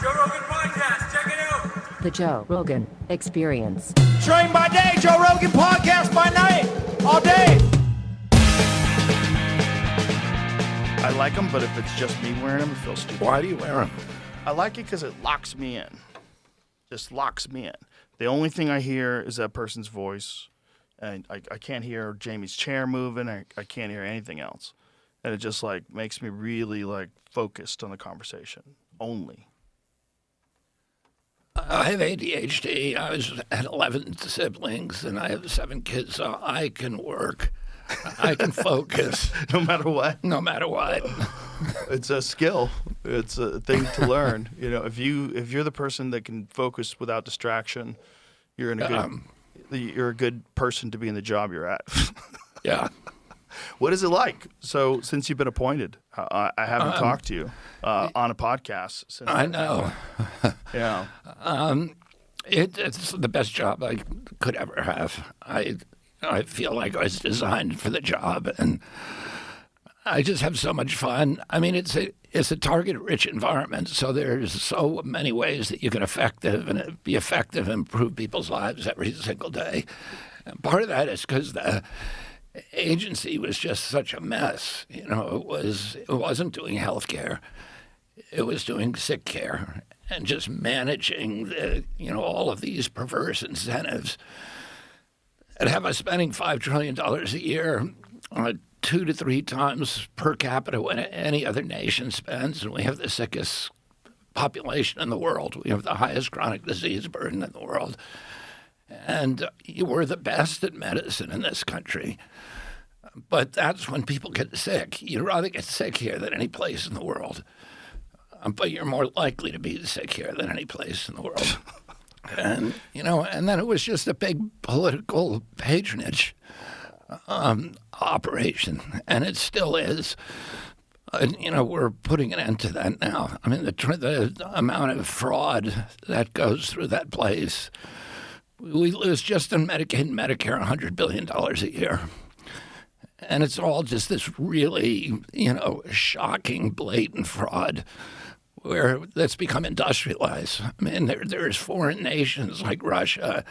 Joe Rogan Podcast. Check it out. The Joe Rogan Experience. Train by day, Joe Rogan Podcast by night, all day. I like them, but if it's just me wearing them, it feels stupid. Why do you wear them? I like it because it locks me in. Just locks me in. The only thing I hear is that person's voice. And I can't hear Jamie's chair moving. I can't hear anything else. And it just like makes me really like focused on the conversation only. I have ADHD. I had 11 siblings, and I have 7 kids, so I can work. I can focus. No matter what? No matter what. It's a skill. It's a thing to learn. You know, if you're the person that can focus without distraction, you're a good person to be in the job you're at. Yeah. What is it like? So since you've been appointed, I haven't talked to you on a podcast since. I know. Yeah. It's the best job I could ever have. I feel like I was designed for the job, and I just have so much fun. I mean, it's a target-rich environment, so there's so many ways that you can be effective and improve people's lives every single day. And part of that is because the agency was just such a mess. You know, it wasn't doing health care. It was doing sick care and just managing all of these perverse incentives that have us spending $5 trillion a year, 2 to 3 times per capita what any other nation spends, and we have the sickest population in the world. We have the highest chronic disease burden in the world. And we're the best at medicine in this country. But that's when people get sick. You'd rather get sick here than any place in the world. But you're more likely to be sick here than any place in the world. And, and then it was just a big political patronage operation. And it still is. We're putting an end to that now. I mean, the amount of fraud that goes through that place. We lose just in Medicaid and Medicare $100 billion a year. And it's all just this really, shocking, blatant fraud that's become industrialized. I mean, there's foreign nations like Russia.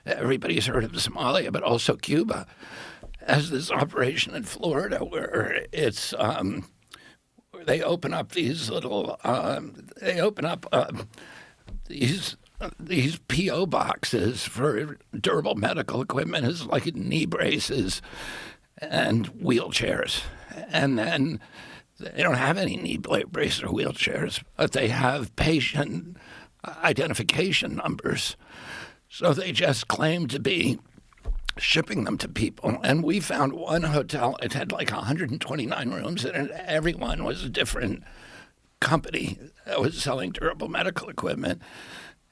Everybody's heard of Somalia, but also Cuba has this operation in Florida where it's where they open up these little these P.O. boxes for durable medical equipment, is like knee braces and wheelchairs. And then they don't have any knee braces or wheelchairs, but they have patient identification numbers. So they just claim to be shipping them to people. And we found one hotel, it had like 129 rooms, and everyone was a different company that was selling durable medical equipment.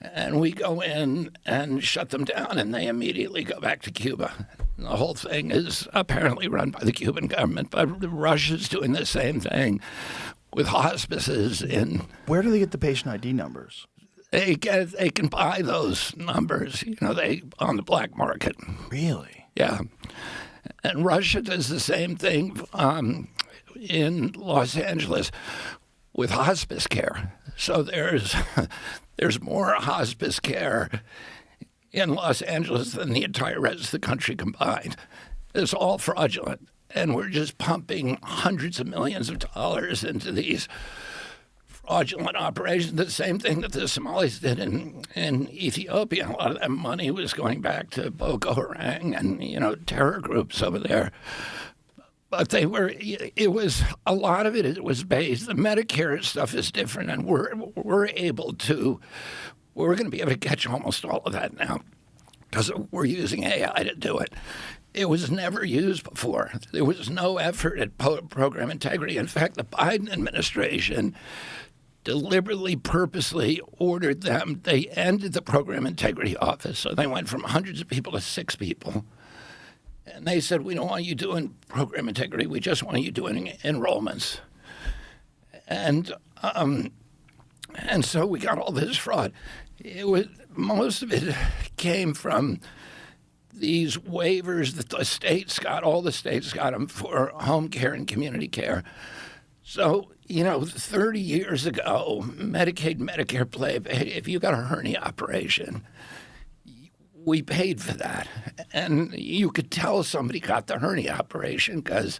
And we go in and shut them down, and they immediately go back to Cuba. And the whole thing is apparently run by the Cuban government, but Russia's doing the same thing with hospices in. Where do they get the patient ID numbers? They can buy those numbers, on the black market. Really? Yeah. And Russia does the same thing in Los Angeles with hospice care. So there's more hospice care in Los Angeles than the entire rest of the country combined. It's all fraudulent. And we're just pumping hundreds of millions of dollars into these fraudulent operations. The same thing that the Somalis did in Ethiopia. A lot of that money was going back to Boko Haram and, terror groups over there. But a lot of it was based, the Medicare stuff is different, and we're going to be able to catch almost all of that now because we're using AI to do it. It was never used before. There was no effort at program integrity. In fact, the Biden administration deliberately, purposely ordered them. They ended the program integrity office. So they went from hundreds of people to 6 people. And they said, we don't want you doing program integrity. We just want you doing enrollments. And so we got all this fraud. Most of it came from these waivers that the states got. All the states got them for home care and community care. So 30 years ago, Medicaid, Medicare paid. If you got a hernia operation, we paid for that. And you could tell somebody got the hernia operation because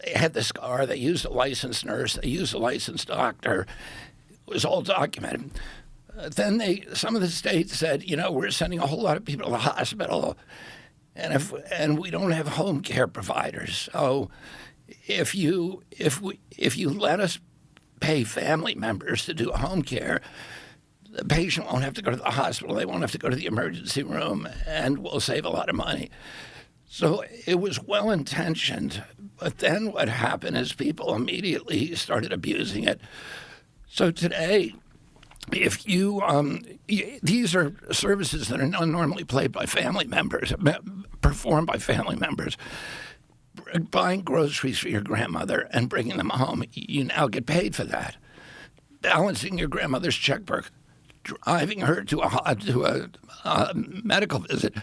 they had the scar, they used a licensed nurse, they used a licensed doctor. It was all documented. Then some of the states said, we're sending a whole lot of people to the hospital, and we don't have home care providers. So if you let us pay family members to do home care, the patient won't have to go to the hospital. They won't have to go to the emergency room, and we'll save a lot of money. So it was well-intentioned, but then what happened is people immediately started abusing it. So today, if you these are services that are not normally played by family members, performed by family members. Buying groceries for your grandmother and bringing them home, you now get paid for that. Balancing your grandmother's checkbook, driving her to a medical visit.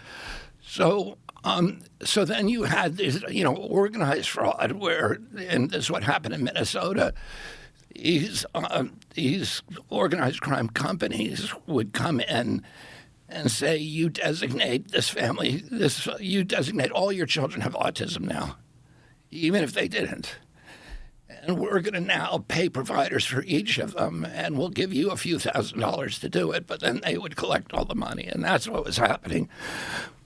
So then you had this, organized fraud where, and this is what happened in Minnesota. These organized crime companies would come in and say, you designate this family, you designate all your children have autism now, even if they didn't. And we're going to now pay providers for each of them, and we'll give you a few $1,000s to do it, but then they would collect all the money. And that's what was happening.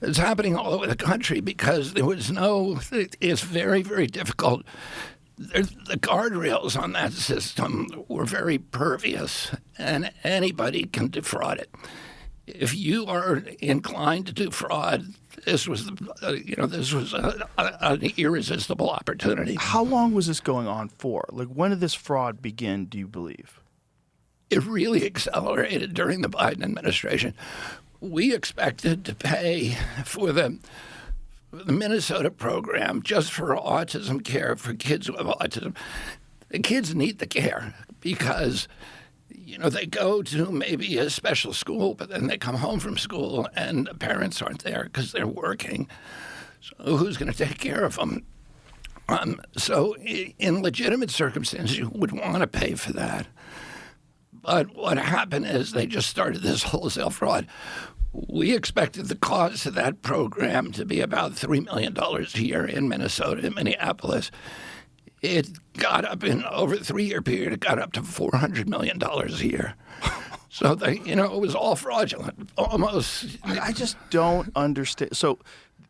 It's happening all over the country because there was it's very, very difficult. The guardrails on that system were very pervious, and anybody can defraud it. If you are inclined to do fraud, this was an irresistible opportunity. How long was this going on for? Like, when did this fraud begin, do you believe? It really accelerated during the Biden administration. We expected to pay for the Minnesota program just for autism care for kids who have autism. The kids need the care because they go to maybe a special school, but then they come home from school and the parents aren't there because they're working. So who's going to take care of them? So in legitimate circumstances, you would want to pay for that. But what happened is they just started this wholesale fraud. We expected the cost of that program to be about $3 million a year in Minnesota, in Minneapolis. It got up over a 3-year period. It got up to $400 million a year. So it was all fraudulent, almost. I just don't understand. So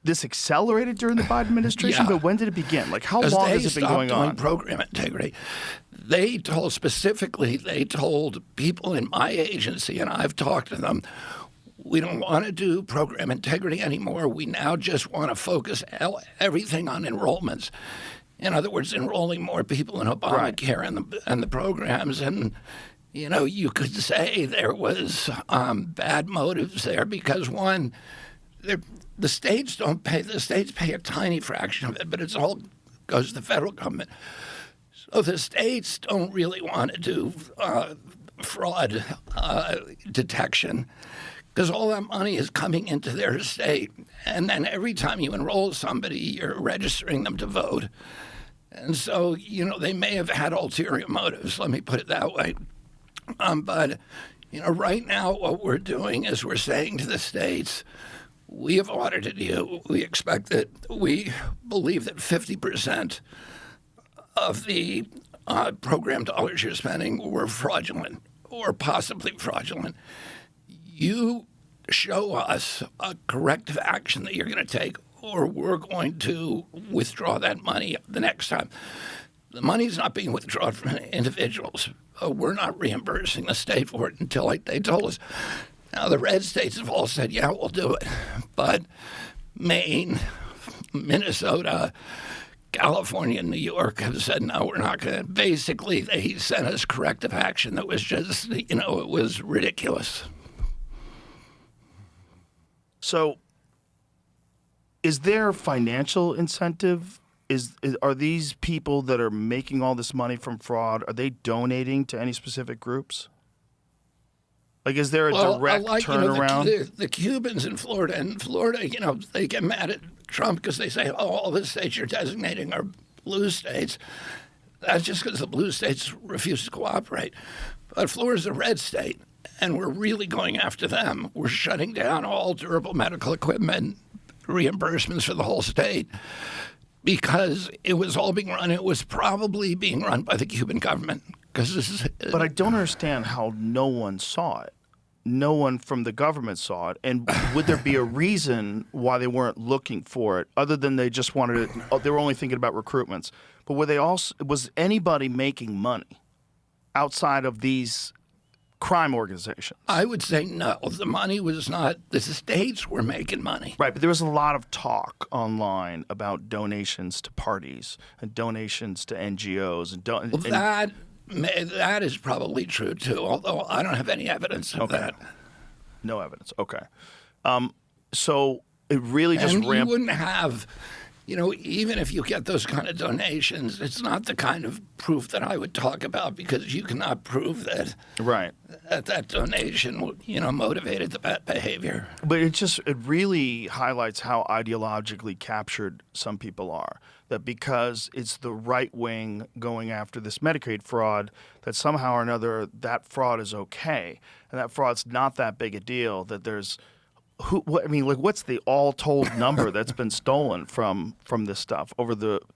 this accelerated during the Biden administration, Yeah. But when did it begin? Like, how long has it been going They stopped on? doing program integrity. They told people in my agency, and I've talked to them, we don't want to do program integrity anymore. We now just want to focus everything on enrollments. In other words, enrolling more people in Obamacare and the programs. And, you could say there was bad motives there because, one, the states don't pay. The states pay a tiny fraction of it, but it all goes to the federal government. So the states don't really want to do fraud detection because all that money is coming into their state. And then every time you enroll somebody, you're registering them to vote. And so, they may have had ulterior motives, let me put it that way. But right now what we're doing is we're saying to the states, we have audited you. We believe that 50% of the program dollars you're spending were fraudulent or possibly fraudulent. You show us a corrective action that you're going to take, or we're going to withdraw that money the next time. The money's not being withdrawn from individuals. We're not reimbursing the state for it until they told us. Now, the red states have all said, yeah, we'll do it. But Maine, Minnesota, California, and New York have said, no, we're not going to. Basically, they sent us corrective action that was just, it was ridiculous. So is there financial incentive? Are these people that are making all this money from fraud, are they donating to any specific groups? Like, is there a direct turnaround? The Cubans in Florida, they get mad at Trump because they say, all the states you're designating are blue states. That's just because the blue states refuse to cooperate. But Florida's a red state, and we're really going after them. We're shutting down all durable medical equipment reimbursements for the whole state because it was all being run. It was probably being run by the Cuban government. But I don't understand how no one saw it. No one from the government saw it. And would there be a reason why they weren't looking for it other than they just wanted it? They were only thinking about recruitments. But was anybody making money outside of these crime organizations? I would say no. The money was not, the states were making money. Right, but there was a lot of talk online about donations to parties and donations to NGOs. That is probably true, too, although I don't have any evidence of that. No evidence. Okay. So it really just ramped. You wouldn't have, even if you get those kind of donations, it's not the kind of proof that I would talk about because you cannot prove that that donation, motivated the bad behavior. But it really highlights how ideologically captured some people are. That because it's the right wing going after this Medicaid fraud, that somehow or another that fraud is okay, and that fraud's not that big a deal. That there's what's the all-told number that's been stolen from this stuff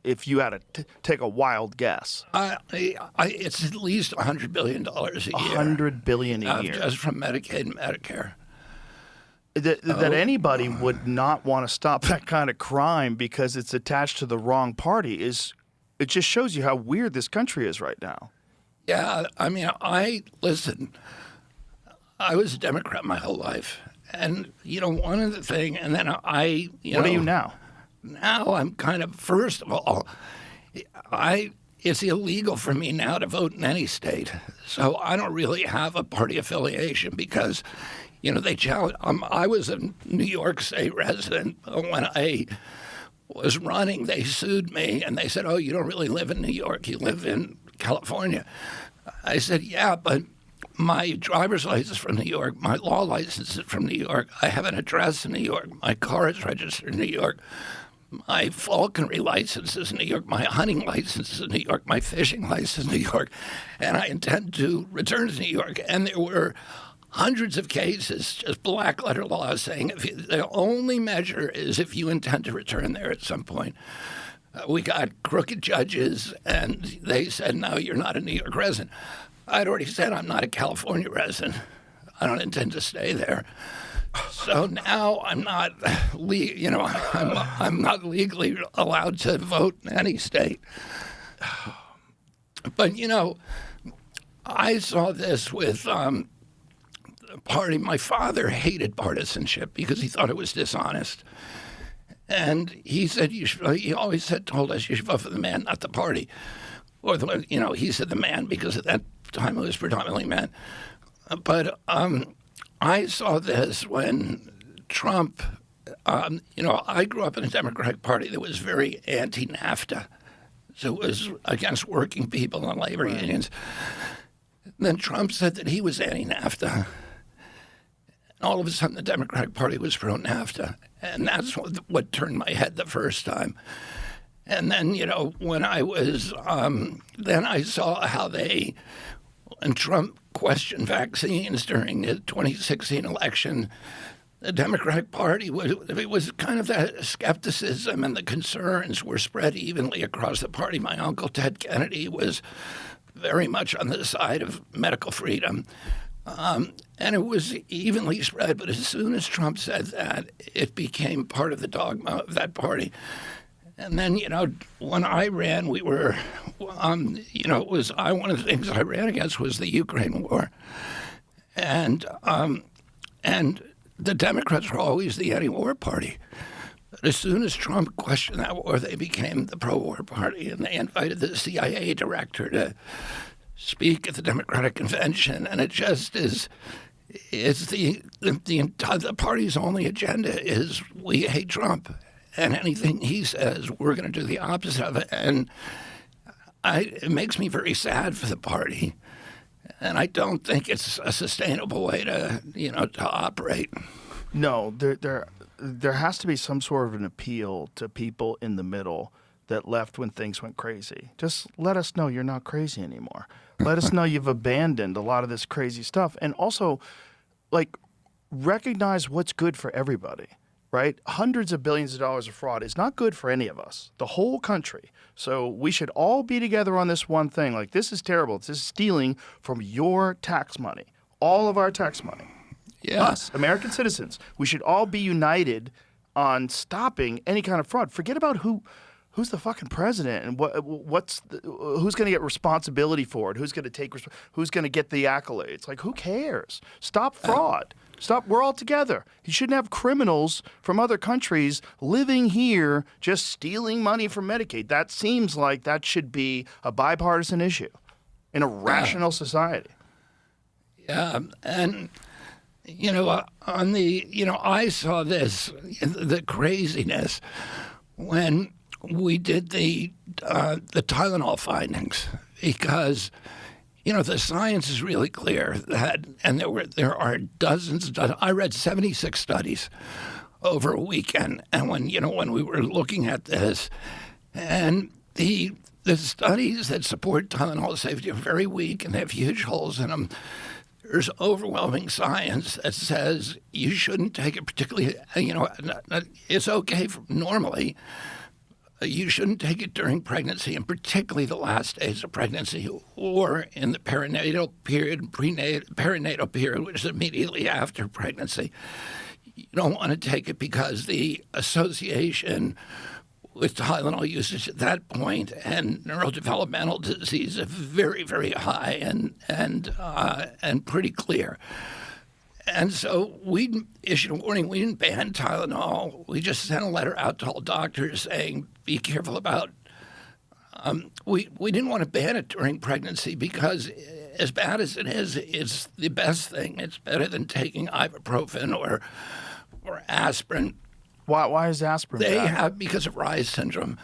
if you had to take a wild guess? It's at least $100 billion a year. $100 billion a year, just from Medicaid and Medicare. That anybody would not want to stop that kind of crime because it's attached to the wrong party it just shows you how weird this country is right now. Yeah, listen, I was a Democrat my whole life. And, one of the things, and then what are you now? Now I'm kind of, first of all, it's illegal for me now to vote in any state. So I don't really have a party affiliation because, they challenge. I was a New York State resident. When I was running, they sued me and they said, "Oh, you don't really live in New York. You live in California." I said, "Yeah, but my driver's license is from New York. My law license is from New York. I have an address in New York. My car is registered in New York. My falconry license is in New York. My hunting license is in New York. My fishing license is in New York. And I intend to return to New York." And there were hundreds of cases, just black letter laws saying the only measure is if you intend to return there at some point. We got crooked judges, and they said, "No, you're not a New York resident." I'd already said I'm not a California resident. I don't intend to stay there. So now I'm not, I'm not legally allowed to vote in any state. But I saw this with the party. My father hated partisanship because he thought it was dishonest, and he said he always told us you should vote for the man, not the party. Or he said the man because at that time it was predominantly men. But I saw this when Trump, I grew up in a Democratic Party that was very anti-NAFTA. So it was against working people and labor unions. Then Trump said that he was anti-NAFTA. And all of a sudden the Democratic Party was pro-NAFTA. And that's what turned my head the first time. And then, when I was, then I saw how when Trump questioned vaccines during the 2016 election, the Democratic Party was kind of that skepticism and the concerns were spread evenly across the party. My uncle Ted Kennedy was very much on the side of medical freedom. And it was evenly spread, but as soon as Trump said that, it became part of the dogma of that party. And then, when I ran, we were, one of the things I ran against was the Ukraine war. And the Democrats were always the anti-war party. But as soon as Trump questioned that war, they became the pro-war party, and they invited the CIA director to speak at the Democratic Convention. And it just is, the party's only agenda is we hate Trump. And anything he says, we're going to do the opposite of it. And it makes me very sad for the party. And I don't think it's a sustainable way to operate. No, there has to be some sort of an appeal to people in the middle that left when things went crazy. Just let us know you're not crazy anymore. Let us know you've abandoned a lot of this crazy stuff. And also, like, recognize what's good for everybody, right? Hundreds of billions of dollars of fraud is not good for any of us, the whole country. So we should all be together on this one thing. Like, this is terrible. This is stealing from your tax money, all of our tax money. Yeah. Us, American citizens, we should all be united on stopping any kind of fraud. Forget about who's the fucking president and who's going to get responsibility for it, who's going to get the accolades. Like, who cares? Stop fraud. Stop. We're all together. You shouldn't have criminals from other countries living here just stealing money from Medicaid. That seems like that should be a bipartisan issue in a rational society. Yeah, and I saw this, the craziness when we did the Tylenol findings, because the science is really clear that, and there are dozens. I read 76 studies over a weekend, and when we were looking at this, and the studies that support Tylenol safety are very weak and they have huge holes in them. There's overwhelming science that says you shouldn't take it, particularly, it's okay normally. You shouldn't take it during pregnancy, and particularly the last days of pregnancy or in the perinatal period, perinatal period, which is immediately after pregnancy. You don't want to take it because the association with Tylenol usage at that point and neurodevelopmental disease are very, very high and pretty clear. And so we issued a warning. We didn't ban Tylenol. We just sent a letter out to all doctors saying, be careful about. We didn't want to ban it during pregnancy because, as bad as it is, it's the best thing. It's better than taking ibuprofen or aspirin. Why is aspirin bad? Because of Reye's syndrome.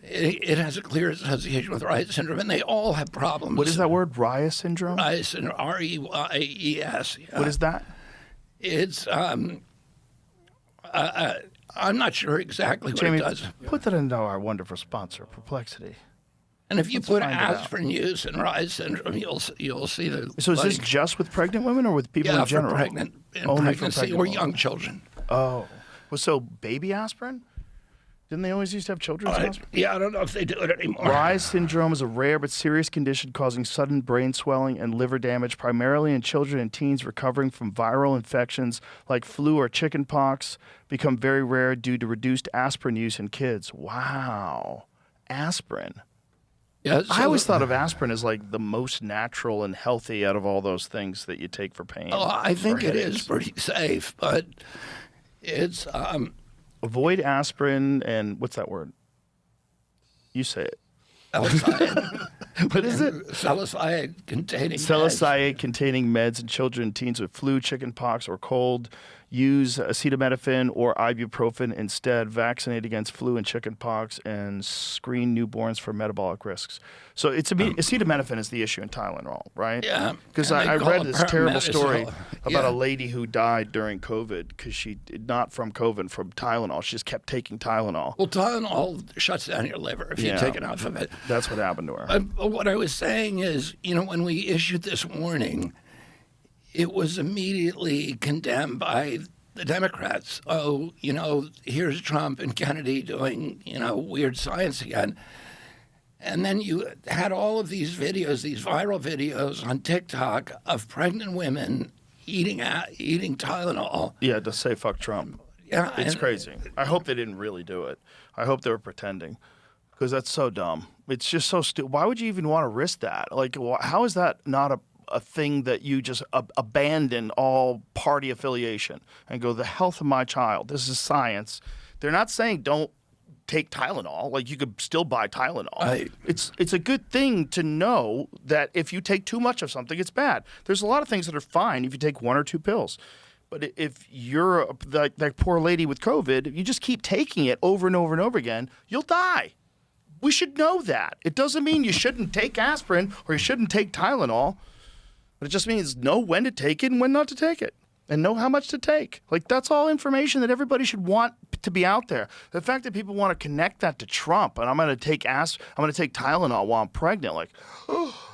It has a clear association with Reye's syndrome, and they all have problems. What is that word, Reye's syndrome? Reye's syndrome, R-E-Y-E-S. Yeah. What is that? It's, I'm not sure exactly what Jamie, it does. Put that into our wonderful sponsor, Perplexity. And if you Let's put find it aspirin use and Reye's syndrome, you'll see the. So is this just with pregnant women or with people in general? For pregnancy or young children. Oh. Well, so baby aspirin? Didn't they always used to have children's aspirin? Yeah, I don't know if they do it anymore. Reye's syndrome is a rare but serious condition causing sudden brain swelling and liver damage, primarily in children and teens recovering from viral infections like flu or chickenpox, become very rare due to reduced aspirin use in kids. Wow. Aspirin. Yeah, I always thought of aspirin as like the most natural and healthy out of all those things that you take for pain. Oh, I think it is pretty safe, but it's avoid aspirin and what's that word? You say it. Salicylate. What is it? Salicylate containing Salicylate containing meds in children and teens with flu, chickenpox, or cold. Use acetaminophen or ibuprofen instead. Vaccinate against flu and chickenpox and screen newborns for metabolic risks. So it's acetaminophen is the issue in Tylenol, right? Yeah. Because I read this terrible story about a lady who died during COVID because she did not from COVID, from Tylenol. She just kept taking Tylenol. Well, Tylenol shuts down your liver if you take enough of it. That's what happened to her. What I was saying is, when we issued this warning, it was immediately condemned by the Democrats. Oh, here's Trump and Kennedy doing, weird science again. And then you had all of these videos, these viral videos on TikTok of pregnant women eating Tylenol. Yeah, to say fuck Trump. Yeah, it's crazy. I hope they didn't really do it. I hope they were pretending, because that's so dumb. It's just so stupid. Why would you even want to risk that? Like, how is that not a thing that you just abandon all party affiliation and go, the health of my child, this is science. They're not saying don't take Tylenol. Like, you could still buy Tylenol. It's a good thing to know that if you take too much of something, it's bad. There's a lot of things that are fine if you take 1 or 2 pills. But if you're that poor lady with COVID, if you just keep taking it over and over and over again, you'll die. We should know that. It doesn't mean you shouldn't take aspirin or you shouldn't take Tylenol, but it just means know when to take it and when not to take it. and know how much to take. Like, that's all information that everybody should want to be out there. The fact that people want to connect that to Trump, and I'm going to take Tylenol while I'm pregnant. Like,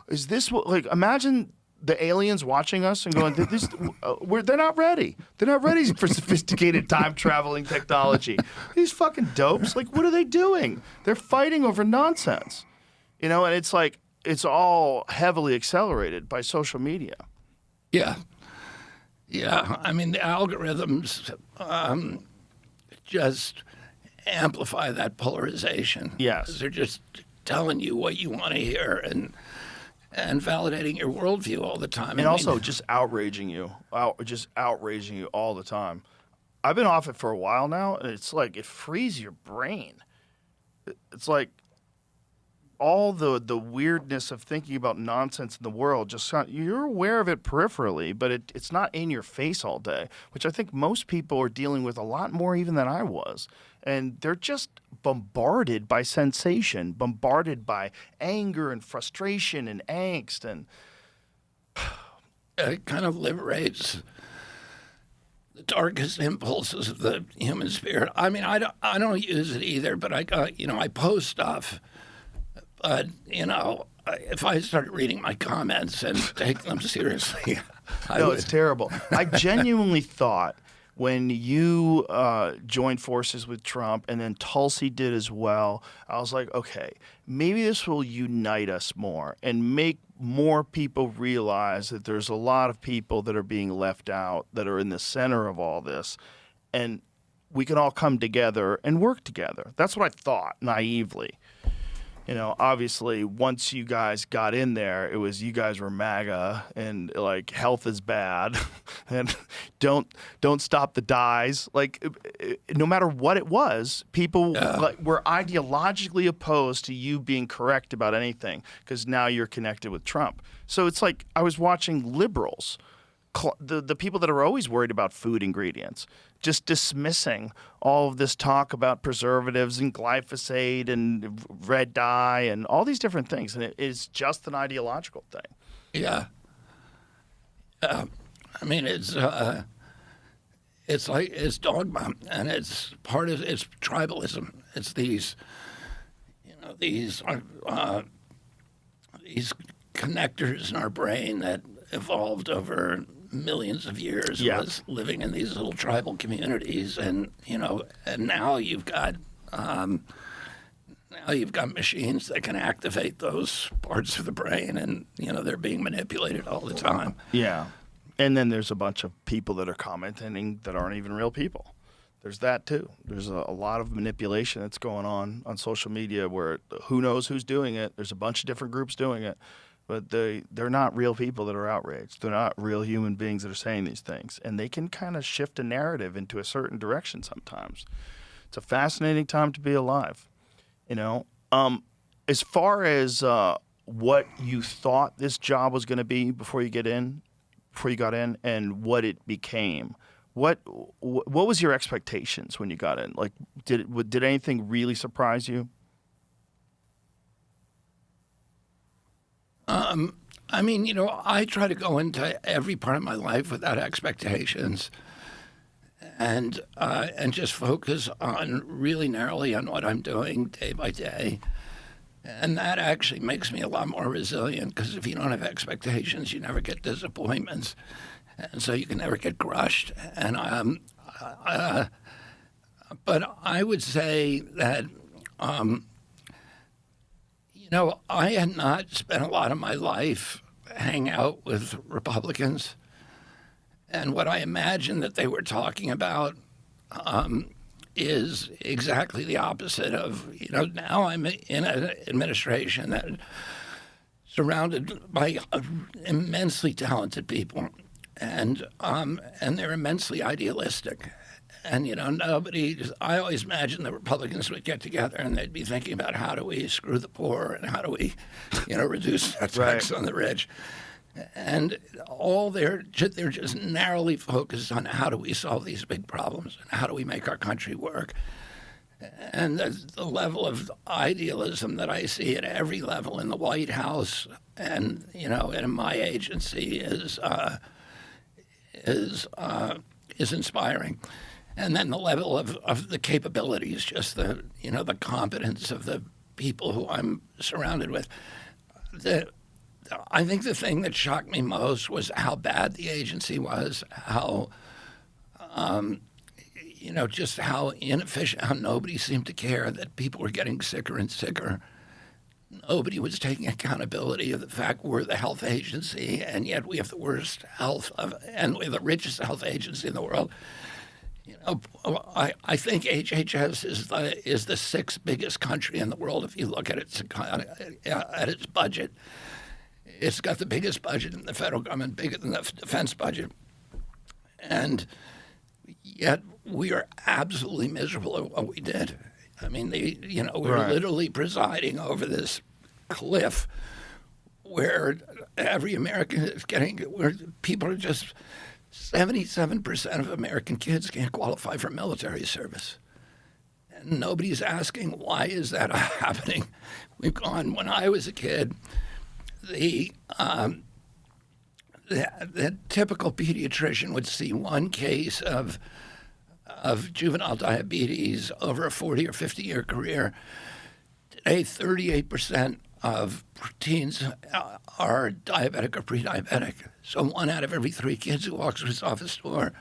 is this what? Like, imagine the aliens watching us and going, they're not ready. They're not ready for sophisticated time traveling technology. These fucking dopes. Like, what are they doing? They're fighting over nonsense. You know, and it's like it's all heavily accelerated by social media. Yeah. Yeah. I mean, the algorithms just amplify that polarization. Yes. They're just telling you what you want to hear and validating your worldview all the time. And also just outraging you all the time. I've been off it for a while now, and it's like it frees your brain. It's like all the weirdness of thinking about nonsense in the world, you're aware of it peripherally, but it's not in your face all day, which I think most people are dealing with a lot more even than I was. And they're just bombarded by sensation, bombarded by anger and frustration and angst. And it kind of liberates the darkest impulses of the human spirit. I mean, I don't use it either, but I post stuff. But, if I started reading my comments and take them seriously, it's terrible. I genuinely thought when you joined forces with Trump and then Tulsi did as well, I was like, okay, maybe this will unite us more and make more people realize that there's a lot of people that are being left out, that are in the center of all this, and we can all come together and work together. That's what I thought, naively. Obviously, once you guys got in there, it was you guys were MAGA and like health is bad, and don't stop the dyes. Like, no matter what it was, people were ideologically opposed to you being correct about anything because now you're connected with Trump. So it's like I was watching liberals, the people that are always worried about food ingredients, just dismissing all of this talk about preservatives and glyphosate and red dye and all these different things. And it is just an ideological thing. Yeah. I mean, it's dogma, and it's tribalism. It's these connectors in our brain that evolved over millions of years, was living in these little tribal communities, and now you've got machines that can activate those parts of the brain, and they're being manipulated all the time. Yeah, and then there's a bunch of people that are commenting that aren't even real people. There's that too. There's a lot of manipulation that's going on social media where who knows who's doing it. There's a bunch of different groups doing it. But they're not real people that are outraged. They're not real human beings that are saying these things. And they can kind of shift a narrative into a certain direction sometimes. It's a fascinating time to be alive. As far as what you thought this job was going to be before you got in, and what it became, what was your expectations when you got in? Like, did anything really surprise you? I mean, I try to go into every part of my life without expectations, and just focus on really narrowly on what I'm doing day by day, and that actually makes me a lot more resilient. Because if you don't have expectations, you never get disappointments, and so you can never get crushed. And but I would say that. I had not spent a lot of my life hanging out with Republicans. And what I imagined that they were talking about is exactly the opposite of, now I'm in an administration that is surrounded by immensely talented people. And they're immensely idealistic. And, I always imagined the Republicans would get together and they'd be thinking about how do we screw the poor and how do we, reduce the tax on the rich. And they're just narrowly focused on how do we solve these big problems and how do we make our country work. And the level of idealism that I see at every level in the White House and, in my agency is inspiring. And then the level of the capabilities, just the competence of the people who I'm surrounded with. I think the thing that shocked me most was how bad the agency was, how just how inefficient, how nobody seemed to care that people were getting sicker and sicker. Nobody was taking accountability of the fact we're the health agency, and yet we have the worst health and we're the richest health agency in the world. I think HHS is the sixth biggest country in the world if you look at its budget. It's got the biggest budget in the federal government, bigger than the defense budget, and yet we are absolutely miserable at what we did. I mean, we're literally presiding over this cliff where every American is where people are just 77% of American kids can't qualify for military service. And nobody's asking, why is that happening? We've gone, when I was a kid, the typical pediatrician would see one case of juvenile diabetes over a 40 or 50-year career. Today, 38% of teens are diabetic or pre-diabetic. So 1 out of every 3 kids who walks through his office door.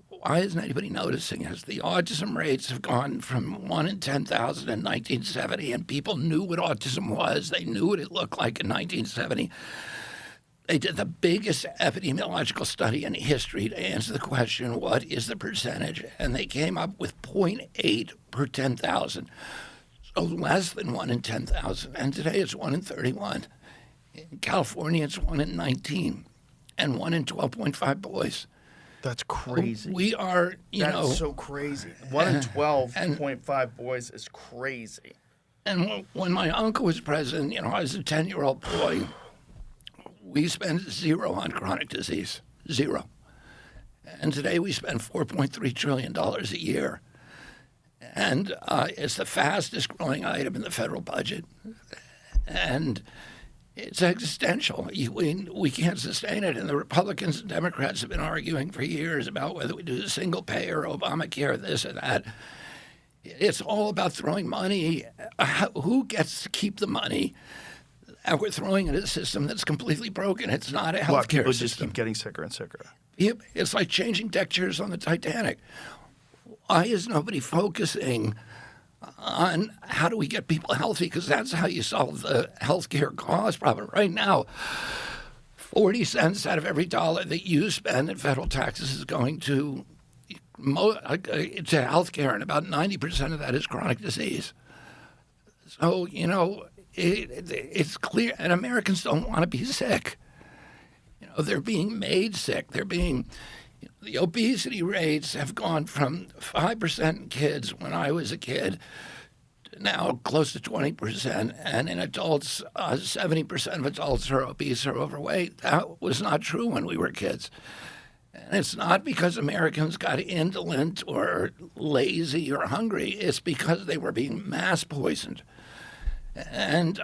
Why isn't anybody noticing this? The autism rates have gone from 1 in 10,000 in 1970, and people knew what autism was. They knew what it looked like in 1970. They did the biggest epidemiological study in history to answer the question, what is the percentage? And they came up with 0.8 per 10,000. So less than 1 in 10,000. And today it's 1 in 31. In California, it's 1 in 19 and 1 in 12.5 boys. That's crazy. We are, That's so crazy. 1 in 12.5 boys is crazy. And when my uncle was president, I was a 10-year-old boy. We spent 0 on chronic disease, 0. And today we spend $4.3 trillion a year. And it's the fastest growing item in the federal budget. And it's existential. We can't sustain it. And the Republicans and Democrats have been arguing for years about whether we do single payer, Obamacare, this or that. It's all about throwing money. Who gets to keep the money? And we're throwing at a system that's completely broken. It's not a health care system. Just keep getting sicker and sicker. It's like changing deck chairs on the Titanic. Why is nobody focusing on how do we get people healthy? Because that's how you solve the health care cost problem. Right now, 40 cents out of every dollar that you spend in federal taxes is going to health care, and about 90% of that is chronic disease. So, it's clear, and Americans don't want to be sick. They're being made sick. The obesity rates have gone from 5% in kids when I was a kid to now close to 20%. And in adults, 70% of adults are obese or overweight. That was not true when we were kids. And it's not because Americans got indolent or lazy or hungry. It's because they were being mass poisoned. And,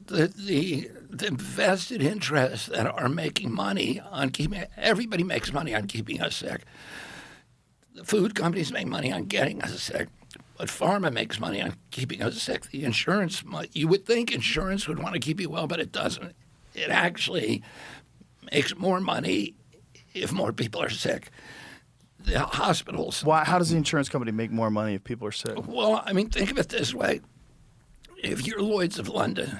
the vested interests that are making money on everybody makes money on keeping us sick. The food companies make money on getting us sick, but pharma makes money on keeping us sick. The insurance, you would think insurance would want to keep you well, but it doesn't. It actually makes more money if more people are sick. The hospitals. Why? How does the insurance company make more money if people are sick? Well, think of it this way. If you're Lloyd's of London,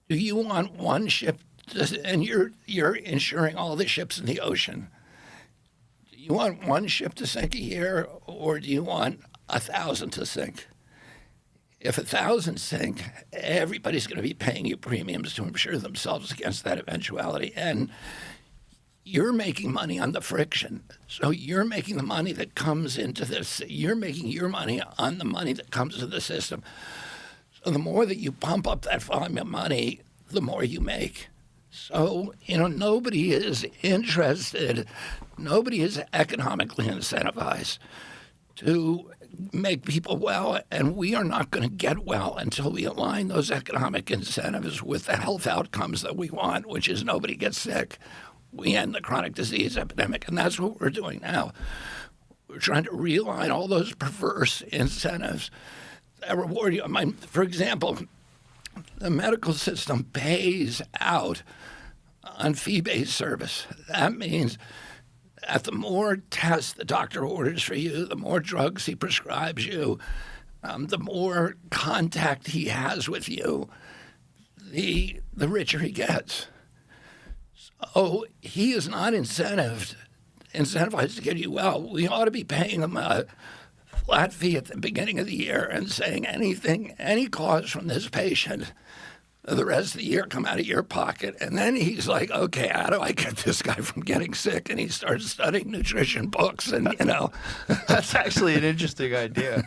do you want one ship and you're insuring all the ships in the ocean? Do you want one ship to sink a year, or do you want 1,000 to sink? If 1,000 sink, everybody's going to be paying you premiums to insure themselves against that eventuality. And you're making money on the friction. So you're making the money that comes into this. You're making your money on the money that comes into the system. So the more that you pump up that volume of money, the more you make. So, nobody is interested, nobody is economically incentivized to make people well, and we are not going to get well until we align those economic incentives with the health outcomes that we want, which is nobody gets sick. We end the chronic disease epidemic, and that's what we're doing now. We're trying to realign all those perverse incentives that reward you. For example, the medical system pays out on fee-based service. That means that the more tests the doctor orders for you, the more drugs he prescribes you, the more contact he has with you, the richer he gets. So he is not incentivized to get you well. We ought to be paying him a flat fee at the beginning of the year and saying any cause from this patient, the rest of the year come out of your pocket. And then he's like, okay, how do I get this guy from getting sick? And he starts studying nutrition books and, That's actually an interesting idea.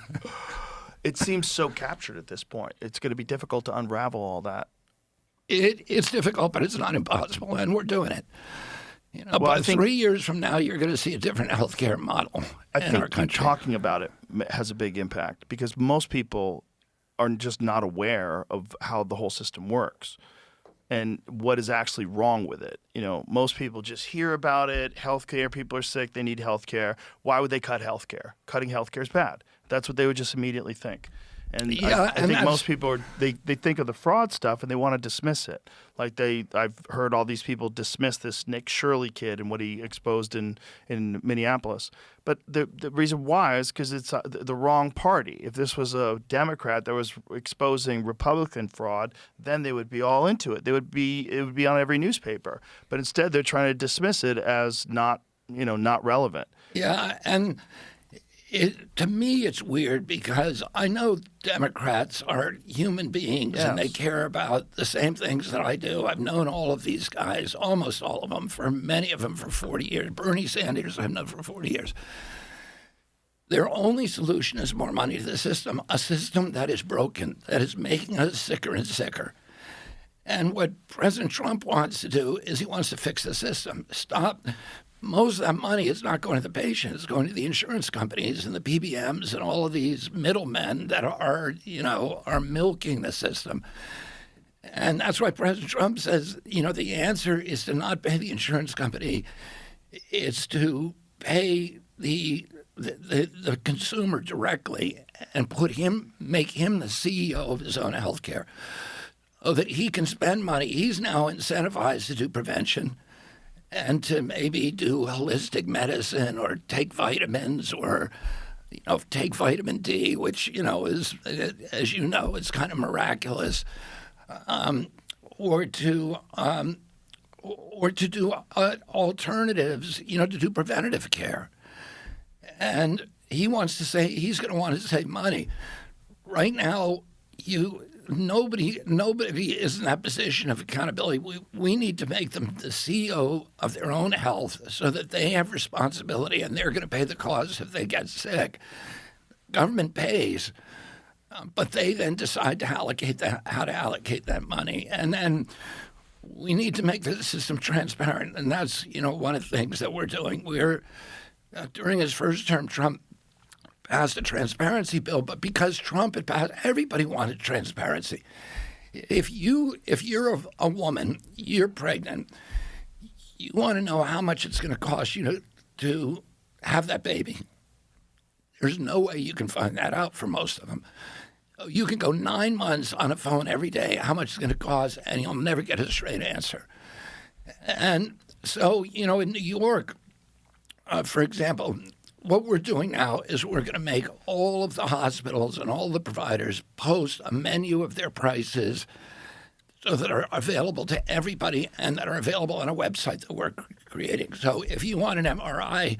It seems so captured at this point. It's going to be difficult to unravel all that. It's difficult, but it's not impossible, and we're doing it. Well, but I think 3 years from now, you're going to see a different healthcare model in our country. Talking about it has a big impact because most people are just not aware of how the whole system works and what is actually wrong with it. Most people just hear about it. Healthcare, people are sick, they need healthcare. Why would they cut healthcare? Cutting healthcare is bad. That's what they would just immediately think. And I think most people they think of the fraud stuff and they want to dismiss it. Like I've heard all these people dismiss this Nick Shirley kid and what he exposed in Minneapolis. But the reason why is because it's the wrong party. If this was a Democrat that was exposing Republican fraud, then they would be all into it. It would be on every newspaper. But instead, they're trying to dismiss it as not relevant. Yeah, and to me, it's weird because I know Democrats are human beings and they care about the same things that I do. I've known all of these guys, almost all of them, many of them for 40 years. Bernie Sanders I've known for 40 years. Their only solution is more money to the system, a system that is broken, that is making us sicker and sicker. And what President Trump wants to do is he wants to fix the system. Most of that money is not going to the patient. It's going to the insurance companies and the PBMs and all of these middlemen that are milking the system. And that's why President Trump says, the answer is to not pay the insurance company. It's to pay the consumer directly and make him the CEO of his own health care so that he can spend money. He's now incentivized to do prevention and to maybe do holistic medicine or take vitamins or, take vitamin D, which, is, as you know, is kind of miraculous, or to do alternatives, to do preventative care. And he's going to want to save money. Right now, Nobody is in that position of accountability. We need to make them the CEO of their own health so that they have responsibility and they're going to pay the costs if they get sick. Government pays, but they then decide to how to allocate that money. And then we need to make the system transparent. And that's, one of the things that we're doing. During his first term, Trump passed a transparency bill, but because Trump had passed, everybody wanted transparency. If you're a woman, you're pregnant, you want to know how much it's going to cost you to have that baby. There's no way you can find that out for most of them. You can go 9 months on a phone every day, how much it's going to cost, and you'll never get a straight answer. And so, in New York, for example, what we're doing now is we're going to make all of the hospitals and all the providers post a menu of their prices so that are available to everybody and that are available on a website that we're creating. So if you want an MRI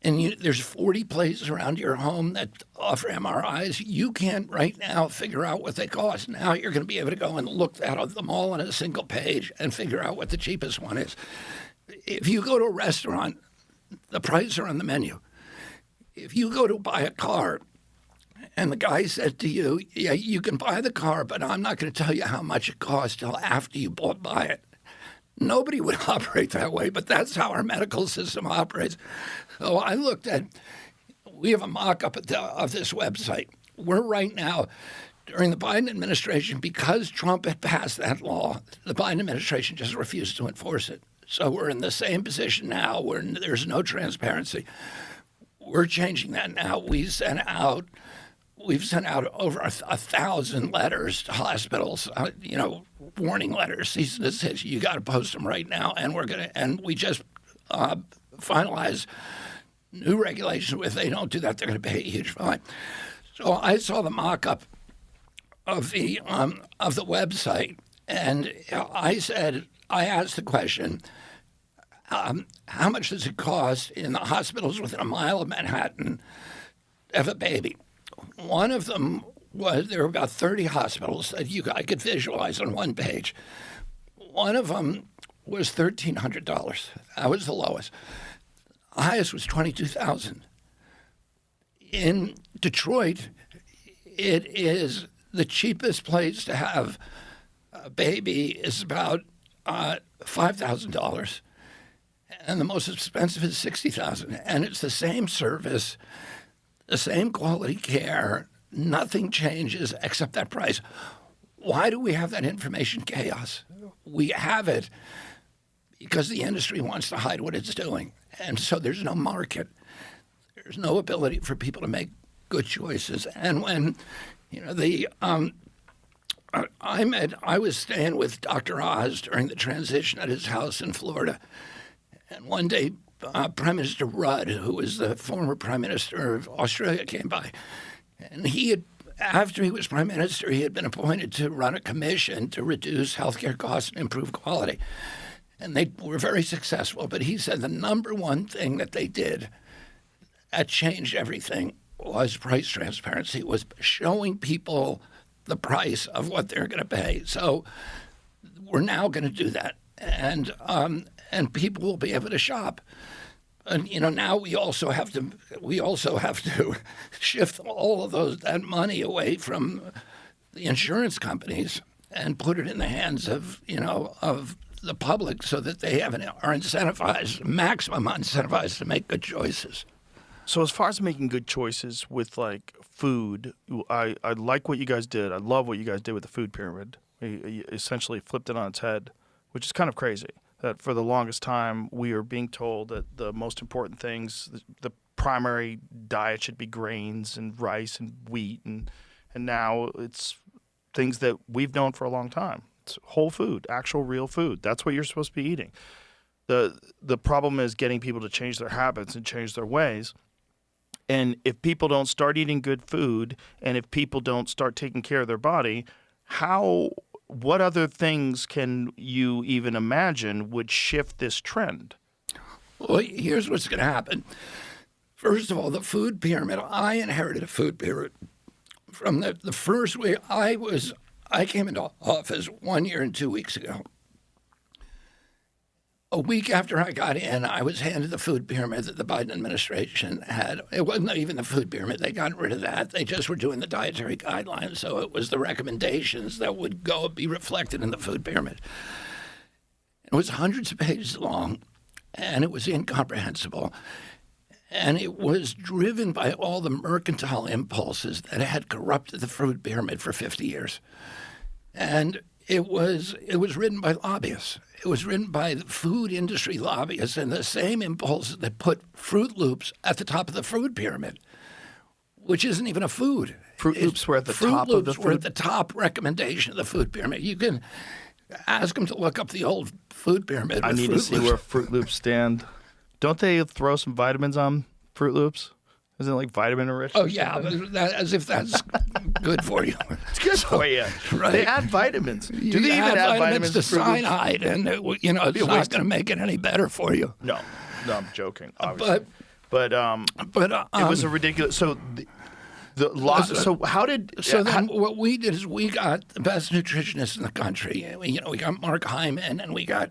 and there's 40 places around your home that offer MRIs, you can't right now figure out what they cost. Now you're going to be able to go and look at them all on a single page and figure out what the cheapest one is. If you go to a restaurant, the prices are on the menu. If you go to buy a car and the guy said to you, yeah, you can buy the car, but I'm not going to tell you how much it costs till after you buy it. Nobody would operate that way, but that's how our medical system operates. So I looked at we have a mock-up of this website. We're right now, during the Biden administration, because Trump had passed that law, the Biden administration just refused to enforce it. So we're in the same position now where there's no transparency. We're changing that now. We've sent out over 1,000 letters to hospitals, warning letters, cease and desist. You got to post them right now, and we just finalized new regulations. If they don't do that, they're going to pay a huge fine. So I saw the mock-up of the website, and I asked the question, how much does it cost in the hospitals within a mile of Manhattan to have a baby? One of them was, there were about 30 hospitals that I could visualize on one page. One of them was $1,300. That was the lowest. The highest was $22,000. In Detroit, it is the cheapest place to have a baby is about $5,000, and the most expensive is $60,000. And it's the same service, the same quality care. Nothing changes except that price. Why do we have that information chaos? We have it because the industry wants to hide what it's doing, and so there's no market. There's no ability for people to make good choices. And when, I was staying with Dr. Oz during the transition at his house in Florida, and one day Prime Minister Rudd, who was the former Prime Minister of Australia, came by, and after he was Prime Minister, he had been appointed to run a commission to reduce healthcare costs and improve quality. And they were very successful, but he said the number one thing that they did that changed everything was price transparency, was showing people the price of what they're going to pay. So we're now going to do that, and people will be able to shop. And now we also have to shift all of that money away from the insurance companies and put it in the hands of the public, so that they are incentivized, maximum incentivized, to make good choices. So as far as making good choices with like food, I like what you guys did. I love what you guys did with the food pyramid. You essentially flipped it on its head, which is kind of crazy. That for the longest time we are being told that the most important things, the primary diet should be grains and rice and wheat, and now it's things that we've known for a long time. It's whole food, actual real food. That's what you're supposed to be eating. The problem is getting people to change their habits and change their ways. And if people don't start eating good food, and if people don't start taking care of their body, what other things can you even imagine would shift this trend? Well, here's what's going to happen. First of all, the food pyramid. I inherited a food pyramid from the first week. I came into office 1 year and 2 weeks ago. A week after I got in, I was handed the food pyramid that the Biden administration had. It wasn't even the food pyramid. They got rid of that. They just were doing the dietary guidelines. So it was the recommendations that would be reflected in the food pyramid. It was hundreds of pages long, and it was incomprehensible. And it was driven by all the mercantile impulses that had corrupted the food pyramid for 50 years. And it was written by lobbyists. It was written by the food industry lobbyists, and the same impulses that put Fruit Loops at the top of the food pyramid, which isn't even a food. Fruit Loops were at the top of the food? Fruit Loops were at the top recommendation of the food pyramid. You can ask them to look up the old food pyramid. I need to see where Fruit Loops stand. Don't they throw some vitamins on Fruit Loops? Isn't it like vitamin rich? Oh, yeah, as if that's good for you. It's good for you. Right. They add vitamins. Do they even add vitamins to cyanide? And, it's not going to make it any better for you. No, I'm joking, obviously. But it was a ridiculous... So then what we did is we got the best nutritionists in the country. We got Mark Hyman, and we got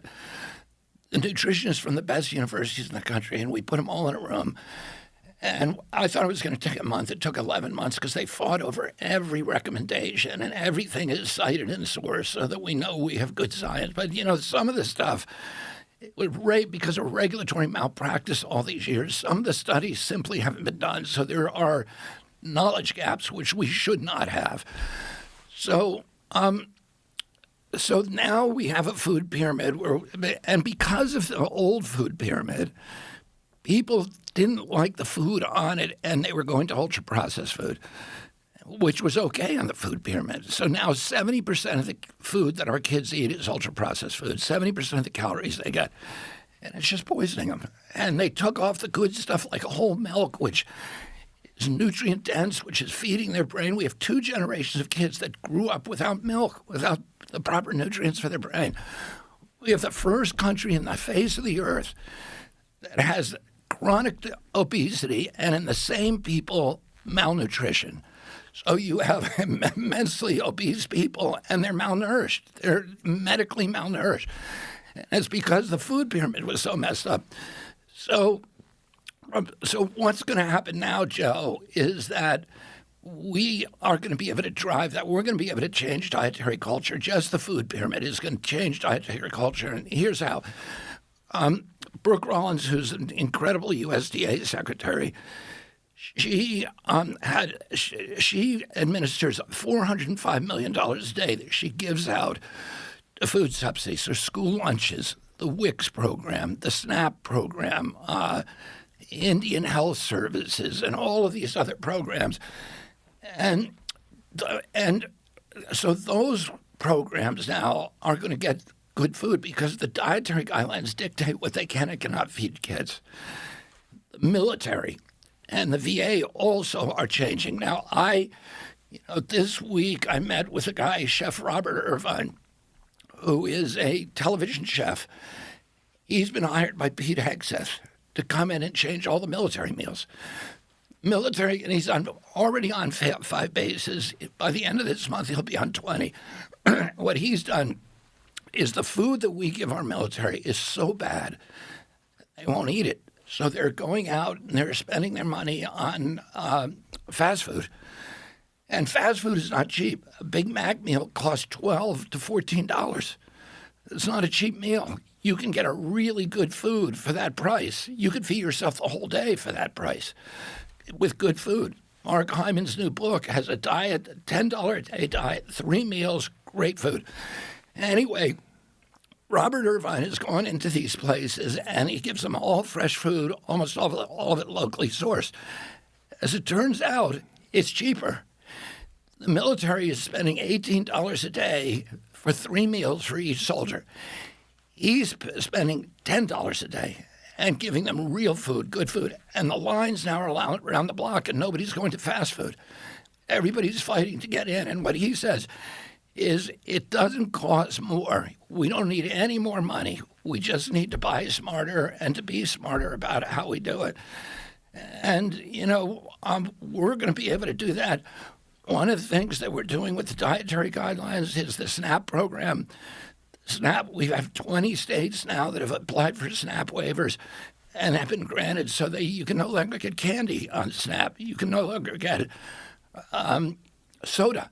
the nutritionists from the best universities in the country, and we put them all in a room. And I thought it was going to take a month. It took 11 months because they fought over every recommendation, and everything is cited in source so that we know we have good science. But, some of the stuff because of regulatory malpractice all these years. Some of the studies simply haven't been done, so there are knowledge gaps which we should not have. So now we have a food pyramid, and because of the old food pyramid, people didn't like the food on it, and they were going to ultra-processed food, which was okay on the food pyramid. So now 70% of the food that our kids eat is ultra-processed food, 70% of the calories they get, and it's just poisoning them. And they took off the good stuff like whole milk, which is nutrient dense, which is feeding their brain. We have 2 generations of kids that grew up without milk, without the proper nutrients for their brain. We have the first country in the face of the earth that has chronic obesity and in the same people, malnutrition. So you have immensely obese people and they're malnourished. They're medically malnourished. And it's because the food pyramid was so messed up. So what's going to happen now, Joe, is that we are going to be able to drive that. We're going to be able to change dietary culture. Just the food pyramid is going to change dietary culture. And here's how. Brooke Rollins, who's an incredible USDA secretary, she administers $405 million a day that she gives out to food subsidies, so school lunches, the WICS program, the SNAP program, Indian Health Services, and all of these other programs. And so those programs now are going to get good food because the dietary guidelines dictate what they can and cannot feed kids. The military and the VA also are changing. Now, this week I met with a guy, Chef Robert Irvine, who is a television chef. He's been hired by Pete Hegseth to come in and change all the military meals. And he's already on 5 bases. By the end of this month, he'll be on 20. What he's done is the food that we give our military is so bad, they won't eat it. So they're going out and they're spending their money on fast food. And fast food is not cheap. A Big Mac meal costs $12 to $14. It's not a cheap meal. You can get a really good food for that price. You could feed yourself the whole day for that price with good food. Mark Hyman's new book has a diet, $10 a day diet, 3 meals, great food. Anyway, Robert Irvine has gone into these places and he gives them all fresh food, almost all of it locally sourced. As it turns out, it's cheaper. The military is spending $18 a day for 3 meals for each soldier. He's spending $10 a day and giving them real food, good food. And the lines now are around the block and nobody's going to fast food. Everybody's fighting to get in. And what he says is it doesn't cost more. We don't need any more money. We just need to buy smarter and to be smarter about how we do it. And, we're going to be able to do that. One of the things that we're doing with the dietary guidelines is the SNAP program. SNAP, we have 20 states now that have applied for SNAP waivers and have been granted so that you can no longer get candy on SNAP. You can no longer get soda.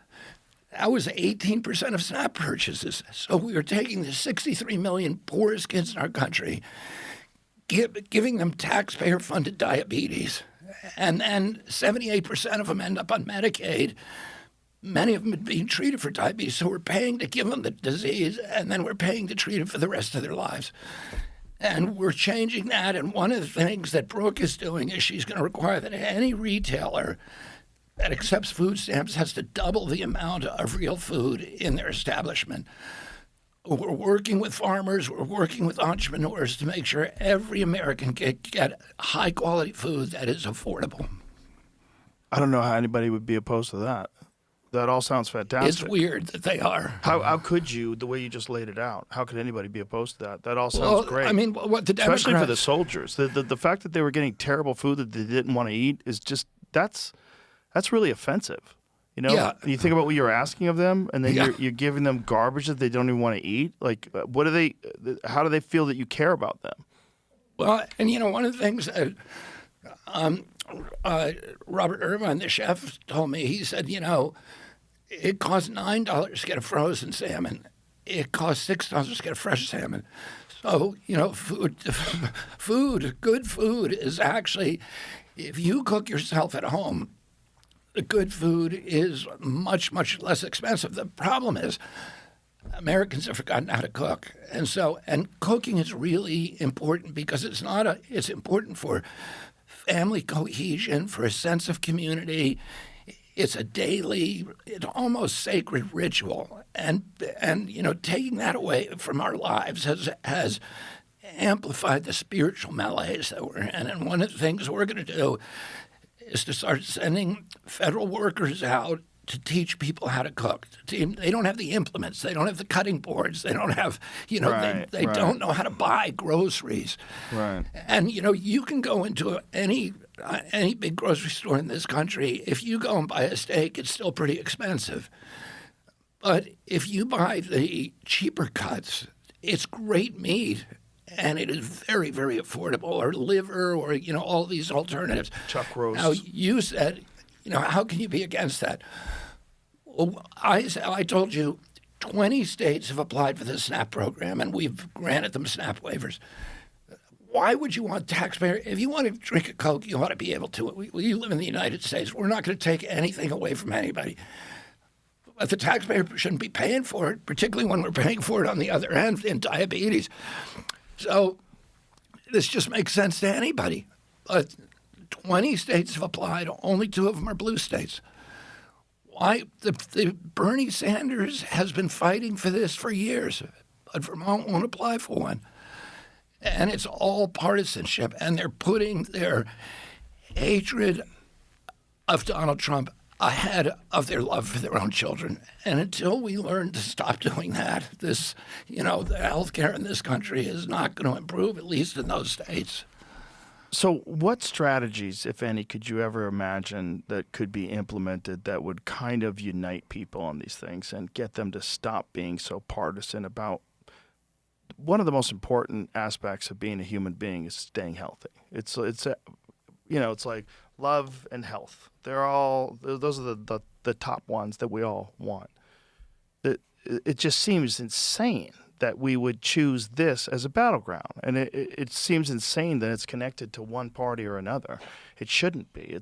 That was 18% of SNAP purchases. So we are taking the 63 million poorest kids in our country, giving them taxpayer-funded diabetes, and then 78% of them end up on Medicaid. Many of them are being treated for diabetes, so we're paying to give them the disease, and then we're paying to treat them for the rest of their lives. And we're changing that, and one of the things that Brooke is doing is she's going to require that any retailer that accepts food stamps has to double the amount of real food in their establishment. We're working with farmers, we're working with entrepreneurs to make sure every American can get high-quality food that is affordable. I don't know how anybody would be opposed to that. That all sounds fantastic. It's weird that they are. How could you, the way you just laid it out, how could anybody be opposed to that? That all sounds great. I mean, what the Democrats... Especially for the soldiers. The fact that they were getting terrible food that they didn't want to eat is just, that's really offensive. Yeah. You think about what you're asking of them, and then you're giving them garbage that they don't even want to eat. Like, how do they feel that you care about them? Well, and one of the things that Robert Irvine, the chef, told me, he said, it costs $9 to get a frozen salmon. it costs $6 to get a fresh salmon. So, good food is actually, if you cook yourself at home, the good food is much, much less expensive. The problem is Americans have forgotten how to cook. And cooking is really important because it's important for family cohesion, for a sense of community. It's a daily, it's almost sacred ritual. And taking that away from our lives has amplified the spiritual malaise that we're in. And one of the things we're going to do is to start sending federal workers out to teach people how to cook. They don't have the implements. They don't have the cutting boards. They don't have, they don't know how to buy groceries. Right. And, you can go into any big grocery store in this country. If you go and buy a steak, it's still pretty expensive. But if you buy the cheaper cuts, it's great meat. And it is very, very affordable, or liver, or, all these alternatives. Chuck roast. Now, you said, how can you be against that? Well, I told you 20 states have applied for the SNAP program, and we've granted them SNAP waivers. Why would you want taxpayer? If you want to drink a Coke, you ought to be able to. We live in the United States. We're not going to take anything away from anybody. But the taxpayer shouldn't be paying for it, particularly when we're paying for it on the other end in diabetes. So this just makes sense to anybody. But 20 states have applied. Only 2 of them are blue states. Why? The Bernie Sanders has been fighting for this for years, but Vermont won't apply for one. And it's all partisanship, and they're putting their hatred of Donald Trump ahead of their love for their own children. And until we learn to stop doing that, the health care in this country is not going to improve, at least in those states. So what strategies, if any, could you ever imagine that could be implemented that would kind of unite people on these things and get them to stop being so partisan about one of the most important aspects of being a human being is staying healthy. It's like love and health. Those are the top ones that we all want. It just seems insane that we would choose this as a battleground. And it seems insane that it's connected to one party or another. It shouldn't be.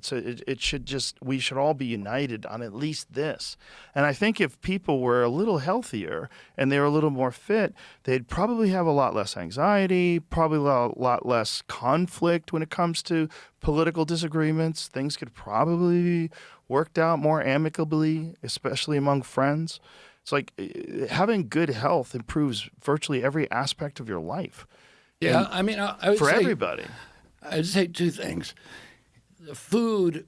We should all be united on at least this. And I think if people were a little healthier and they were a little more fit, they'd probably have a lot less anxiety, probably a lot less conflict when it comes to political disagreements. Things could probably be worked out more amicably, especially among friends. It's like having good health improves virtually every aspect of your life. Yeah, I would for say, everybody. I'd say 2 things. The food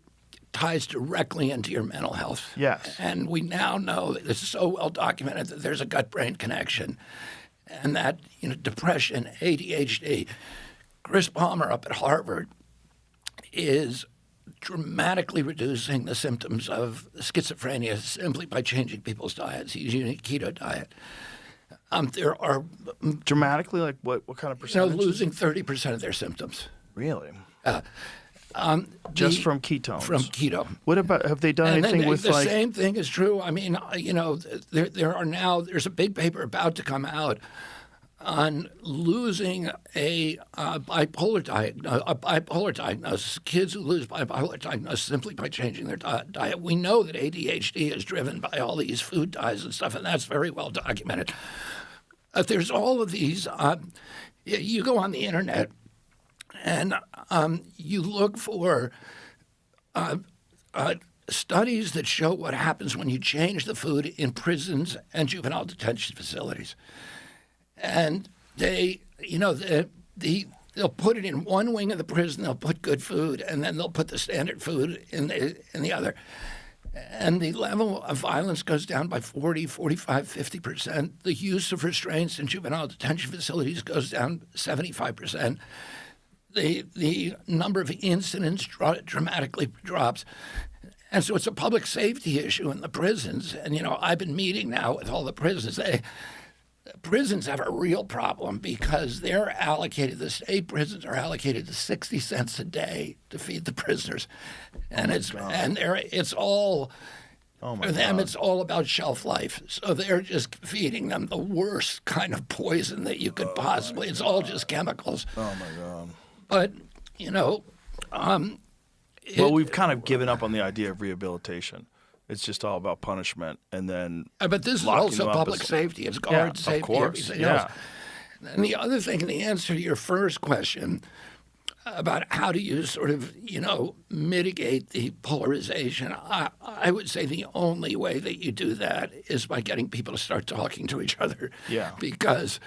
ties directly into your mental health. Yes. And we now know that it's so well documented that there's a gut-brain connection, and that depression, ADHD. Chris Palmer up at Harvard is dramatically reducing the symptoms of schizophrenia simply by changing people's diets. He's using a keto diet. There are dramatically, like what kind of percentage? Losing 30% of their symptoms. Really? Just from ketones. From keto. What about? Have they done anything with the same thing is true. There's a big paper about to come out on losing a bipolar diagnosis, kids who lose bipolar diagnosis simply by changing their diet. We know that ADHD is driven by all these food dyes and stuff, and that's very well documented. There's all of these. You go on the internet and you look for studies that show what happens when you change the food in prisons and juvenile detention facilities. And they'll put it in one wing of the prison. They'll put good food, and then they'll put the standard food in the other. And the level of violence goes down by 40, 45, 50%. The use of restraints in juvenile detention facilities goes down 75%. The number of incidents dramatically drops. And so it's a public safety issue in the prisons. And, I've been meeting now with all the prisons. Prisons have a real problem because the state prisons are allocated to 60 cents a day to feed the prisoners, and it's all Oh my For them, God. it's all about shelf life. So they're just feeding them the worst kind of poison that you could possibly. It's all just chemicals. Oh my God. But Well, we've kind of given up on the idea of rehabilitation. It's just all about punishment, and then. but this is locking also them up public is- safety. It's guard safety. of course. Everything Yeah. else. And the other thing, the answer to your first question about how do you sort of, mitigate the polarization, I would say the only way that you do that is by getting people to start talking to each other. Yeah. Because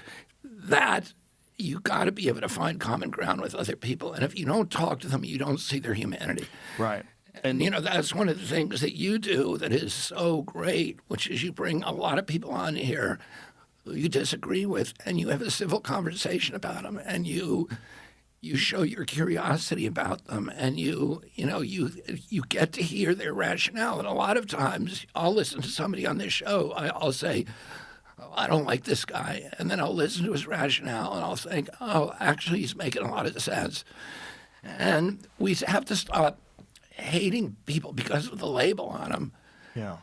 that, you got to be able to find common ground with other people. And if you don't talk to them, you don't see their humanity. Right. And, that's one of the things that you do that is so great, which is you bring a lot of people on here who you disagree with, and you have a civil conversation about them, and you show your curiosity about them, and you get to hear their rationale. And a lot of times I'll listen to somebody on this show, I'll say, oh, I don't like this guy, and then I'll listen to his rationale, and I'll think, oh, actually he's making a lot of sense. And we have to stop hating people because of the label on them. Yeah.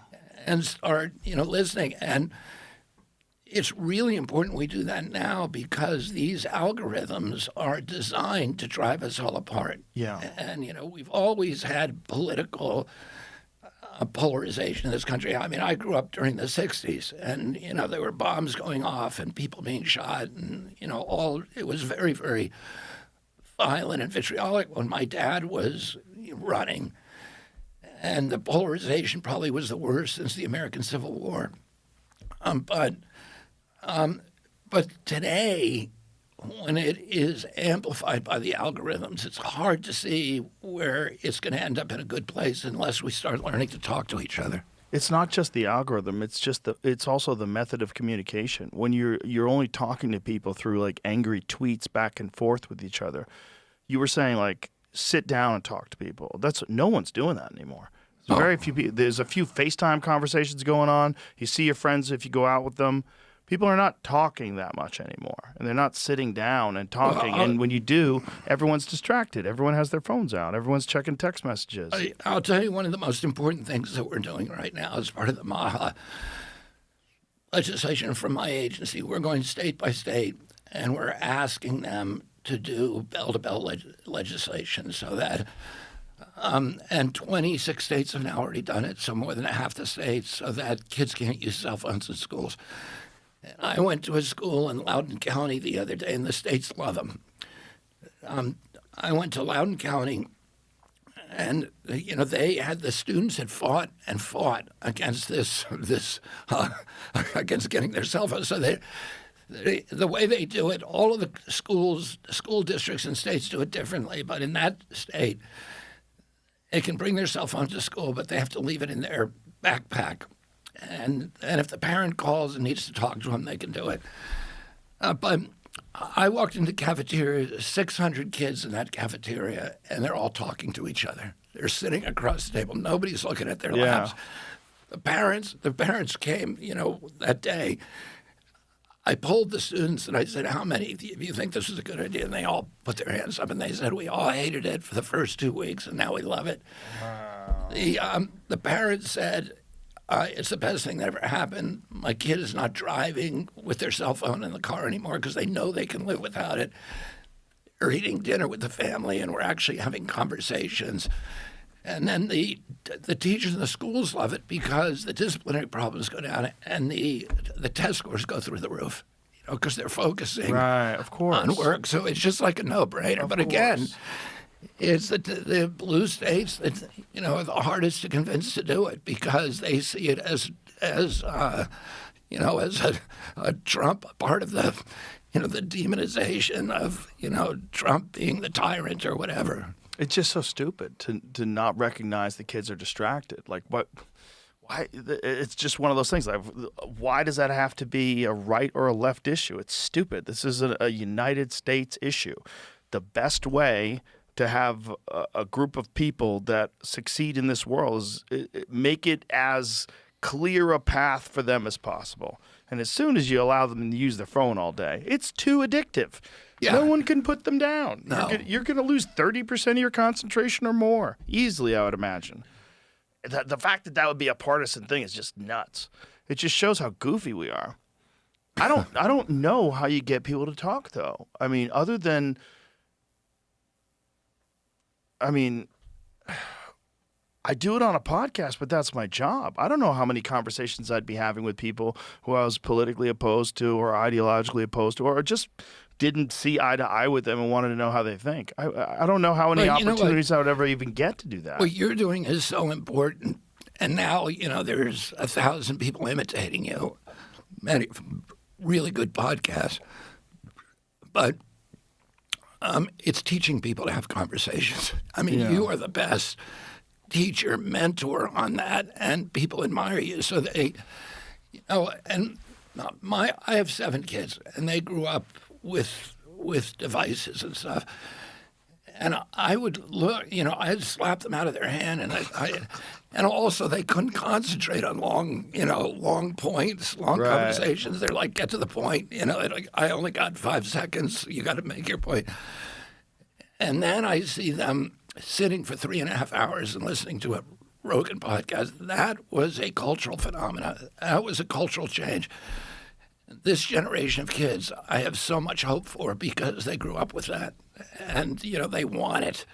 And start, listening. And it's really important we do that now because these algorithms are designed to drive us all apart. Yeah. And, we've always had political polarization in this country. I mean, I grew up during the 60s and, there were bombs going off and people being shot and, it was very, very violent and vitriolic when my dad was running. And the polarization probably was the worst since the American Civil War. But today, when it is amplified by the algorithms, it's hard to see where it's going to end up in a good place unless we start learning to talk to each other. It's not just the algorithm. It's also the method of communication. When you're only talking to people through like angry tweets back and forth with each other. You were saying like sit down and talk to people. No one's doing that anymore. There's very few people. There's a few FaceTime conversations going on. You see your friends if you go out with them. People are not talking that much anymore, and they're not sitting down and talking. And when you do, everyone's distracted. Everyone has their phones out. Everyone's checking text messages. I'll tell you one of the most important things that we're doing right now as part of the MAHA legislation from my agency. We're going state by state, and we're asking them to do bell-to-bell legislation so that and 26 states have now already done it, so more than half the states, so that kids can't use cell phones in schools. And I went to a school in Loudoun County the other day, and the states love them. I went to Loudoun County, and they had the students had fought against this against getting their cell phones. So the way they do it, all of the school districts and states do it differently. But in that state, they can bring their cell phone to school, but they have to leave it in their backpack. And if the parent calls and needs to talk to them, they can do it. But I walked into the cafeteria, 600 kids in that cafeteria, and they're all talking to each other. They're sitting across the table. Nobody's looking at their laps. The parents came, that day. I polled the students and I said, how many of you think this is a good idea? And they all put their hands up and they said, we all hated it for the first 2 weeks and now we love it. Wow. The parents said, it's the best thing that ever happened. My kid is not driving with their cell phone in the car anymore because they know they can live without it. They're eating dinner with the family and we're actually having conversations. And then the teachers in the schools love it because the disciplinary problems go down and the test scores go through the roof, because they're focusing right, of course. on work. So it's just like a no-brainer. But again, it's the blue states that are the hardest to convince to do it because they see it as a Trump, part of the the demonization of Trump being the tyrant or whatever. It's just so stupid to not recognize the kids are distracted. Like what? Why? It's just one of those things. Like, why does that have to be a right or a left issue? It's stupid. This is a United States issue. The best way to have a group of people that succeed in this world is make it as clear a path for them as possible. And as soon as you allow them to use their phone all day, it's too addictive. Yeah. No one can put them down. No. You're going to lose 30% of your concentration or more easily, I would imagine. the fact that that would be a partisan thing is just nuts. It just shows how goofy we are. I don't know how you get people to talk though. I mean, other than, I do it on a podcast, but that's my job. I don't know how many conversations I'd be having with people who I was politically opposed to or ideologically opposed to or just didn't see eye to eye with them and wanted to know how they think. I don't know how many opportunities I would ever even get to do that. What you're doing is so important. And now, there's 1,000 people imitating you, many really good podcasts. But it's teaching people to have conversations. I mean, you are the best teacher, mentor on that, and people admire you. So they, and I have 7 kids, and they grew up with devices and stuff. And I would look, I'd slap them out of their hand, and and also they couldn't concentrate on long points, long conversations. They're like, get to the point, like, I only got 5 seconds. You got to make your point. And then I see them sitting for 3.5 hours and listening to a Rogan podcast. That was a cultural phenomenon. That was a cultural change. This generation of kids, I have so much hope for because they grew up with that. And, they want it.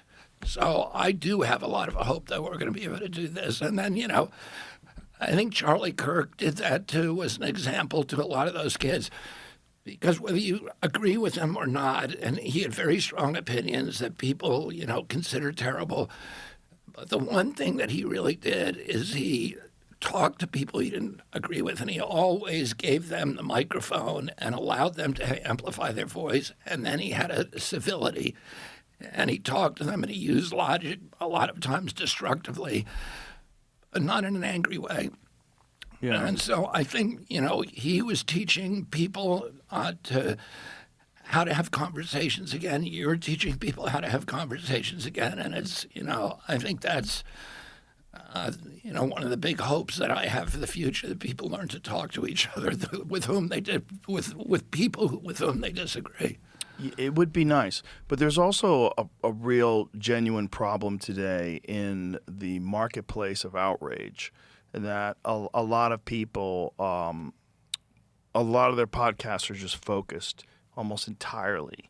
So I do have a lot of hope that we're going to be able to do this. And then, I think Charlie Kirk did that too as an example to a lot of those kids. Because whether you agree with him or not, and he had very strong opinions that people, consider terrible. But the one thing that he really did is he talked to people he didn't agree with, and he always gave them the microphone and allowed them to amplify their voice. And then he had a civility, and he talked to them, and he used logic a lot of times destructively, but not in an angry way. Yeah. And so I think, he was teaching people how to have conversations again. You're teaching people how to have conversations again. And it's, I think that's, one of the big hopes that I have for the future, that people learn to talk to each other with people with whom they disagree. It would be nice. But there's also a real, genuine problem today in the marketplace of outrage. That a lot of people, a lot of their podcasts are just focused almost entirely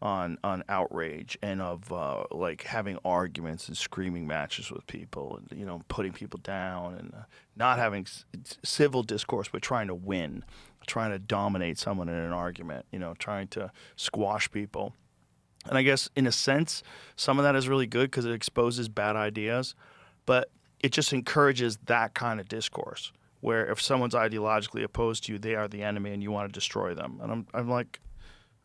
on outrage and of like having arguments and screaming matches with people and putting people down and not having civil discourse, but trying to win, trying to dominate someone in an argument, trying to squash people. And I guess in a sense, some of that is really good because it exposes bad ideas, but it just encourages that kind of discourse where if someone's ideologically opposed to you, they are the enemy and you want to destroy them. And I'm like,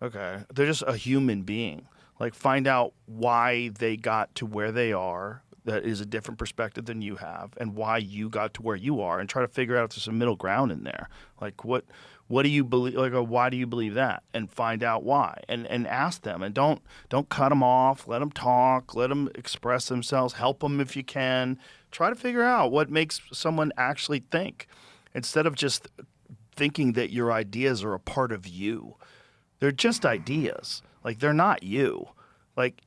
okay, they're just a human being. Like, find out why they got to where they are that is a different perspective than you have and why you got to where you are and try to figure out if there's some middle ground in there. Like, what do you believe? Like, or why do you believe that? And find out why and ask them and don't cut them off. Let them talk. Let them express themselves. Help them if you can. Try to figure out what makes someone actually think instead of just thinking that your ideas are a part of you. They're just ideas. Like, they're not you. Like,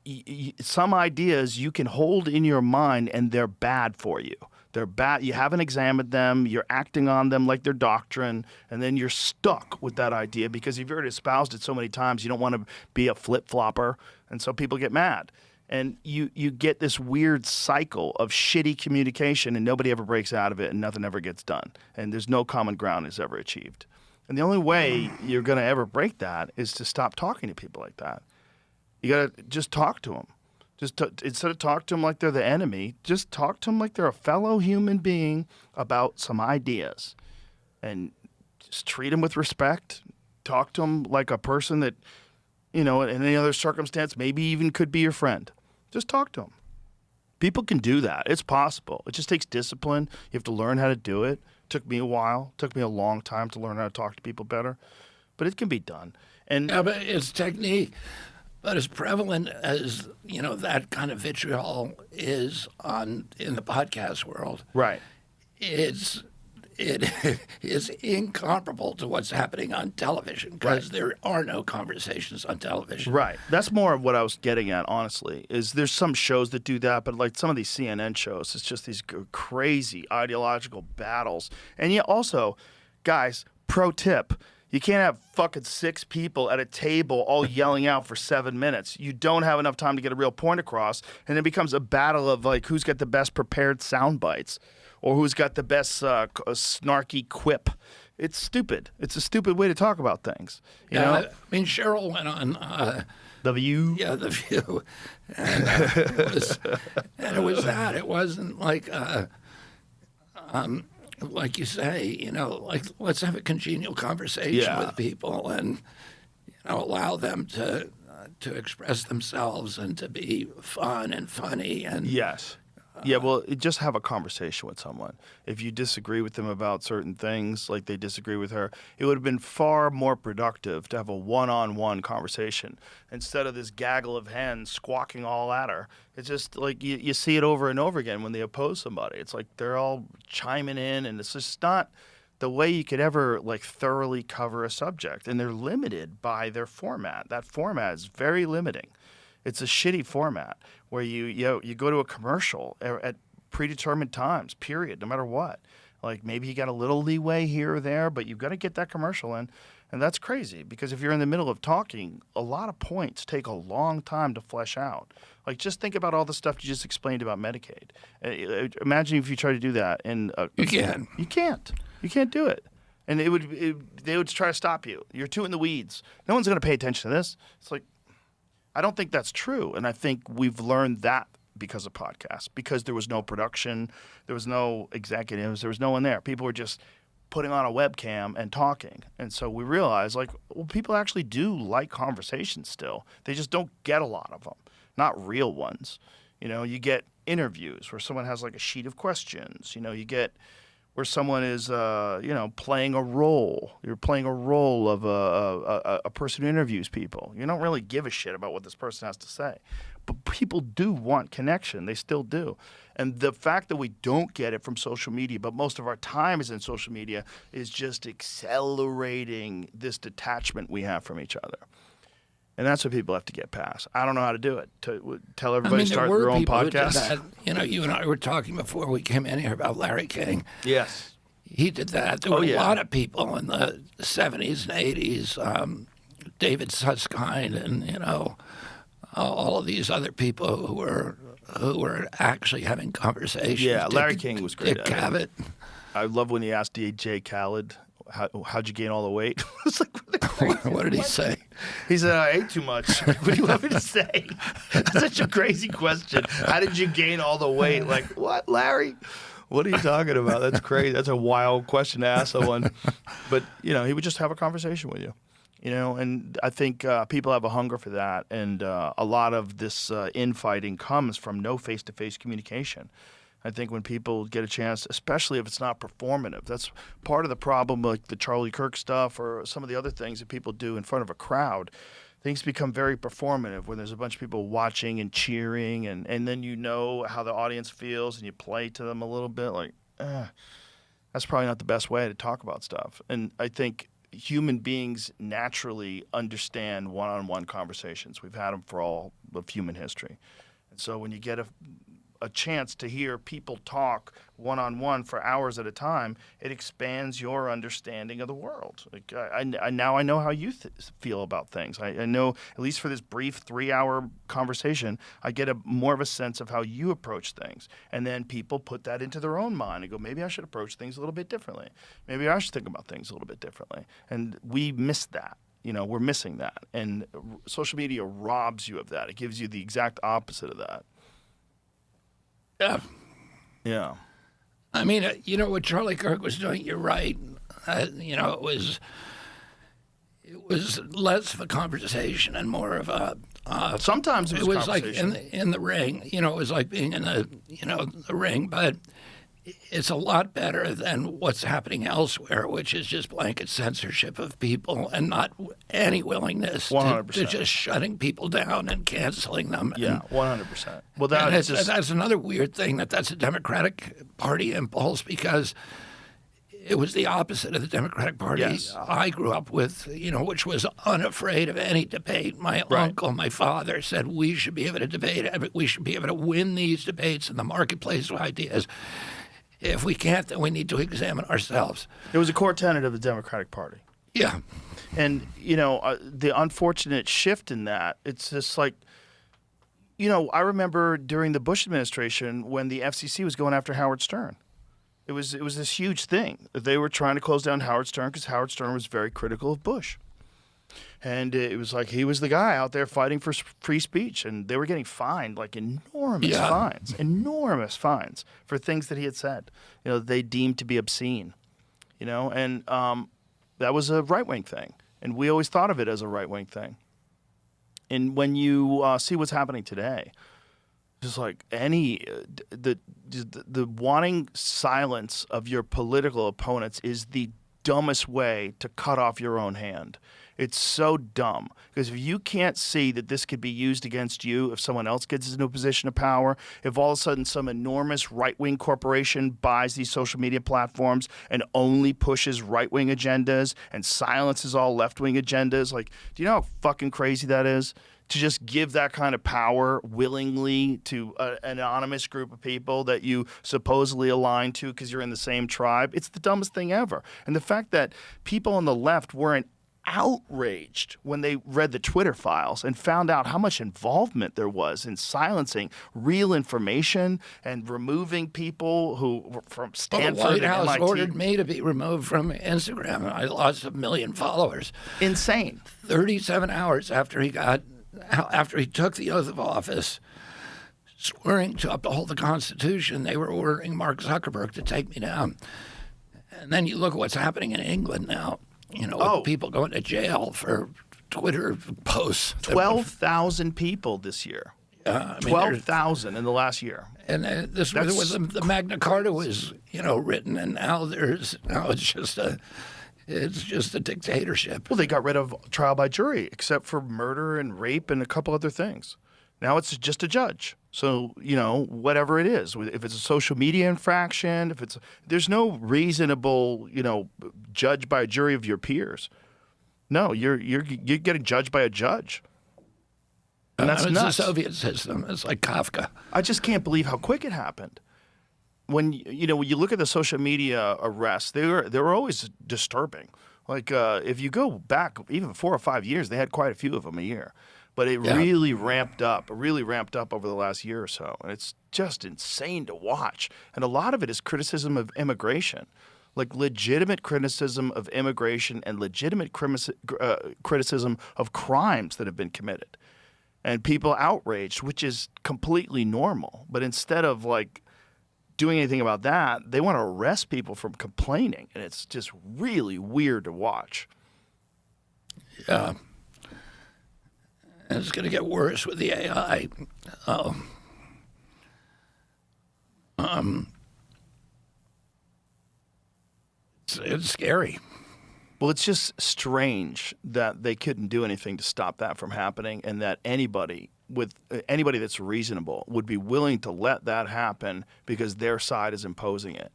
some ideas you can hold in your mind and they're bad for you. They're bad. You haven't examined them. You're acting on them like they're doctrine. And then you're stuck with that idea because you've already espoused it so many times. You don't want to be a flip-flopper. And so people get mad. And you get this weird cycle of shitty communication and nobody ever breaks out of it and nothing ever gets done. And there's no common ground is ever achieved. And the only way you're going to ever break that is to stop talking to people like that. You got to just talk to them. Instead of talk to them like they're the enemy, just talk to them like they're a fellow human being about some ideas. And just treat them with respect. Talk to them like a person that, in any other circumstance, maybe even could be your friend. Just talk to them. People can do that. It's possible. It just takes discipline. You have to learn how to do it. Took me a while. Took me a long time to learn how to talk to people better. But it can be done. And yeah, but it's technique. But as prevalent as, that kind of vitriol is in the podcast world. Right. It's it is incomparable to what's happening on television because there are no conversations on television. Right. That's more of what I was getting at, honestly, is there's some shows that do that, but like some of these CNN shows, it's just these crazy ideological battles. And yet also, guys, pro tip, you can't have fucking 6 people at a table all yelling out for 7 minutes. You don't have enough time to get a real point across, and it becomes a battle of like who's got the best prepared sound bites or who's got the best snarky quip. It's stupid. It's a stupid way to talk about things. You know? I mean, Cheryl went on The View. Yeah, The View, and it was that. It wasn't like you say, you know, like let's have a congenial conversation with people and, you know, allow them to express themselves and to be fun and funny and Yes. Yeah, well, just have a conversation with someone. If you disagree with them about certain things, like they disagree with her, it would have been far more productive to have a one-on-one conversation instead of this gaggle of hens squawking all at her. It's just like you see it over and over again when they oppose somebody. It's like they're all chiming in, and it's just not the way you could ever like thoroughly cover a subject. And they're limited by their format. That format is very limiting. It's a shitty format where you go to a commercial at predetermined times, period, no matter what. Like maybe you got a little leeway here or there, but you've got to get that commercial in. And that's crazy because if you're in the middle of talking, a lot of points take a long time to flesh out. Like just think about all the stuff you just explained about Medicaid. Imagine if you try to do that. You can. You can't. You can't do it. And they would try to stop you. You're too in the weeds. No one's going to pay attention to this. It's like, I don't think that's true, and I think we've learned that because of podcasts, because there was no production, there was no executives, there was no one there. People were just putting on a webcam and talking, and so we realized, like, well, people actually do like conversations still. They just don't get a lot of them, not real ones. You know, you get interviews where someone has like a sheet of questions. You know, you get where someone is, playing a role. You're playing a role of a person who interviews people. You don't really give a shit about what this person has to say. But people do want connection. They still do. And the fact that we don't get it from social media, but most of our time is in social media, is just accelerating this detachment we have from each other. And that's what people have to get past. I don't know how to do it. Tell everybody to start their own podcast. You know, you and I were talking before we came in here about Larry King. Yes. He did that. There were a lot of people in the 70s and 80s, David Susskind and, you know, all of these other people who were actually having conversations. Yeah, Larry King was great. Dick Cavett. I love when he asked DJ Khaled, how'd you gain all the weight? It's like, what did he say? He said, I ate too much. What do you want me to say? That's such a crazy question. How did you gain all the weight? Like, what, Larry? What are you talking about? That's crazy. That's a wild question to ask someone. But, you know, he would just have a conversation with you. You know, and I think people have a hunger for that. And a lot of this infighting comes from no face-to-face communication. I think when people get a chance, especially if it's not performative, that's part of the problem, like the Charlie Kirk stuff or some of the other things that people do in front of a crowd. Things become very performative when there's a bunch of people watching and cheering, and then you know how the audience feels and you play to them a little bit. Like, that's probably not the best way to talk about stuff. And I think human beings naturally understand one-on-one conversations. We've had them for all of human history. And so when you get a chance to hear people talk one-on-one for hours at a time, it expands your understanding of the world. Like now I know how you feel about things. I know, at least for this brief 3-hour conversation, I get more of a sense of how you approach things. And then people put that into their own mind and go, maybe I should approach things a little bit differently. Maybe I should think about things a little bit differently. And we miss that. You know, we're missing that. And social media robs you of that. It gives you the exact opposite of that. Yeah. Yeah. I mean, you know, what Charlie Kirk was doing, you're right. You know, it was less of a conversation and more of a... Sometimes it was like in the ring. You know, it was like being in the ring, but it's a lot better than what's happening elsewhere, which is just blanket censorship of people and not any willingness to just shutting people down and canceling them. Yeah, 100%. Well, that's another weird thing, that's a Democratic Party impulse, because it was the opposite of the Democratic Party Yes. I grew up with, which was unafraid of any debate. My uncle, my father said we should be able to debate, we should be able to win these debates in the marketplace of ideas. If we can't, then we need to examine ourselves. It was a core tenet of the Democratic Party. Yeah. And, the unfortunate shift in that, it's just like, I remember during the Bush administration when the FCC was going after Howard Stern. It was this huge thing. They were trying to close down Howard Stern because Howard Stern was very critical of Bush. And it was like he was the guy out there fighting for free speech, and they were getting fined like enormous fines for things that he had said, they deemed to be obscene, and that was a right-wing thing. And we always thought of it as a right-wing thing. And when you see what's happening today, just like the wanting silence of your political opponents is the dumbest way to cut off your own hand. It's so dumb because if you can't see that this could be used against you if someone else gets into a position of power, if all of a sudden some enormous right-wing corporation buys these social media platforms and only pushes right-wing agendas and silences all left-wing agendas, like, do you know how fucking crazy that is? To just give that kind of power willingly to an anonymous group of people that you supposedly align to because you're in the same tribe. It's the dumbest thing ever. And the fact that people on the left weren't outraged when they read the Twitter files and found out how much involvement there was in silencing real information and removing people who were from Stanford the White House and MIT. Ordered me to be removed from Instagram. I lost 1 million followers. Insane. 37 hours after he took the oath of office, swearing to uphold the Constitution, they were ordering Mark Zuckerberg to take me down. And then you look at what's happening in England now. With people going to jail for Twitter posts. 12,000 people this year. 12,000 in the last year. And this was the Magna Carta was, written, and now it's just a dictatorship. Well, they got rid of trial by jury, except for murder and rape and a couple other things. Now it's just a judge. So, whatever it is, if it's a social media infraction, there's no reasonable, judge by a jury of your peers. No, you're getting judged by a judge. And that's nuts. It's the Soviet system. It's like Kafka. I just can't believe how quick it happened. When you look at the social media arrests, they were always disturbing. Like if you go back even 4 or 5 years, they had quite a few of them a year. But it really ramped up over the last year or so. And it's just insane to watch. And a lot of it is criticism of immigration, like legitimate criticism of immigration and legitimate criticism of crimes that have been committed. And people outraged, which is completely normal. But instead of like doing anything about that, they want to arrest people from complaining. And it's just really weird to watch. Yeah. And it's going to get worse with the AI. It's scary. Well, it's just strange that they couldn't do anything to stop that from happening, and that anybody that's reasonable would be willing to let that happen because their side is imposing it.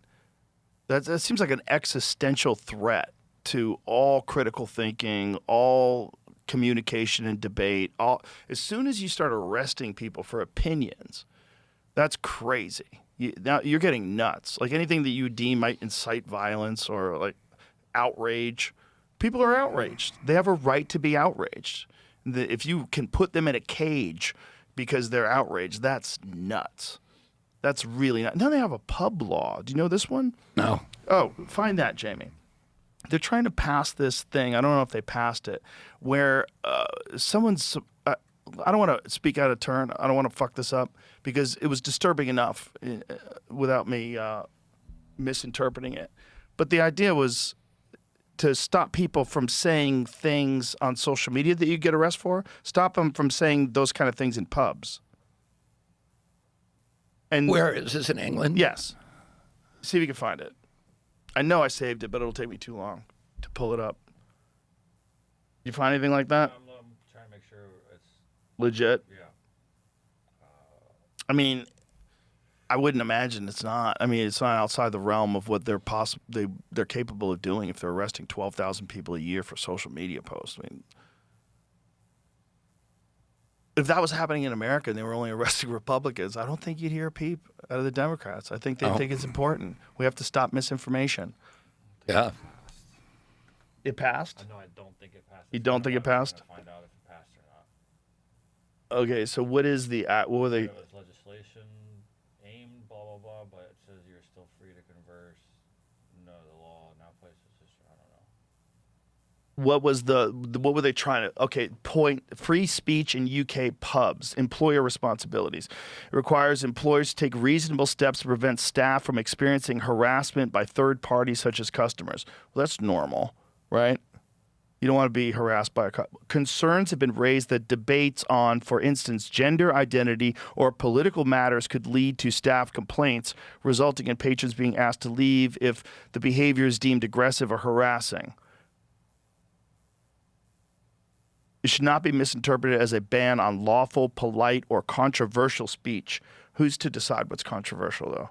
That seems like an existential threat to all critical thinking, all communication and debate. As soon as you start arresting people for opinions, that's crazy. Now you're getting nuts. Like anything that you deem might incite violence or like outrage, people are outraged. They have a right to be outraged. If you can put them in a cage because they're outraged, that's nuts. That's really nuts. Now they have a pub law. Do you know this one? No. Oh, find that, Jamie. They're trying to pass this thing. I don't know if they passed it, where someone's. I don't want to speak out of turn. I don't want to fuck this up because it was disturbing enough without me misinterpreting it. But the idea was to stop people from saying things on social media that you get arrested for. Stop them from saying those kind of things in pubs. And where is this, in England? Yes. See if you can find it. I know I saved it, but it'll take me too long to pull it up. You find anything like that? I'm trying to make sure it's legit. Yeah. I mean, I wouldn't imagine it's not. I mean, it's not outside the realm of what they're capable of doing if they're arresting 12,000 people a year for social media posts. I mean, if that was happening in America and they were only arresting Republicans, I don't think you'd hear a peep out of the Democrats. I think they think it's important. We have to stop misinformation. Yeah. It passed? No, I don't think it passed. You don't think it passed? I'm gonna find out if it passed or not. Okay, so what is the what were they? It was legislation aimed, blah blah blah, but it says you're still free to converse. No, the law now places history. I don't know. What was what were they trying to? Okay, free speech in UK pubs, employer responsibilities. It requires employers to take reasonable steps to prevent staff from experiencing harassment by third parties such as customers. Well, that's normal, right? You don't want to be harassed by concerns have been raised that debates on, for instance, gender identity or political matters could lead to staff complaints, resulting in patrons being asked to leave if the behavior is deemed aggressive or harassing. It should not be misinterpreted as a ban on lawful, polite, or controversial speech. Who's to decide what's controversial, though?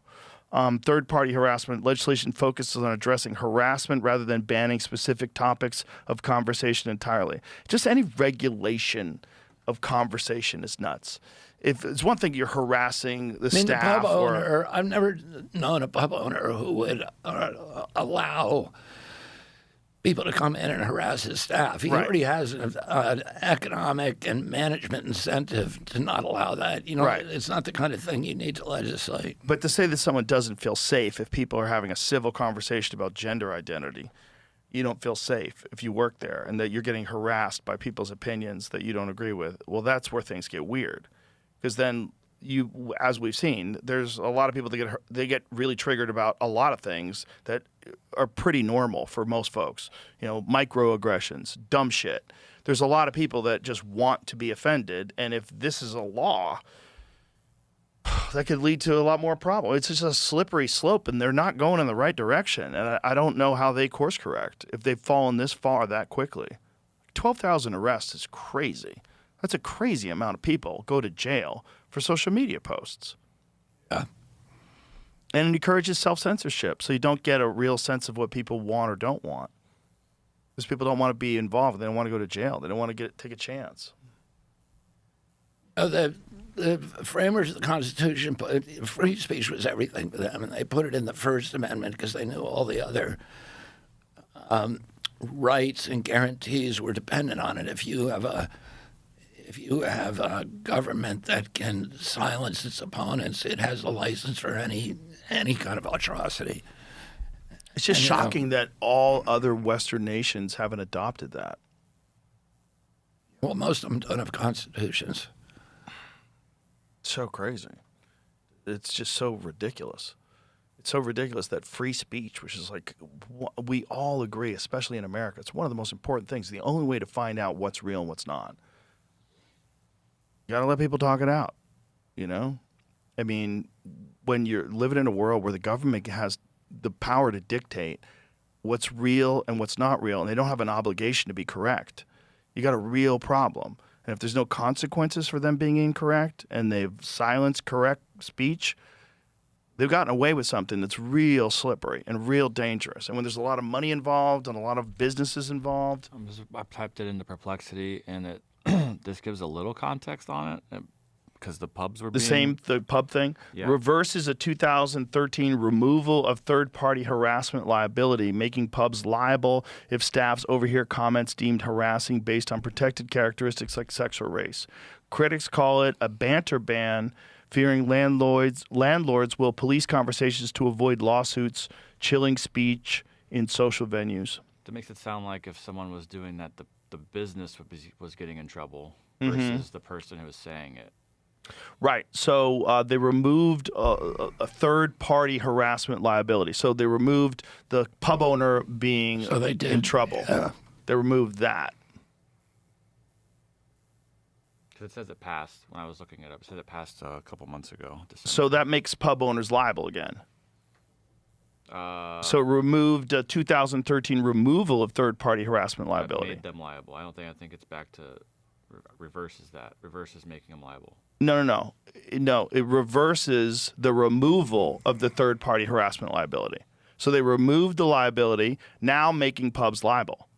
Third-party harassment legislation focuses on addressing harassment rather than banning specific topics of conversation entirely. Just any regulation of conversation is nuts. If it's one thing you're harassing the staff, the pub owner, I've never known a pub owner who would allow people to come in and harass his staff. He already has an economic and management incentive to not allow that. You know, it's not the kind of thing you need to legislate. But to say that someone doesn't feel safe if people are having a civil conversation about gender identity, you don't feel safe if you work there and that you're getting harassed by people's opinions that you don't agree with. Well, that's where things get weird. Because then as we've seen, there's a lot of people that get really triggered about a lot of things that are pretty normal for most folks. You know, microaggressions, dumb shit. There's a lot of people that just want to be offended, and if this is a law, that could lead to a lot more problems. It's just a slippery slope, and they're not going in the right direction. And I don't know how they course correct if they've fallen this far that quickly. 12,000 arrests is crazy. That's a crazy amount of people go to jail for social media posts. Yeah. And it encourages self-censorship, so you don't get a real sense of what people want or don't want. Because people don't want to be involved. They don't want to go to jail. They don't want to take a chance. The framers of the Constitution, free speech was everything to them, and they put it in the First Amendment because they knew all the other rights and guarantees were dependent on it. If you have a government that can silence its opponents, it has a license for any kind of atrocity. It's just shocking that all other Western nations haven't adopted that. Well, most of them don't have constitutions. So crazy. It's just so ridiculous. It's so ridiculous that free speech, which is like, we all agree, especially in America, it's one of the most important things. The only way to find out what's real and what's not. You got to let people talk it out, you know? I mean, when you're living in a world where the government has the power to dictate what's real and what's not real, and they don't have an obligation to be correct, you got a real problem. And if there's no consequences for them being incorrect and they've silenced correct speech, they've gotten away with something that's real slippery and real dangerous. And when there's a lot of money involved and a lot of businesses involved. I typed it into Perplexity, and it this gives a little context on it because the pubs were the pub thing. Yeah. Reverses a 2013 removal of third-party harassment liability, making pubs liable if staffs overhear comments deemed harassing based on protected characteristics like sex or race. Critics call it a banter ban, fearing landlords will police conversations to avoid lawsuits, chilling speech in social venues. That makes it sound like if someone was doing that, the business was getting in trouble versus the person who was saying it. Right. So they removed a third-party harassment liability. So they removed the pub owner being in trouble. Yeah. They removed that. Because it says it passed when I was looking it up. It said it passed a couple months ago. So that makes pub owners liable again. So it removed a 2013 removal of third-party harassment liability. Made them liable. I think it's back to reverses that, reverses making them liable. No. It reverses the removal of the third-party harassment liability. So they removed the liability, now making pubs liable.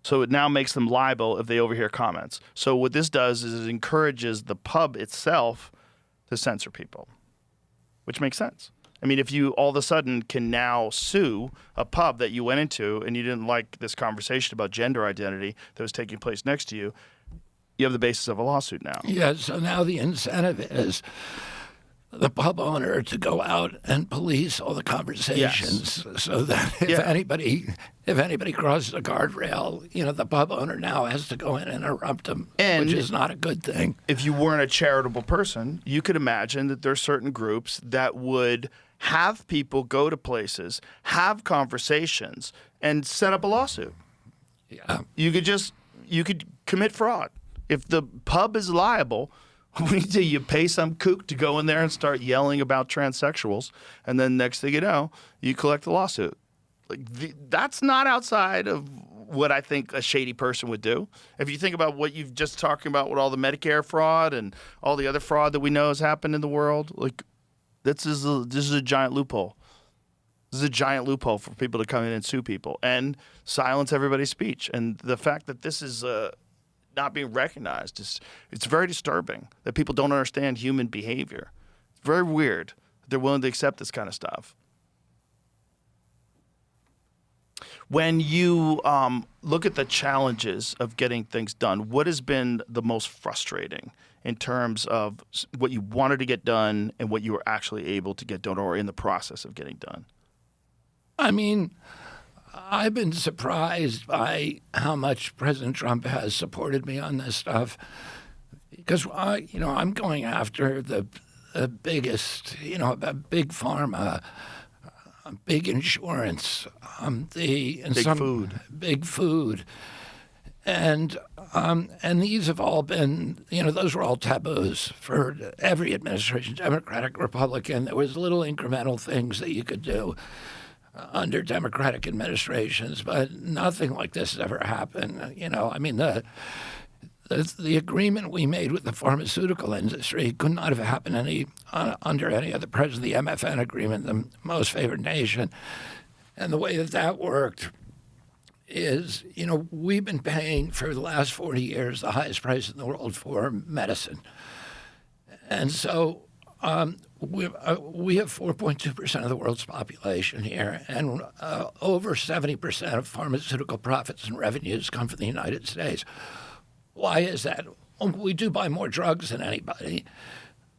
So it now makes them liable if they overhear comments. So what this does is it encourages the pub itself to censor people, which makes sense. I mean, if you all of a sudden can now sue a pub that you went into and you didn't like this conversation about gender identity that was taking place next to you, you have the basis of a lawsuit now. Yeah, so now the incentive is the pub owner to go out and police all the conversations, so that if anybody crosses a guardrail, the pub owner now has to go in and interrupt them, which is not a good thing. If you weren't a charitable person, you could imagine that there are certain groups that would have people go to places, have conversations, and set up a lawsuit. Yeah. You could commit fraud. If the pub is liable, what do you pay some kook to go in there and start yelling about transsexuals, and then next thing you know, you collect the lawsuit. That's not outside of what I think a shady person would do. If you think about what you've just talking about with all the Medicare fraud and all the other fraud that we know has happened in the world, this is a giant loophole. This is a giant loophole for people to come in and sue people and silence everybody's speech. And the fact that this is not being recognized it's very disturbing that people don't understand human behavior. It's very weird that they're willing to accept this kind of stuff. When you look at the challenges of getting things done, what has been the most frustrating in terms of what you wanted to get done and what you were actually able to get done or in the process of getting done? I mean, I've been surprised by how much President Trump has supported me on this stuff, because I'm going after the biggest, big pharma, big insurance, big food, and these have all been, those were all taboos for every administration, Democratic, Republican. There was little incremental things that you could do under Democratic administrations, but nothing like this has ever happened. I mean, the agreement we made with the pharmaceutical industry could not have happened under any other president. The MFN agreement, the most favored nation, and the way that worked is, we've been paying for the last 40 years the highest price in the world for medicine, and so. We have 4.2% of the world's population here, and over 70% of pharmaceutical profits and revenues come from the United States. Why is that? We do buy more drugs than anybody,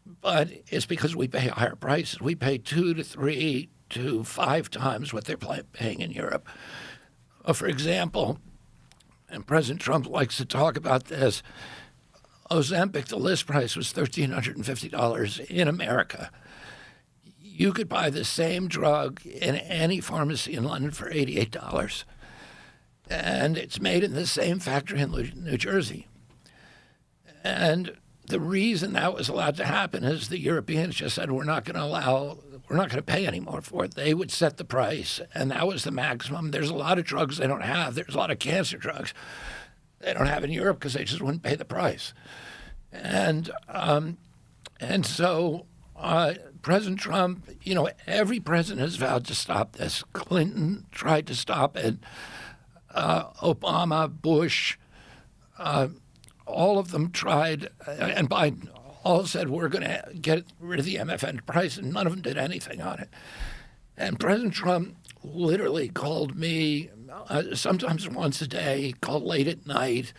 but it's because we pay higher prices. We pay 2 to 3 to 5 times what they're paying in Europe. For example, and President Trump likes to talk about this, Ozempic, the list price was $1,350 in America. You could buy the same drug in any pharmacy in London for $88. And it's made in the same factory in New Jersey. And the reason that was allowed to happen is the Europeans just said, we're not going to pay anymore for it. They would set the price, and that was the maximum. There's a lot of drugs they don't have. There's a lot of cancer drugs they don't have in Europe because they just wouldn't pay the price. And so President Trump, every president has vowed to stop this. Clinton tried to stop it. Obama, Bush, all of them tried, and Biden all said we're going to get rid of the MFN price, and none of them did anything on it. And President Trump literally called me sometimes once a day, called late at night,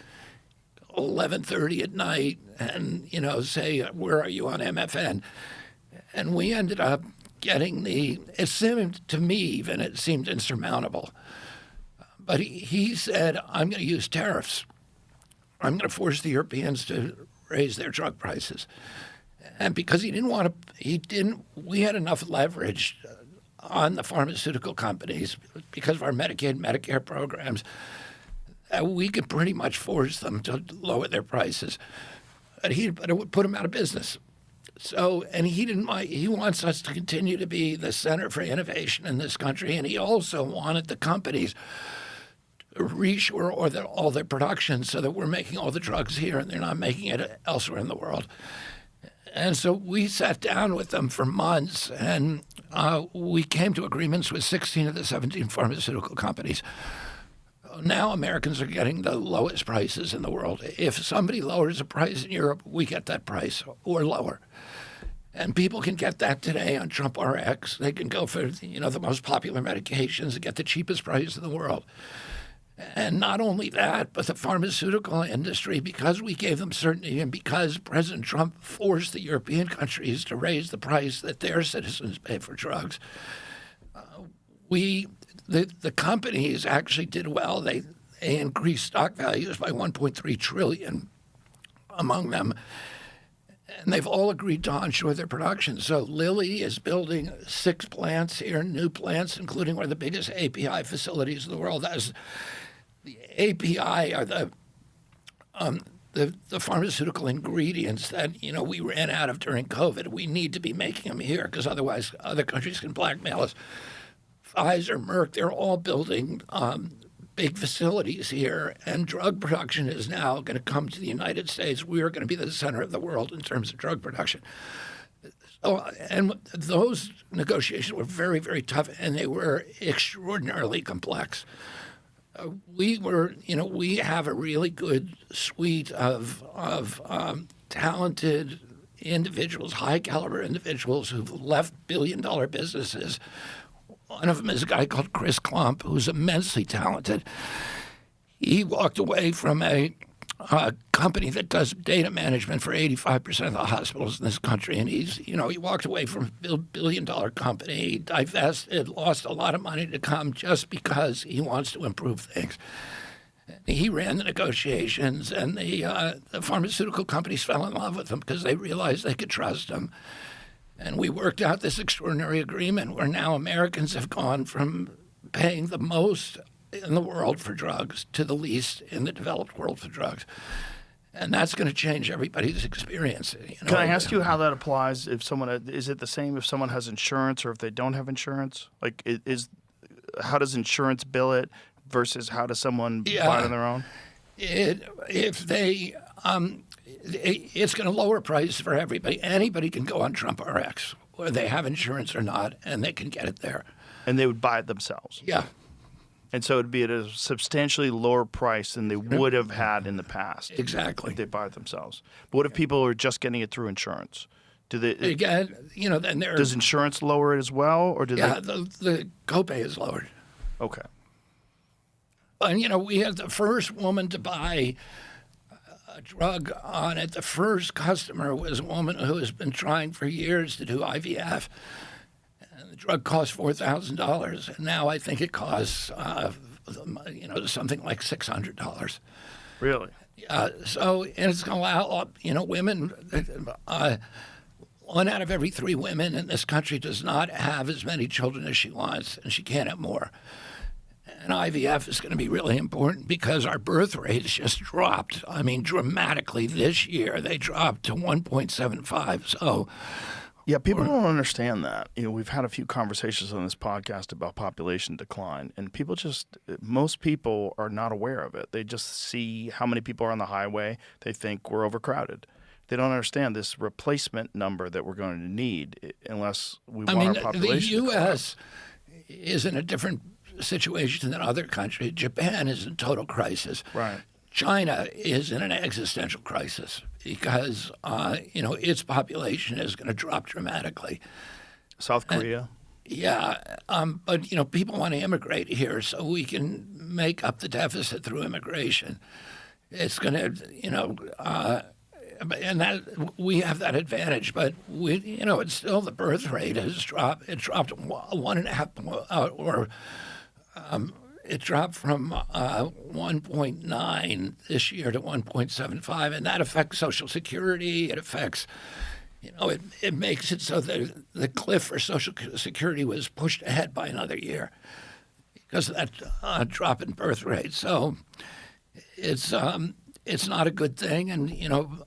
11:30 at night, and, say, where are you on MFN? And we ended up getting it seemed to me even, it seemed insurmountable. But he said, I'm going to use tariffs. I'm going to force the Europeans to raise their drug prices. And because we had enough leverage on the pharmaceutical companies because of our Medicaid and Medicare programs, we could pretty much force them to lower their prices. But it would put them out of business. So, and he wants us to continue to be the center for innovation in this country, and he also wanted the companies reshore all their production so that we're making all the drugs here and they're not making it elsewhere in the world. And so we sat down with them for months, and we came to agreements with 16 of the 17 pharmaceutical companies. Now Americans are getting the lowest prices in the world. If somebody lowers a price in Europe, we get that price or lower. And people can get that today on Trump RX. They can go for the most popular medications and get the cheapest price in the world. And not only that, but the pharmaceutical industry, because we gave them certainty and because President Trump forced the European countries to raise the price that their citizens pay for drugs, the companies actually did well. They increased stock values by $1.3 trillion among them. And they've all agreed to onshore their production. So Lilly is building 6 plants here, new plants, including one of the biggest API facilities in the world. As the API are the pharmaceutical ingredients that we ran out of during COVID. We need to be making them here because otherwise other countries can blackmail us. Pfizer, Merck, they're all building big facilities here, and drug production is now going to come to the United States. We are going to be the center of the world in terms of drug production. And those negotiations were very, very tough, and they were extraordinarily complex. We have a really good suite of talented individuals, high-caliber individuals who've left billion-dollar businesses. One of them is a guy called Chris Klump, who's immensely talented. He walked away from a company that does data management for 85% of the hospitals in this country, and he walked away from a billion-dollar company, divested, lost a lot of money to come just because he wants to improve things. He ran the negotiations, and the pharmaceutical companies fell in love with him because they realized they could trust him. And we worked out this extraordinary agreement where now Americans have gone from paying the most in the world for drugs to the least in the developed world for drugs. And that's going to change everybody's experience. Can I ask you how that applies if someone is it the same if someone has insurance or if they don't have insurance? Like, how does insurance bill it versus how does someone buy it on their own? If they it's going to lower prices for everybody. Anybody can go on Trump RX, whether they have insurance or not, and they can get it there. And they would buy it themselves. Yeah. And so it would be at a substantially lower price than they would have had in the past. Exactly. If they buy it themselves. But what if people are just getting it through insurance? Do they? Again, then does insurance lower it as well, or do they? Yeah, the copay is lowered. Okay. And we had the first woman to buy a drug on it. The first customer was a woman who has been trying for years to do IVF. And the drug cost $4,000, and now I think it costs, something like $600. Really? So, and it's going to allow, women. 1 out of every 3 women in this country does not have as many children as she wants, and she can't have more. And IVF is going to be really important because our birth rates just dropped. I mean, dramatically this year. They dropped to 1.75. So, yeah, people don't understand that. We've had a few conversations on this podcast about population decline, and most people are not aware of it. They just see how many people are on the highway. They think we're overcrowded. They don't understand this replacement number that we're going to need unless we want our population the U.S. is in a different situation than other countries. Japan is in total crisis. Right. China is in an existential crisis because, its population is going to drop dramatically. South Korea. But people want to immigrate here so we can make up the deficit through immigration. It's going to, and that we have that advantage, but it's still the birth rate has dropped. It dropped 1.5 it dropped from 1.9 this year to 1.75, and that affects Social Security. It affects, it makes it so that the cliff for Social Security was pushed ahead by another year because of that drop in birth rate. So it's not a good thing, and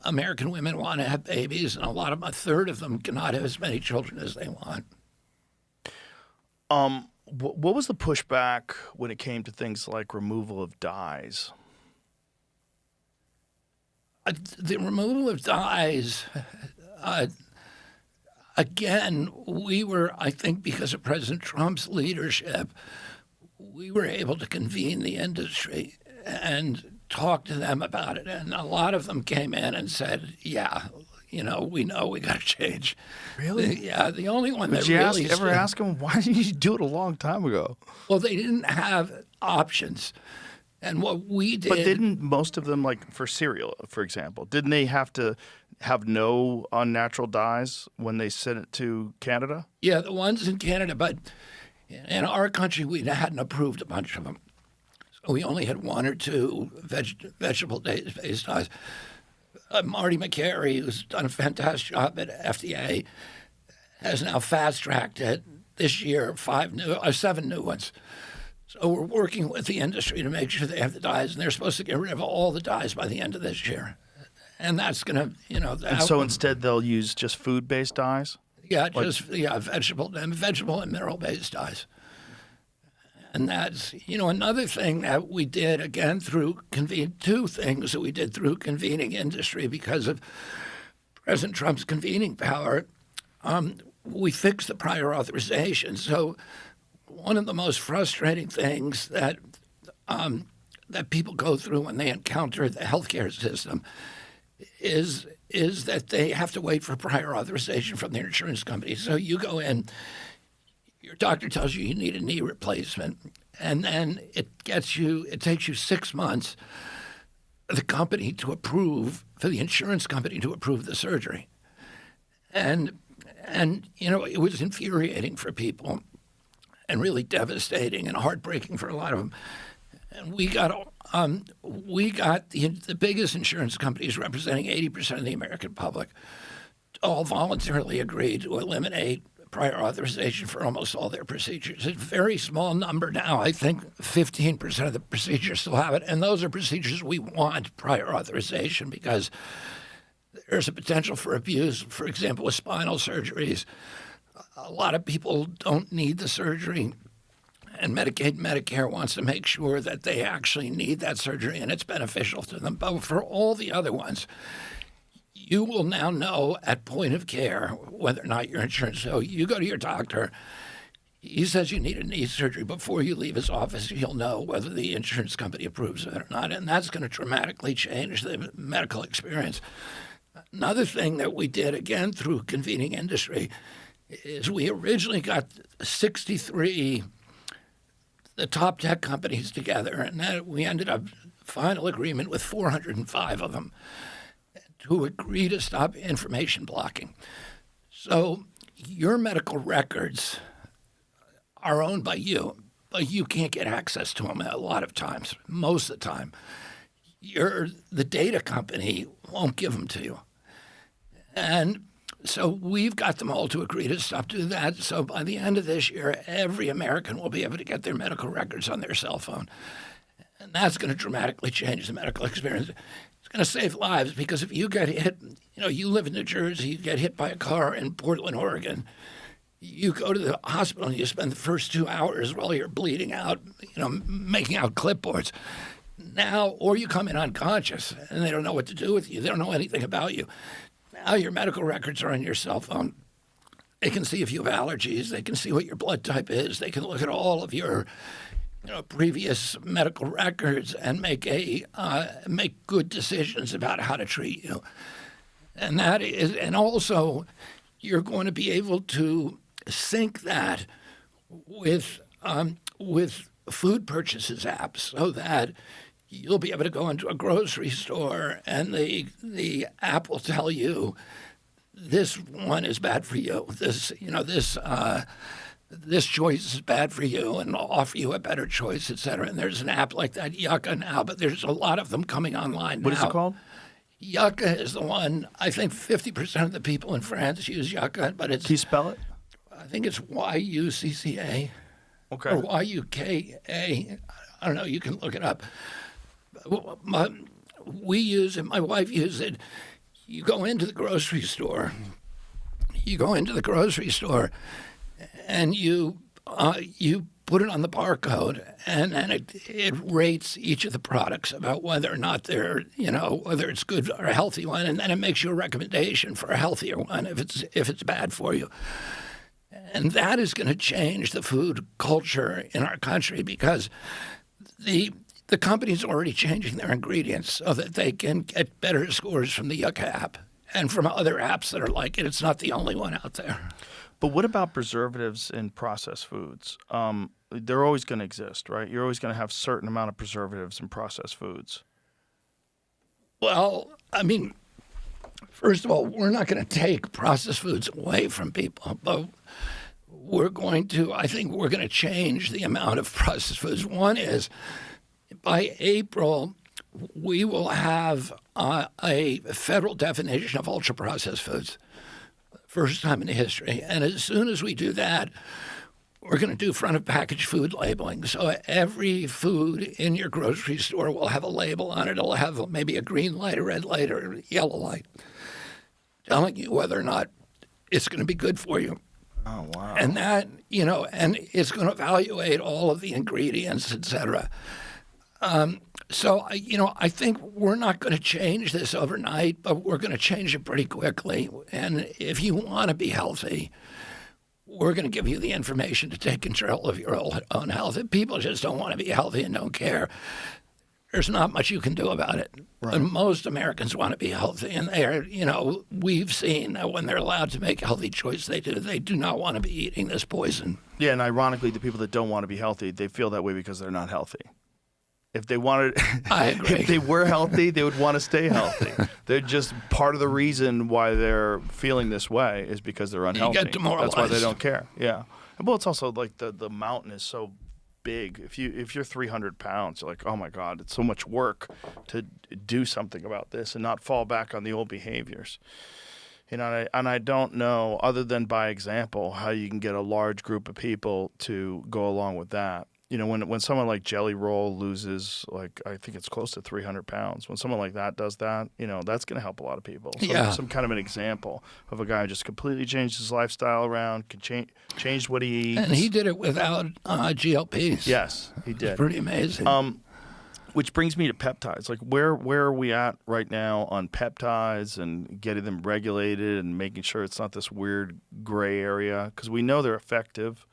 American women want to have babies, and a third of them cannot have as many children as they want. What was the pushback when it came to things like removal of dyes? The removal of dyes, again, we were, I think, because of President Trump's leadership, we were able to convene the industry and talk to them about it. And a lot of them came in and said, yeah, we know we got to change. Really? Yeah, the only one Did that you really ever ask them, why did you do it a long time ago? Well, they didn't have options. And what we did... But didn't most of them, like for cereal, for example, didn't they have to have no unnatural dyes when they sent it to Canada? Yeah, the ones in Canada, but in our country, we hadn't approved a bunch of them. So we only had one or two vegetable-based dyes. Marty McCary, who's done a fantastic job at FDA, has now fast-tracked it this year, 7 new ones. So we're working with the industry to make sure they have the dyes, and they're supposed to get rid of all the dyes by the end of this year. And that's going to, And so instead they'll use just food-based dyes? Yeah, vegetable and mineral-based dyes. And that's, another thing that we did, again, two things that we did through convening industry because of President Trump's convening power. We fixed the prior authorization. So one of the most frustrating things that people go through when they encounter the healthcare system is that they have to wait for prior authorization from their insurance company. So you go in, your doctor tells you need a knee replacement, and then it takes you 6 months for the insurance company to approve the surgery. And it was infuriating for people and really devastating and heartbreaking for a lot of them. And we got the biggest insurance companies representing 80% of the American public all voluntarily agreed to eliminate prior authorization for almost all their procedures. It's a very small number now. I think 15% of the procedures still have it. And those are procedures we want prior authorization because there's a potential for abuse. For example, with spinal surgeries, a lot of people don't need the surgery. And Medicaid and Medicare wants to make sure that they actually need that surgery and it's beneficial to them. But for all the other ones, you will now know at point of care whether or not your insurance. So you go to your doctor, he says you need a knee surgery. Before you leave his office, you'll know whether the insurance company approves of it or not. And that's going to dramatically change the medical experience. Another thing that we did, again, through convening industry, is we originally got 63 the top tech companies together, and then we ended up final agreement with 405 of them to agree to stop information blocking. So your medical records are owned by you, but you can't get access to them a lot of times, most of the time. The data company won't give them to you. And so we've got them all to agree to stop doing that. So by the end of this year, every American will be able to get their medical records on their cell phone. And that's going to dramatically change the medical experience. It's going to save lives because if you get hit, you live in New Jersey, you get hit by a car in Portland, Oregon, you go to the hospital and you spend the first 2 hours while you're bleeding out, making out clipboards. Now, or you come in unconscious and they don't know what to do with you. They don't know anything about you. Now your medical records are on your cell phone. They can see if you have allergies. They can see what your blood type is. They can look at all of your previous medical records and make good decisions about how to treat you. And also you're going to be able to sync that with food purchases apps so that you'll be able to go into a grocery store and the app will tell you this one is bad for you. This choice is bad for you and offer you a better choice, et cetera. And there's an app like that, Yucca now, but there's a lot of them coming online now. What is it called? Yucca is the one. I think 50% of the people in France use Yucca, but it's... Can you spell it? I think it's Y-U-C-C-A. Okay. Or Y-U-K-A. I don't know. You can look it up. We use it. My wife uses it. You go into the grocery store. And you put it on the barcode, and then it rates each of the products about whether or not they're, whether it's good or a healthy one, and then it makes you a recommendation for a healthier one if it's bad for you. And that is going to change the food culture in our country, because the companies are already changing their ingredients so that they can get better scores from the Yucca app and from other apps that are like it. It's not the only one out there. But what about preservatives in processed foods? They're always going to exist, right? You're always going to have a certain amount of preservatives in processed foods. Well, I mean, first of all, we're not going to take processed foods away from people, but I think we're going to change the amount of processed foods. One is, by April, we will have a federal definition of ultra-processed foods. First time in history. And as soon as we do that, we're going to do front-of-package food labeling. So every food in your grocery store will have a label on it. It'll have maybe a green light, a red light, or a yellow light, telling you whether or not it's going to be good for you. Oh, wow. And that, and it's going to evaluate all of the ingredients, et cetera. So, I think we're not going to change this overnight, but we're going to change it pretty quickly. And if you want to be healthy, we're going to give you the information to take control of your own health. If people just don't want to be healthy and don't care, there's not much you can do about it. Right. And most Americans want to be healthy, and they're, we've seen that when they're allowed to make a healthy choice, they do not want to be eating this poison. Yeah, and ironically, the people that don't want to be healthy, they feel that way because they're not healthy. If they wanted, I agree. If they were healthy, they would want to stay healthy. They're just part of the reason why they're feeling this way is because they're unhealthy. You get demoralized. That's why they don't care. Yeah. Well, it's also like the mountain is so big. If you're 300 pounds, you're like, oh my God, it's so much work to do something about this and not fall back on the old behaviors. And I don't know, other than by example, how you can get a large group of people to go along with that. When someone like Jelly Roll loses, I think it's close to 300 pounds, when someone like that does that, that's going to help a lot of people. So some kind of an example of a guy who just completely changed his lifestyle around, changed what he eats. And he did it without GLPs. Yes, he did. It's pretty amazing. Which brings me to peptides. Where are we at right now on peptides and getting them regulated and making sure it's not this weird gray area? Because we know they're effective.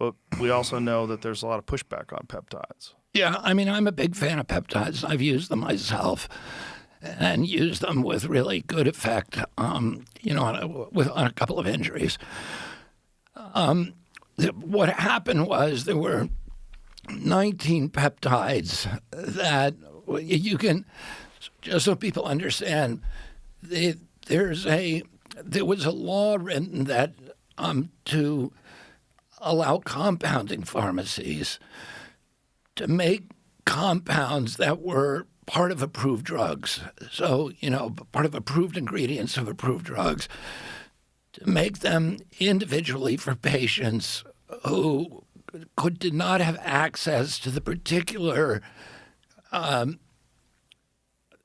But we also know that there's a lot of pushback on peptides. Yeah, I mean, I'm a big fan of peptides. I've used them myself and used them with really good effect, on a couple of injuries. What happened was there were 19 peptides that you can, just so people understand, there was a law written that to allow compounding pharmacies to make compounds that were part of approved drugs. So, part of approved ingredients of approved drugs, to make them individually for patients who did not have access to the particular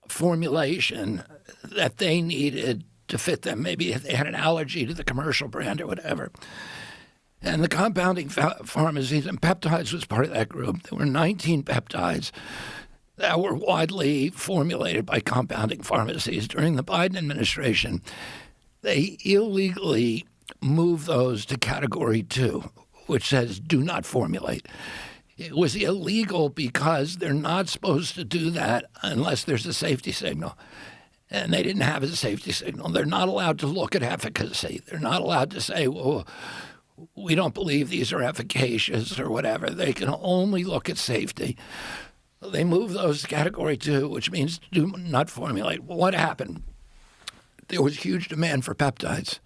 formulation that they needed to fit them. Maybe if they had an allergy to the commercial brand or whatever. And the compounding pharmacies, and peptides was part of that group. There were 19 peptides that were widely formulated by compounding pharmacies during the Biden administration. They illegally moved those to Category 2, which says do not formulate. It was illegal because they're not supposed to do that unless there's a safety signal. And they didn't have a safety signal. They're not allowed to look at efficacy. They're not allowed to say, well, we don't believe these are efficacious or whatever. They can only look at safety. They move those to Category 2, which means do not formulate. Well, what happened? There was huge demand for peptides.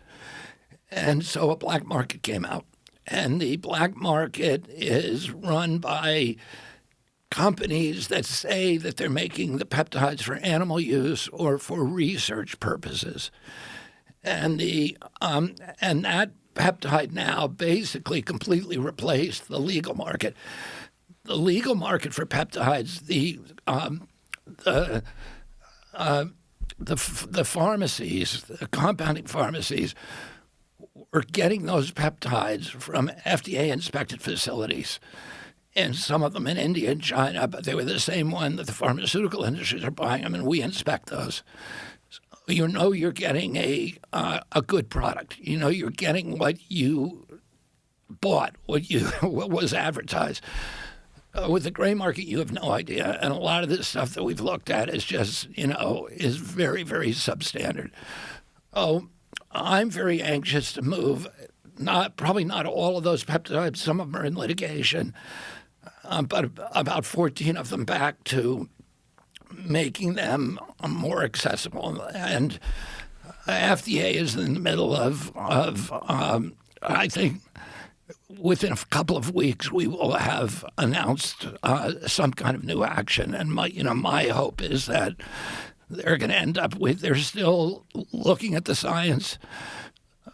And so a black market came out. And the black market is run by companies that say that they're making the peptides for animal use or for research purposes. And that peptide now basically completely replaced the legal market. The legal market for peptides, the pharmacies, the compounding pharmacies, were getting those peptides from FDA-inspected facilities, and some of them in India and China, but they were the same one that the pharmaceutical industries are buying them, and we inspect those. So you know you're getting a good product. You know you're getting what you bought, what was advertised. With the gray market, you have no idea, and a lot of this stuff that we've looked at is just, is very, very substandard. Oh, I'm very anxious to move. Probably not all of those peptides. Some of them are in litigation, but about 14 of them back to making them more accessible. And FDA is in the middle of I think within a couple of weeks we will have announced some kind of new action. And my hope is that they're going to end up with, they're still looking at the science.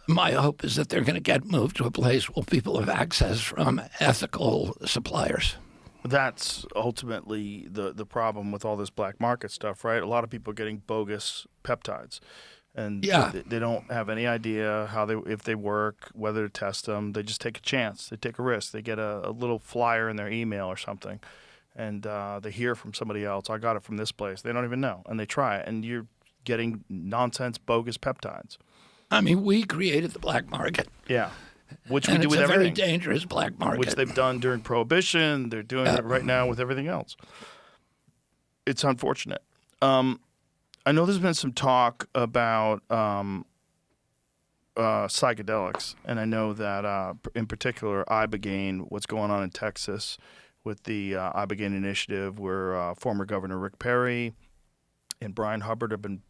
My hope is that they're going to get moved to a place where people have access from ethical suppliers. That's ultimately the problem with all this black market stuff, right? A lot of people are getting bogus peptides, and they don't have any idea if they work, whether to test them. They just take a chance. They take a risk. They get a little flyer in their email or something, and they hear from somebody else, I got it from this place. They don't even know, and they try it, and you're getting nonsense, bogus peptides. I mean, we created the black market. Yeah. Which we do with everything. It's a very dangerous black market. Which they've done during Prohibition. They're doing it right now with everything else. It's unfortunate. I know there's been some talk about psychedelics, and I know that in particular Ibogaine, what's going on in Texas with the Ibogaine initiative, where former Governor Rick Perry and Brian Hubbard have been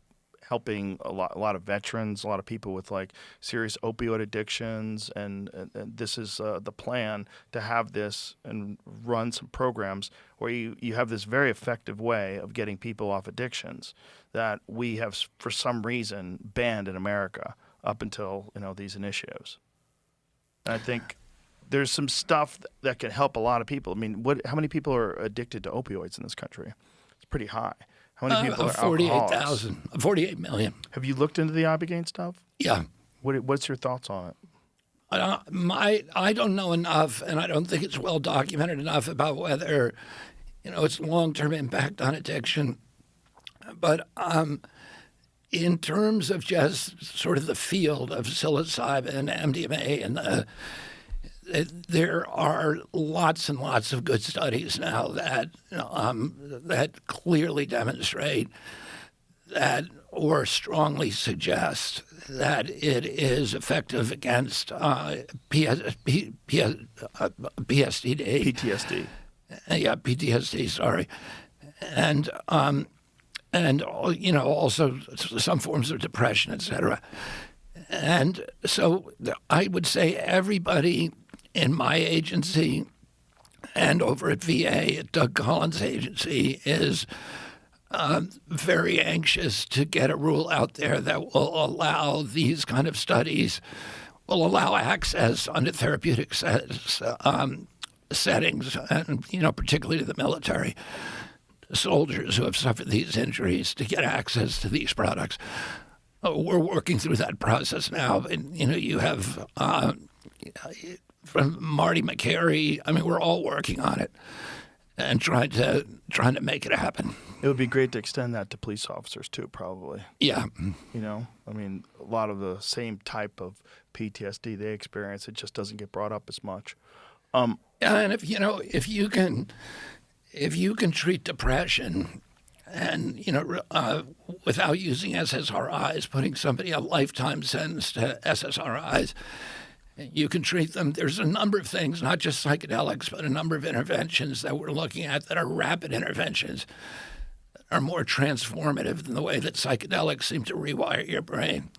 helping a lot of veterans, a lot of people with like serious opioid addictions, and this is the plan to have this and run some programs where you have this very effective way of getting people off addictions that we have for some reason banned in America up until these initiatives. And I think there's some stuff that can help a lot of people. I mean, how many people are addicted to opioids in this country? It's pretty high. How many people are 48,000, 48 million. Have you looked into the Ibogaine stuff? Yeah. What's your thoughts on it? I don't know enough, and I don't think it's well documented enough about whether, its long-term impact on addiction. But in terms of just sort of the field of psilocybin, MDMA, and there are lots and lots of good studies now that that clearly demonstrate that, or strongly suggest that it is effective against PTSD. PTSD. Yeah, PTSD. Sorry, and also some forms of depression, etc. And so I would say everybody in my agency and over at VA, at Doug Collins' agency, is very anxious to get a rule out there that will allow these kind of studies, will allow access under therapeutic settings, and particularly to the military, soldiers who have suffered these injuries, to get access to these products. We're working through that process now, and you have. From Marty McCary, I mean, we're all working on it and trying to make it happen. It would be great to extend that to police officers too, probably. Yeah. I mean, a lot of the same type of PTSD they experience, it just doesn't get brought up as much. And if you can treat depression and without using SSRIs, putting somebody a lifetime sentence to SSRIs. You can treat them. There's a number of things, not just psychedelics, but a number of interventions that we're looking at that are rapid interventions, that are more transformative than the way that psychedelics seem to rewire your brain.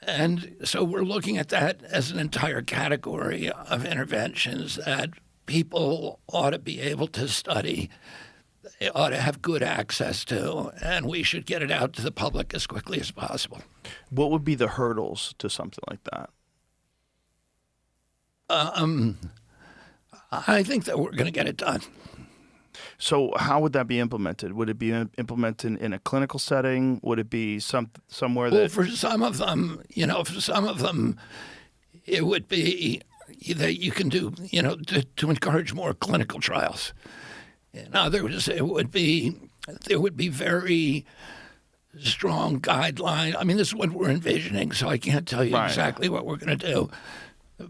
And so we're looking at that as an entire category of interventions that people ought to be able to study, they ought to have good access to, and we should get it out to the public as quickly as possible. What would be the hurdles to something like that? I think that we're going to get it done. So how would that be implemented? Would it be implemented in a clinical setting? Would it be somewhere that? Well, for some of them, it would be that you can do, to encourage more clinical trials. In other words, there would be very strong guidelines. I mean, this is what we're envisioning, so I can't tell you exactly what we're going to do,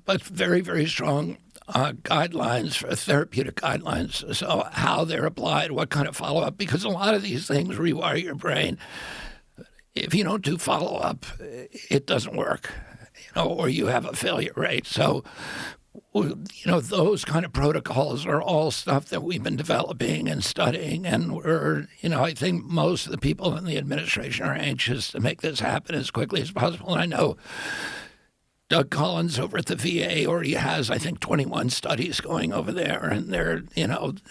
but very, very strong guidelines, for therapeutic guidelines. So how they're applied, what kind of follow-up, because a lot of these things rewire your brain. If you don't do follow-up, it doesn't work, or you have a failure rate. So, those kind of protocols are all stuff that we've been developing and studying, and we're, I think most of the people in the administration are anxious to make this happen as quickly as possible. And I know Doug Collins over at the VA already has, I think, 21 studies going over there, and they're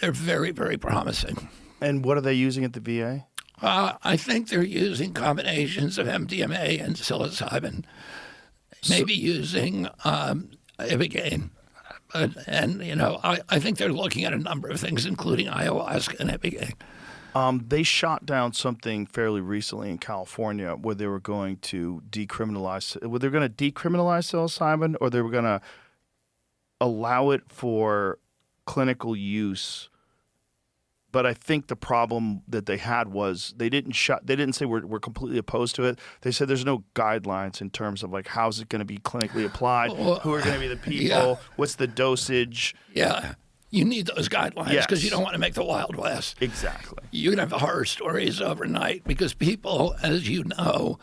very, very promising. And what are they using at the VA? I think they're using combinations of MDMA and psilocybin, maybe using Ibogaine. I think they're looking at a number of things, including ayahuasca and Ibogaine. They shot down something fairly recently in California where they were going to decriminalize. Were they going to decriminalize psilocybin, or they were going to allow it for clinical use? But I think the problem that they had was they didn't say we're completely opposed to it. They said there's no guidelines in terms of like how's it going to be clinically applied, who are going to be the people, what's the dosage. Yeah, you need those guidelines because you don't want to make the Wild West. Exactly. You can have horror stories overnight because people, as you know,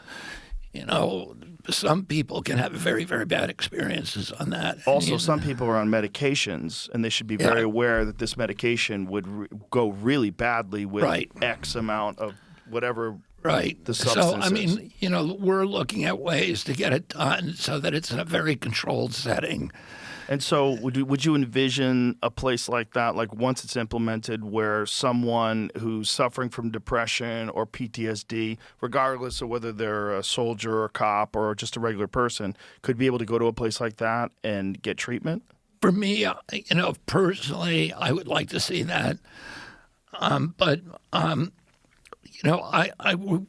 some people can have very, very bad experiences on that. Also, some people are on medications, and they should be very aware that this medication would go really badly with X amount of whatever the substance is. We're looking at ways to get it done so that it's in a very controlled setting. And so would you envision a place like that, like once it's implemented, where someone who's suffering from depression or PTSD, regardless of whether they're a soldier or a cop or just a regular person, could be able to go to a place like that and get treatment? For me, personally, I would like to see that.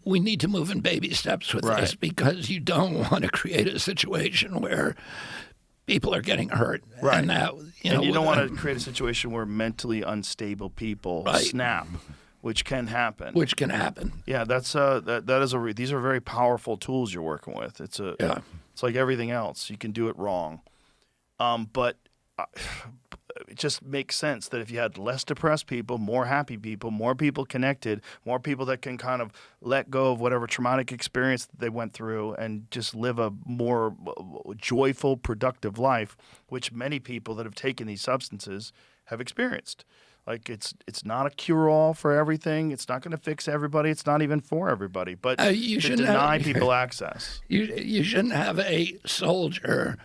We need to move in baby steps with this because you don't want to create a situation where people are getting hurt. Right. And you don't want to create a situation where mentally unstable people snap, which can happen. Yeah, that's these are very powerful tools you're working with. It's like everything else. You can do it wrong. But it just makes sense that if you had less depressed people, more happy people, more people connected, more people that can kind of let go of whatever traumatic experience that they went through and just live a more joyful, productive life, which many people that have taken these substances have experienced. Like it's not a cure-all for everything. It's not going to fix everybody. It's not even for everybody. But you to deny people access. You shouldn't have a soldier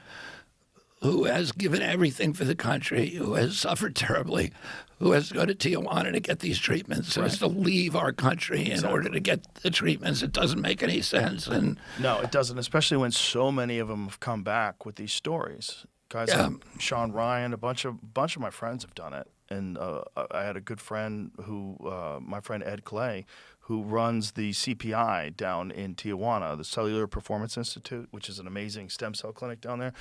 who has given everything for the country, who has suffered terribly, who has to go to Tijuana to get these treatments, who has to leave our country in order to get the treatments. It doesn't make any sense. And no, it doesn't, especially when so many of them have come back with these stories. Guys like Sean Ryan, a bunch of my friends have done it. And I had a good friend my friend Ed Clay, who runs the CPI down in Tijuana, the Cellular Performance Institute, which is an amazing stem cell clinic down there.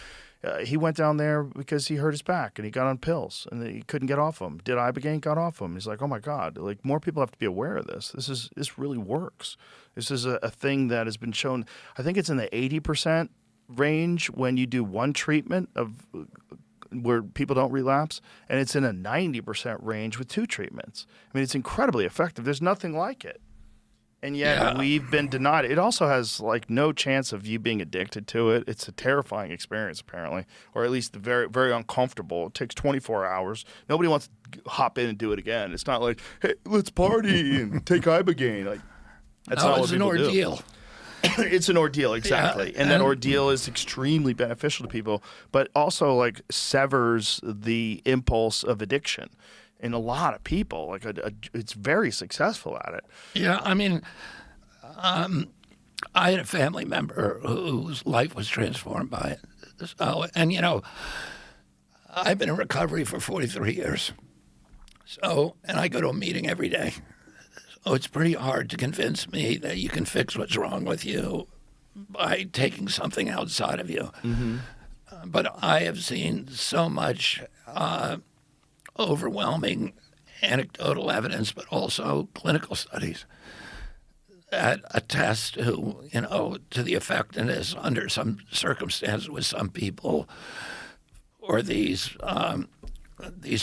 He went down there because he hurt his back and he got on pills and he couldn't get off them. Did Ibogaine, got off them. He's like, oh my God, like more people have to be aware of this. This really works. This is a thing that has been shown. I think it's in the 80% range when you do one treatment of where people don't relapse, and it's in a 90% range with two treatments. I mean, it's incredibly effective. There's nothing like it. And yet we've been denied it. It also has like no chance of you being addicted to it. It's a terrifying experience, apparently, or at least very, very uncomfortable. It takes 24 hours. Nobody wants to hop in and do it again. It's not like, hey, let's party and take Ibogaine. Like, that's not what people do. It's an ordeal. It's an ordeal, exactly. And that ordeal is extremely beneficial to people, but also like severs the impulse of addiction in a lot of people. Like it's very successful at it. Yeah, I mean, I had a family member whose life was transformed by it. So, and I've been in recovery for 43 years. So, and I go to a meeting every day. So it's pretty hard to convince me that you can fix what's wrong with you by taking something outside of you. But I have seen so much overwhelming anecdotal evidence, but also clinical studies that attest to, to the effectiveness under some circumstances with some people or these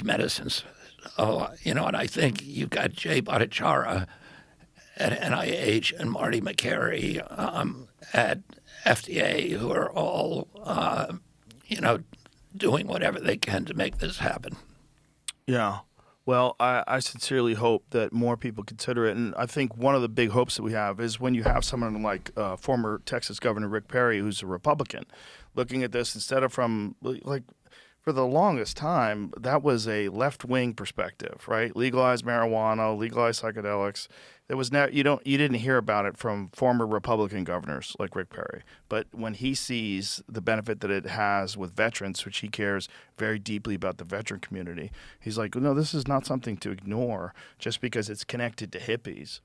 medicines. And I think you've got Jay Bhattacharya at NIH and Marty McCary at FDA, who are all, doing whatever they can to make this happen. Yeah. Well, I sincerely hope that more people consider it. And I think one of the big hopes that we have is when you have someone like former Texas Governor Rick Perry, who's a Republican, looking at this instead of from, like, for the longest time, that was a left-wing perspective, right? Legalize marijuana, legalize psychedelics. There was you didn't hear about it from former Republican governors like Rick Perry. But when he sees the benefit that it has with veterans, which he cares very deeply about the veteran community, he's like, no, this is not something to ignore just because it's connected to hippies.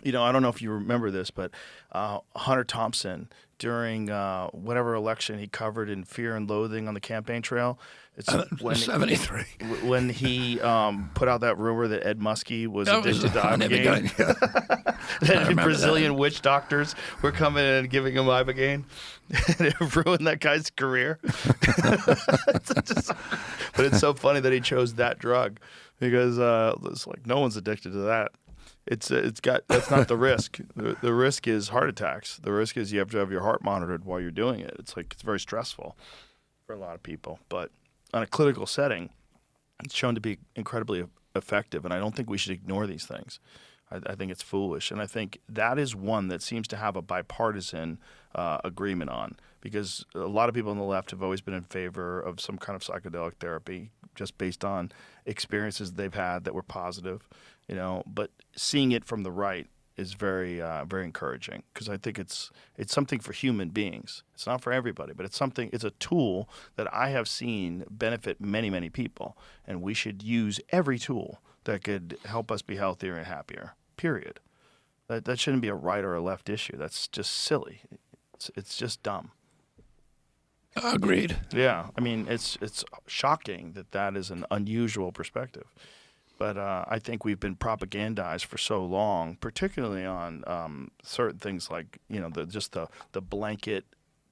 I don't know if you remember this, but Hunter Thompson, during whatever election he covered in Fear and Loathing on the campaign trail, it's when 73. When he put out that rumor that Ed Muskie was addicted to Ibogaine. That Brazilian witch doctors were coming in and giving him Ibogaine. And it ruined that guy's career. But it's so funny that he chose that drug because it's like no one's addicted to that. That's not the risk. The risk is heart attacks. The risk is you have to have your heart monitored while you're doing it. It's very stressful for a lot of people. But on a clinical setting, it's shown to be incredibly effective. And I don't think we should ignore these things. I think it's foolish. And I think that is one that seems to have a bipartisan agreement on, because a lot of people on the left have always been in favor of some kind of psychedelic therapy just based on experiences they've had that were positive. But seeing it from the right is very, very encouraging, because I think it's something for human beings. It's not for everybody, but it's a tool that I have seen benefit many, many people, and we should use every tool that could help us be healthier and happier. Period. That shouldn't be a right or a left issue. That's just silly. It's just dumb. Agreed. Yeah, I mean it's shocking that is an unusual perspective. But I think we've been propagandized for so long, particularly on certain things like the blanket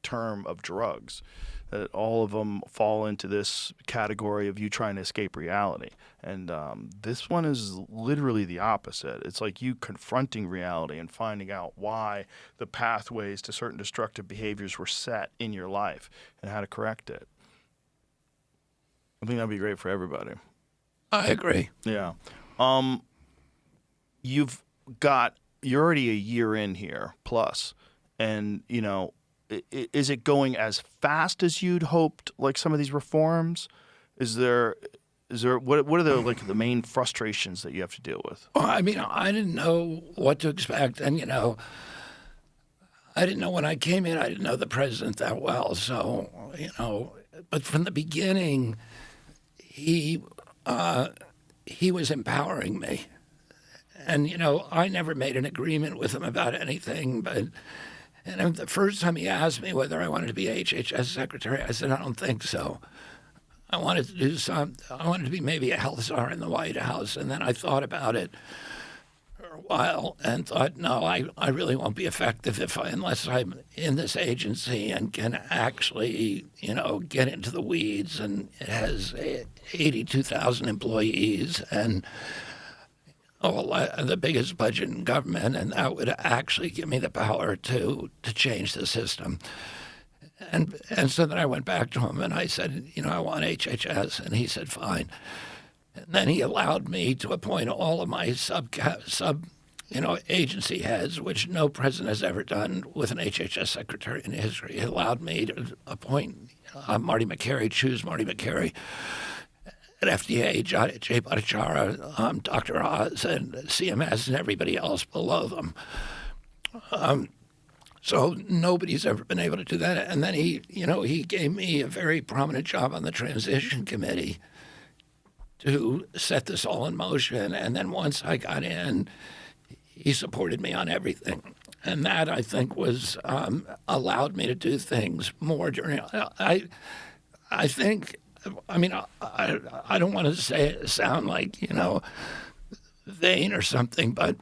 term of drugs, that all of them fall into this category of you trying to escape reality. And this one is literally the opposite. It's like you confronting reality and finding out why the pathways to certain destructive behaviors were set in your life and how to correct it. I think that'd be great for everybody. I agree. Yeah. You're already a year in here plus, and is it going as fast as you'd hoped, like some of these reforms? Is there what are the main frustrations that you have to deal with? Well, I mean, I didn't know what to expect, and I didn't know when I came in, I didn't know the president that well, so but from the beginning he was empowering me. And, I never made an agreement with him about anything. And the first time he asked me whether I wanted to be HHS secretary, I said, I don't think so. I wanted to be maybe a health czar in the White House. And then I thought about it for a while and thought, no, I really won't be effective unless I'm in this agency and can actually, get into the weeds. And it has 82,000 employees and the biggest budget in government, and that would actually give me the power to change the system. And so then I went back to him and I said, I want HHS, and he said, fine. And then he allowed me to appoint all of my agency heads, which no president has ever done with an HHS secretary in history. He allowed me to appoint Marty McCary, choose Marty McCary at FDA, Jay Bhattacharya, Dr. Oz, and CMS, and everybody else below them. So nobody's ever been able to do that. And then he gave me a very prominent job on the transition committee. to set this all in motion. And then once I got in, he supported me on everything. And that, I think, was allowed me to do things more during. I think, I mean, I don't want to sound like, vain or something, but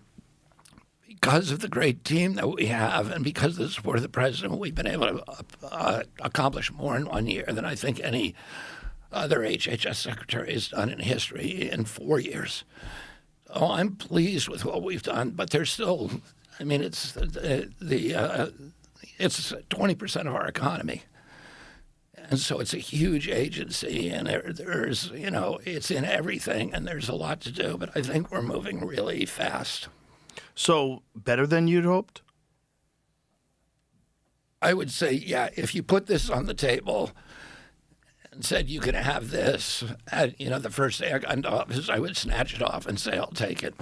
because of the great team that we have and because of the support of the president, we've been able to accomplish more in 1 year than I think any other HHS secretary has done in history in 4 years. So I'm pleased with what we've done, but there's still, I mean, it's 20% of our economy. And so it's a huge agency, and there's, it's in everything, and there's a lot to do, but I think we're moving really fast. So better than you'd hoped? I would say, yeah, if you put this on the table and said you can have this, the first day I got into office, I would snatch it off and say, I'll take it.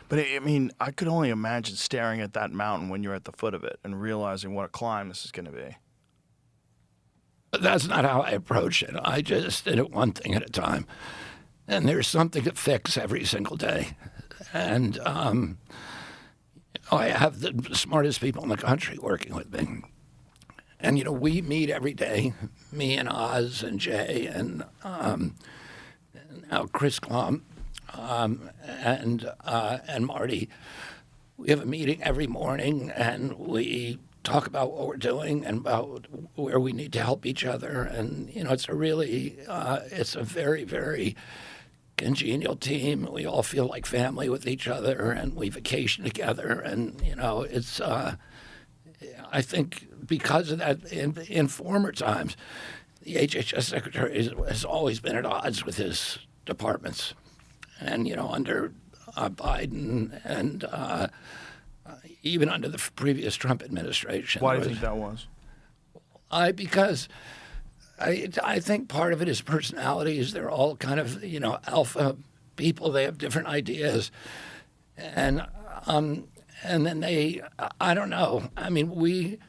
But I mean, I could only imagine staring at that mountain when you're at the foot of it and realizing what a climb this is going to be. But that's not how I approach it. I just did it one thing at a time. And there's something to fix every single day. And I have the smartest people in the country working with me. And, we meet every day, me and Oz and Jay and now Chris Klum and Marty. We have a meeting every morning, and we talk about what we're doing and about where we need to help each other. And, it's a very, very congenial team. We all feel like family with each other, and we vacation together. And, it's, I think because of that, in former times, the HHS secretary has always been at odds with his departments. And, under Biden and even under the previous Trump administration. Why do you think that was? Because I think part of it is personalities. They're all kind of, alpha people. They have different ideas. And then I don't know. I mean,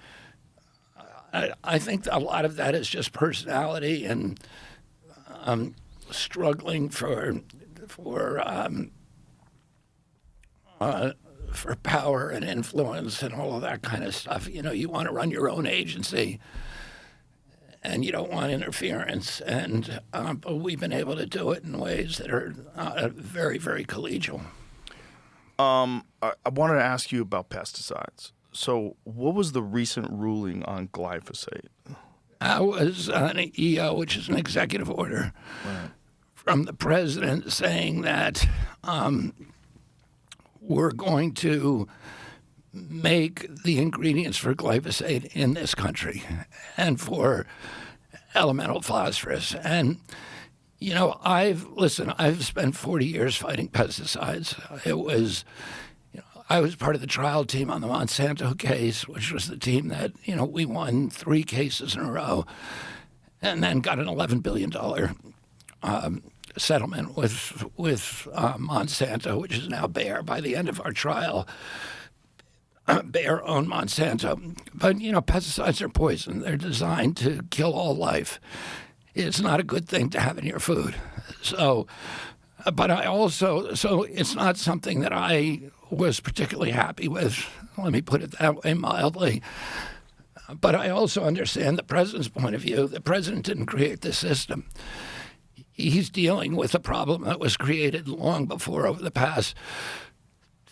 I think a lot of that is just personality and struggling for power and influence and all of that kind of stuff. You want to run your own agency, and you don't want interference. And but we've been able to do it in ways that are very, very collegial. I wanted to ask you about pesticides. So what was the recent ruling on glyphosate? That was an EO, which is an executive order from the president saying that we're going to make the ingredients for glyphosate in this country and for elemental phosphorus. And, I've spent 40 years fighting pesticides. I was part of the trial team on the Monsanto case, which was the team that, we won 3 cases in a row and then got an $11 billion settlement with Monsanto, which is now Bayer. By the end of our trial, Bayer owned Monsanto. But, pesticides are poison. They're designed to kill all life. It's not a good thing to have in your food. So it's not something that I was particularly happy with. Let me put it that way mildly. But I also understand the president's point of view. The president didn't create the system. He's dealing with a problem that was created long before, over the past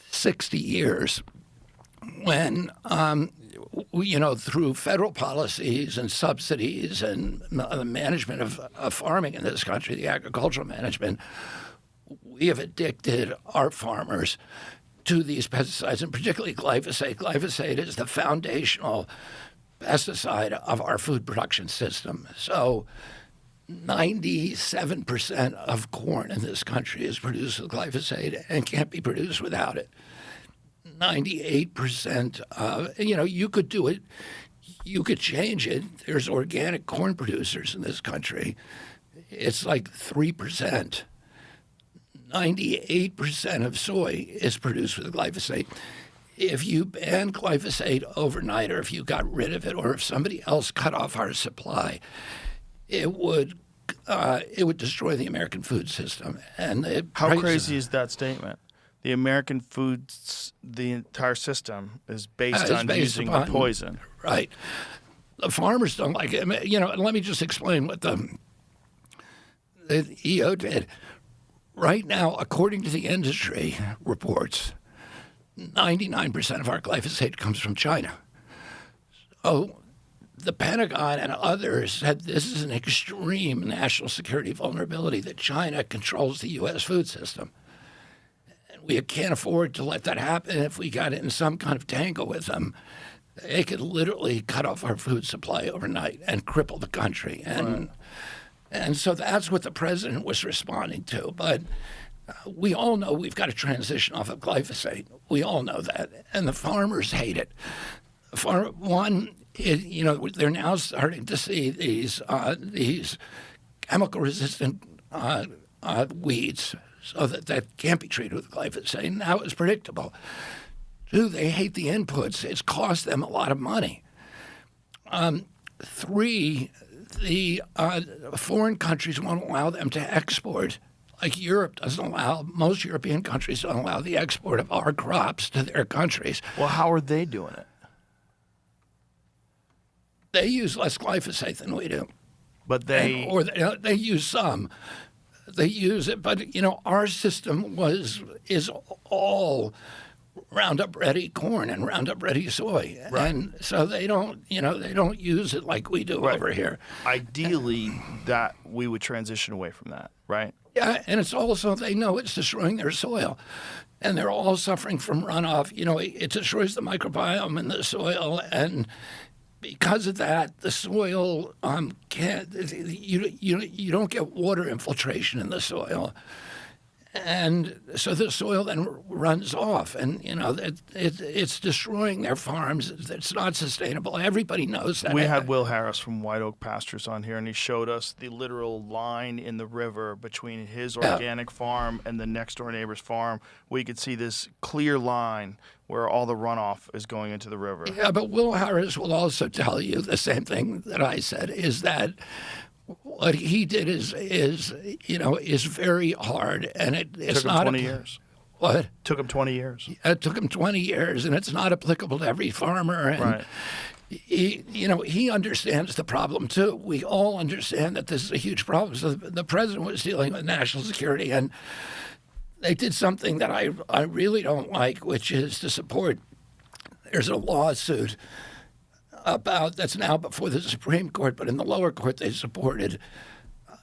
60 years, when, through federal policies and subsidies and the management of farming in this country, the agricultural management, we have addicted our farmers to these pesticides, and particularly glyphosate. Glyphosate is the foundational pesticide of our food production system. So 97% of corn in this country is produced with glyphosate and can't be produced without it. 98%, you could do it. You could change it. There's organic corn producers in this country. It's like 3%. 98% of soy is produced with glyphosate. If you ban glyphosate overnight, or if you got rid of it, or if somebody else cut off our supply, it would it would destroy the American food system. And How crazy is that statement? The American foods, the entire system is based on using a poison. Right. The farmers don't like it. Let me just explain what the EO did. Right now, according to the industry reports, 99% of our glyphosate comes from China. So the Pentagon and others said this is an extreme national security vulnerability, that China controls the U.S. food system. And we can't afford to let that happen. If we got in some kind of tangle with them, they could literally cut off our food supply overnight and cripple the country. And so that's what the president was responding to. But we all know we've got to transition off of glyphosate. We all know that. And the farmers hate it. They're now starting to see these chemical-resistant weeds, so that can't be treated with glyphosate. Now it's predictable. Two, they hate the inputs. It's cost them a lot of money. Three, the foreign countries won't allow them to export. Like Europe doesn't allow, most European countries don't allow the export of our crops to their countries. Well, how are they doing it? They use less glyphosate than we do. But they use some. They use it, but our system is all Roundup Ready corn and Roundup Ready soy, right. And so they don't use it like we do over here. Ideally, that we would transition away from that, right? Yeah, and it's also they know it's destroying their soil, and they're all suffering from runoff. It destroys the microbiome in the soil, and because of that, the soil can't. You don't get water infiltration in the soil, and so the soil then runs off, and it's destroying their farms. It's not sustainable. Everybody knows that. We had Will Harris from White Oak Pastures on here, and he showed us the literal line in the river between his organic farm and the next door neighbor's farm. We could see this clear line where all the runoff is going into the river. Yeah, but Will Harris will also tell you the same thing that I said, is that what he did is very hard, and it's took him not 20 years. What? Took him 20 years. It took him 20 years, and it's not applicable to every farmer. And right. He understands the problem too. We all understand that this is a huge problem. So the president was dealing with national security, and they did something that I really don't like, which is to support. There's a lawsuit that's now before the Supreme Court, but in the lower court they supported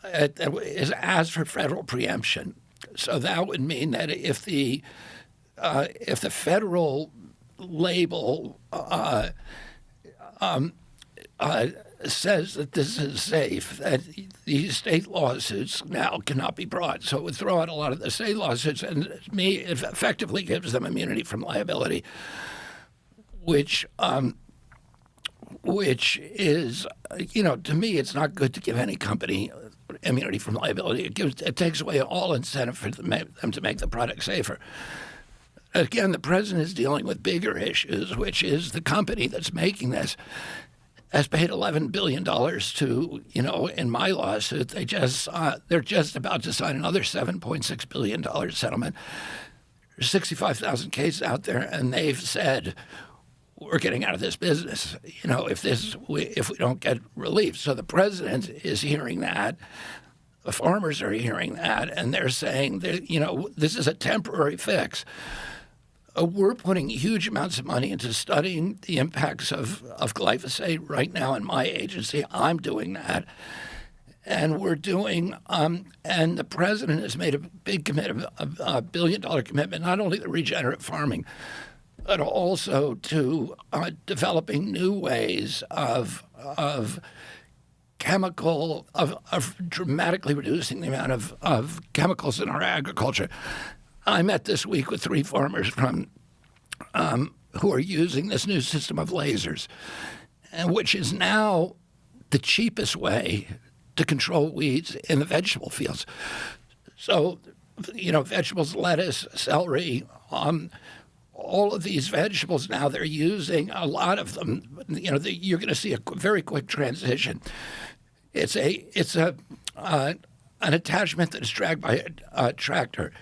is asked for federal preemption. So that would mean that if the federal label says that this is safe, that these state lawsuits now cannot be brought. So it would throw out a lot of the state lawsuits, and it effectively gives them immunity from liability, which is, to me, it's not good to give any company immunity from liability. It takes away all incentive for them to make the product safer. Again, the president is dealing with bigger issues, which is the company that's making this has paid $11 billion to, in my lawsuit, they're just about to sign another $7.6 billion settlement. There's 65,000 cases out there, and they've said, we're getting out of this business, if we don't get relief. So the president is hearing that. The farmers are hearing that, and they're saying that, this is a temporary fix. We're putting huge amounts of money into studying the impacts of glyphosate right now in my agency. I'm doing that. And we're doing, and the president has made a big commitment, a $1 billion commitment, not only to regenerative farming, but also to developing new ways of dramatically reducing the amount of chemicals in our agriculture. I met this week with 3 farmers from who are using this new system of lasers, and which is now the cheapest way to control weeds in the vegetable fields. So, vegetables, lettuce, celery, all of these vegetables now, they're using a lot of them. You're going to see a very quick transition. It's an attachment that is dragged by a tractor.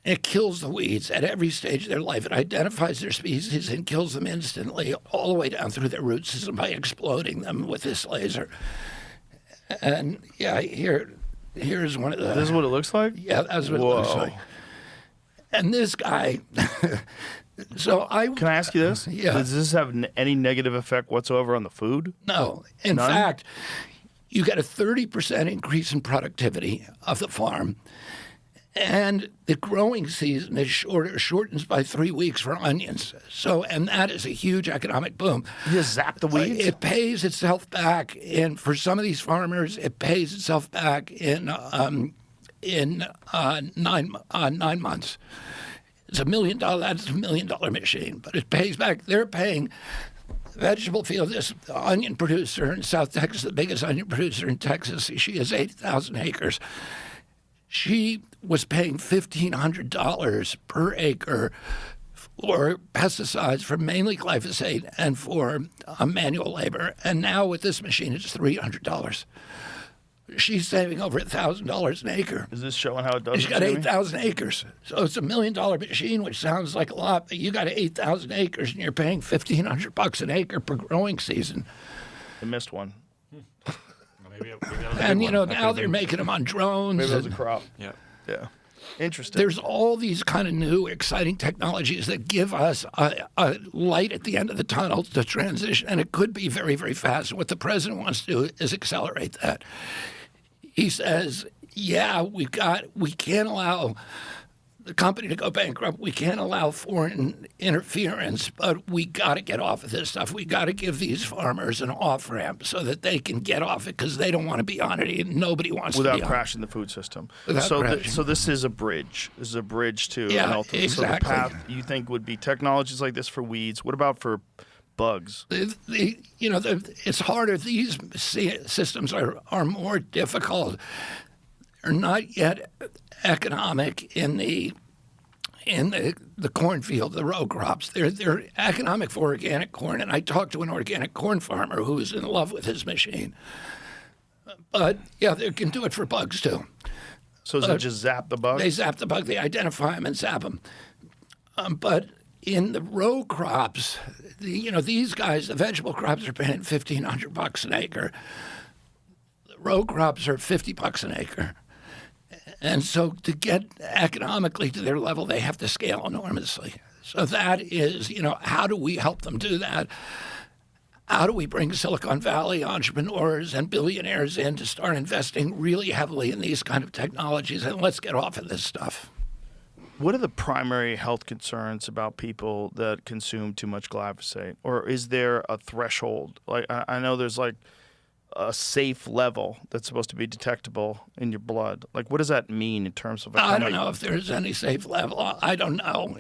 It kills the weeds at every stage of their life. It identifies their species and kills them instantly, all the way down through their root system by exploding them with this laser. And yeah, here's one of the. This is what it looks like? Yeah, that's what it looks like. And this guy. Can I ask you this? Yeah. Does this have any negative effect whatsoever on the food? No. In None? fact, you get a 30% increase in productivity of the farm. And the growing season is shortens by 3 weeks for onions. And that is a huge economic boom. You just zap the weeds? It pays itself back, and for some of these farmers, it pays itself back in 9 months. It's $1 million. That's $1 million machine, but it pays back. They're paying. Vegetable field, this onion producer in South Texas, the biggest onion producer in Texas. She has 8,000 acres. She was paying $1,500 per acre for pesticides, for mainly glyphosate, and for manual labor. And now with this machine, it's $300. She's saving over $1,000 an acre. Is this showing how it does? She's got 8,000 acres. So it's $1 million machine, which sounds like a lot, but you got 8,000 acres and you're paying $1,500 an acre per growing season. I missed one. Maybe that was a And, good you know, one. That now could've they're been- making them on drones. Maybe that was a and crop. Yeah. Yeah. Interesting. there's all these kind of new, exciting technologies that give us a light at the end of the tunnel to transition, and it could be very, very fast. What the president wants to do is accelerate that. He says, yeah, we can't allow the company to go bankrupt. We can't allow foreign interference, but we got to get off of this stuff. We got to give these farmers an off-ramp so that they can get off it, because they don't want to be on it. And nobody wants Without to be on it. crashing the food system. Without So crashing. this is a bridge. This is a bridge to Yeah, an ultimate. exactly. So the path you think would be technologies like this for weeds. What about for bugs? It's harder. These systems are more difficult. They're not yet economic in the cornfield, the row crops. They're economic for organic corn. And I talked to an organic corn farmer who was in love with his machine. But yeah, they can do it for bugs too. So does it just zap the bugs? They zap the bug. They identify them and zap them. But in the row crops, these guys, the vegetable crops are paying $1,500 an acre. The row crops are $50 an acre. And so to get economically to their level, they have to scale enormously. So that is, how do we help them do that? How do we bring Silicon Valley entrepreneurs and billionaires in to start investing really heavily in these kind of technologies? And let's get off of this stuff. What are the primary health concerns about people that consume too much glyphosate? Or is there a threshold? Like I know there's like a safe level that's supposed to be detectable in your blood. Like, what does that mean in terms of? I don't know if there's any safe level. I don't know.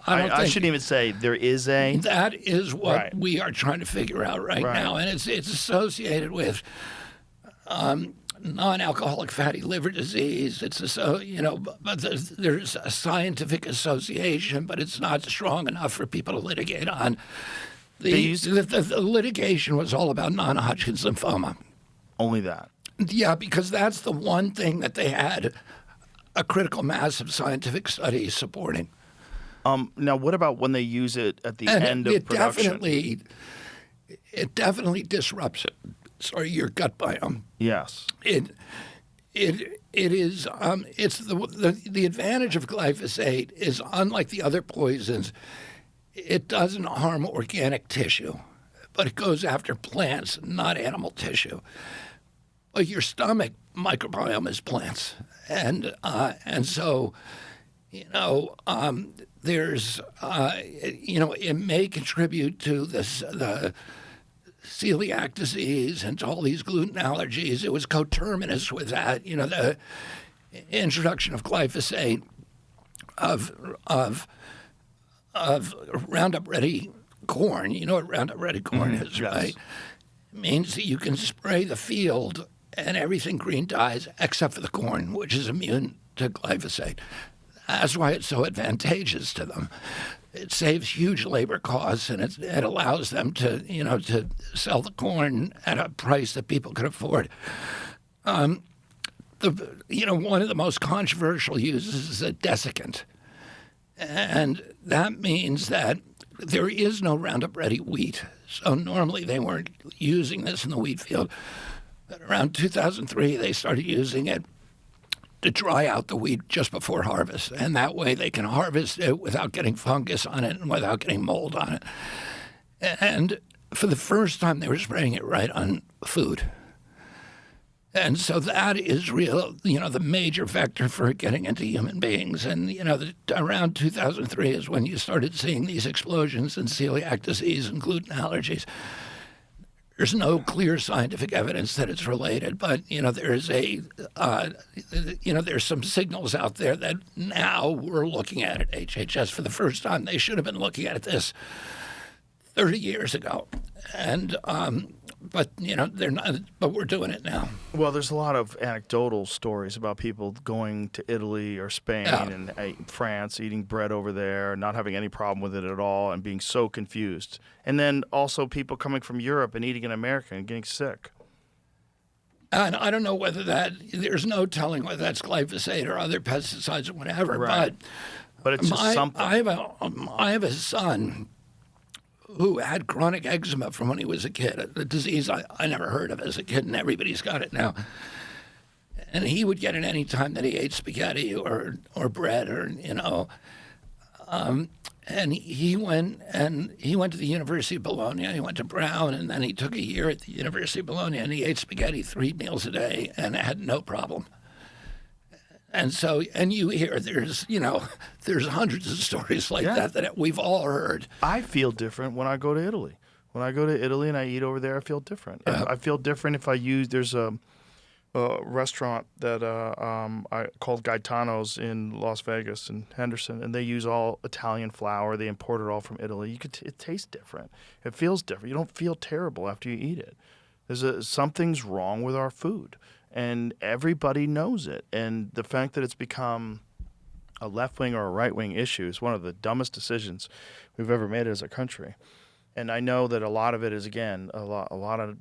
I shouldn't even say there is a. That is what Right. we are trying to figure out right now, and it's associated with non-alcoholic fatty liver disease. It's but there's a scientific association, but it's not strong enough for people to litigate on. The litigation was all about non-Hodgkin's lymphoma. Only that. Yeah, because that's the one thing that they had a critical mass of scientific studies supporting. Now, what about when they use it at the end of production? It definitely disrupts your gut biome. Yes. It is it's the advantage of glyphosate is, unlike the other poisons, it doesn't harm organic tissue, but it goes after plants, not animal tissue. But your stomach microbiome is plants, and so there's it may contribute to the celiac disease and to all these gluten allergies. It was coterminous with that. The introduction of glyphosate of Roundup Ready corn. You know what Roundup Ready corn is, yes. right? It means that you can spray the field and everything green dies except for the corn, which is immune to glyphosate. That's why it's so advantageous to them. It saves huge labor costs, and it allows them to, to sell the corn at a price that people can afford. One of the most controversial uses is a desiccant, and that means that there is no Roundup Ready wheat. So normally they weren't using this in the wheat field. But around 2003, they started using it to dry out the wheat just before harvest. And that way they can harvest it without getting fungus on it and without getting mold on it. And for the first time, they were spraying it right on food. And so that is real, the major vector for it getting into human beings. And, around 2003 is when you started seeing these explosions in celiac disease and gluten allergies. There's no clear scientific evidence that it's related, but there's there's some signals out there that now we're looking at HHS for the first time. They should have been looking at this 30 years ago, and but they're not. But we're doing it now. Well, there's a lot of anecdotal stories about people going to Italy or Spain and France, eating bread over there, not having any problem with it at all, and being so confused. And then also people coming from Europe and eating in America and getting sick. And I don't know whether there's no telling whether that's glyphosate or other pesticides or whatever. Right. But it's just something. I have a son who had chronic eczema from when he was a kid, a disease I never heard of as a kid, and everybody's got it now. And he would get it any time that he ate spaghetti or bread or. And he went to the University of Bologna. He went to Brown, and then he took a year at the University of Bologna, and he ate spaghetti 3 meals a day and had no problem. And so, and you hear there's hundreds of stories like that we've all heard. I feel different when I go to Italy. When I go to Italy and I eat over there, I feel different. I feel different if I use. There's a restaurant that I called Gaetano's in Las Vegas and Henderson, and they use all Italian flour. They import it all from Italy. It tastes different. It feels different. You don't feel terrible after you eat it. Something's wrong with our food, and everybody knows it. And the fact that it's become a left-wing or a right-wing issue is one of the dumbest decisions we've ever made as a country. And I know that a lot of it is, again, a lot of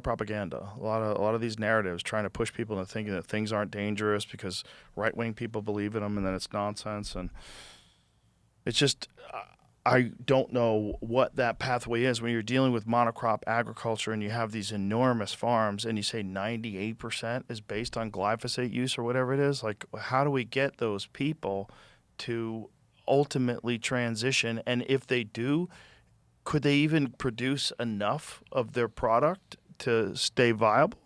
propaganda, a lot of these narratives trying to push people into thinking that things aren't dangerous because right-wing people believe in them, and then it's nonsense. And it's just, I don't know what that pathway is when you're dealing with monocrop agriculture and you have these enormous farms and you say 98% is based on glyphosate use or whatever it is. Like, how do we get those people to ultimately transition? And if they do, could they even produce enough of their product to stay viable?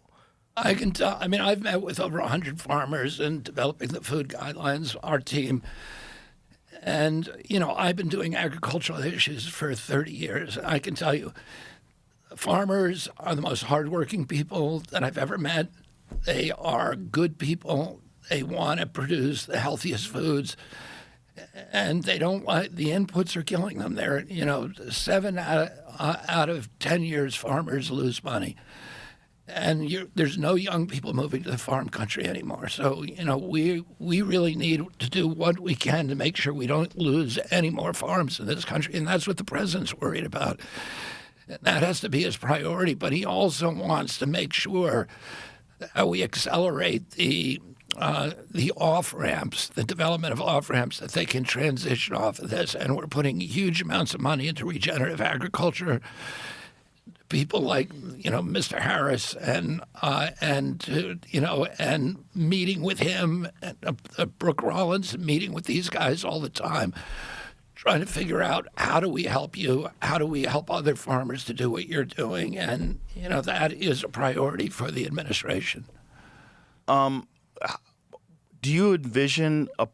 I can tell. I mean, I've met with over 100 farmers in developing the food guidelines, our team. And, I've been doing agricultural issues for 30 years. I can tell you, farmers are the most hardworking people that I've ever met. They are good people. They want to produce the healthiest foods. And they don't like, the inputs are killing them. They're, 7 out of 10 years, farmers lose money. And there's no young people moving to the farm country anymore. So, we really need to do what we can to make sure we don't lose any more farms in this country. And that's what the president's worried about. And that has to be his priority. But he also wants to make sure that we accelerate the off-ramps, the development of off-ramps, that they can transition off of this. And we're putting huge amounts of money into regenerative agriculture. People like, Mr. Harris and meeting with him, and Brooke Rollins, meeting with these guys all the time, trying to figure out how do we help you? How do we help other farmers to do what you're doing? And, that is a priority for the administration. Do you envision a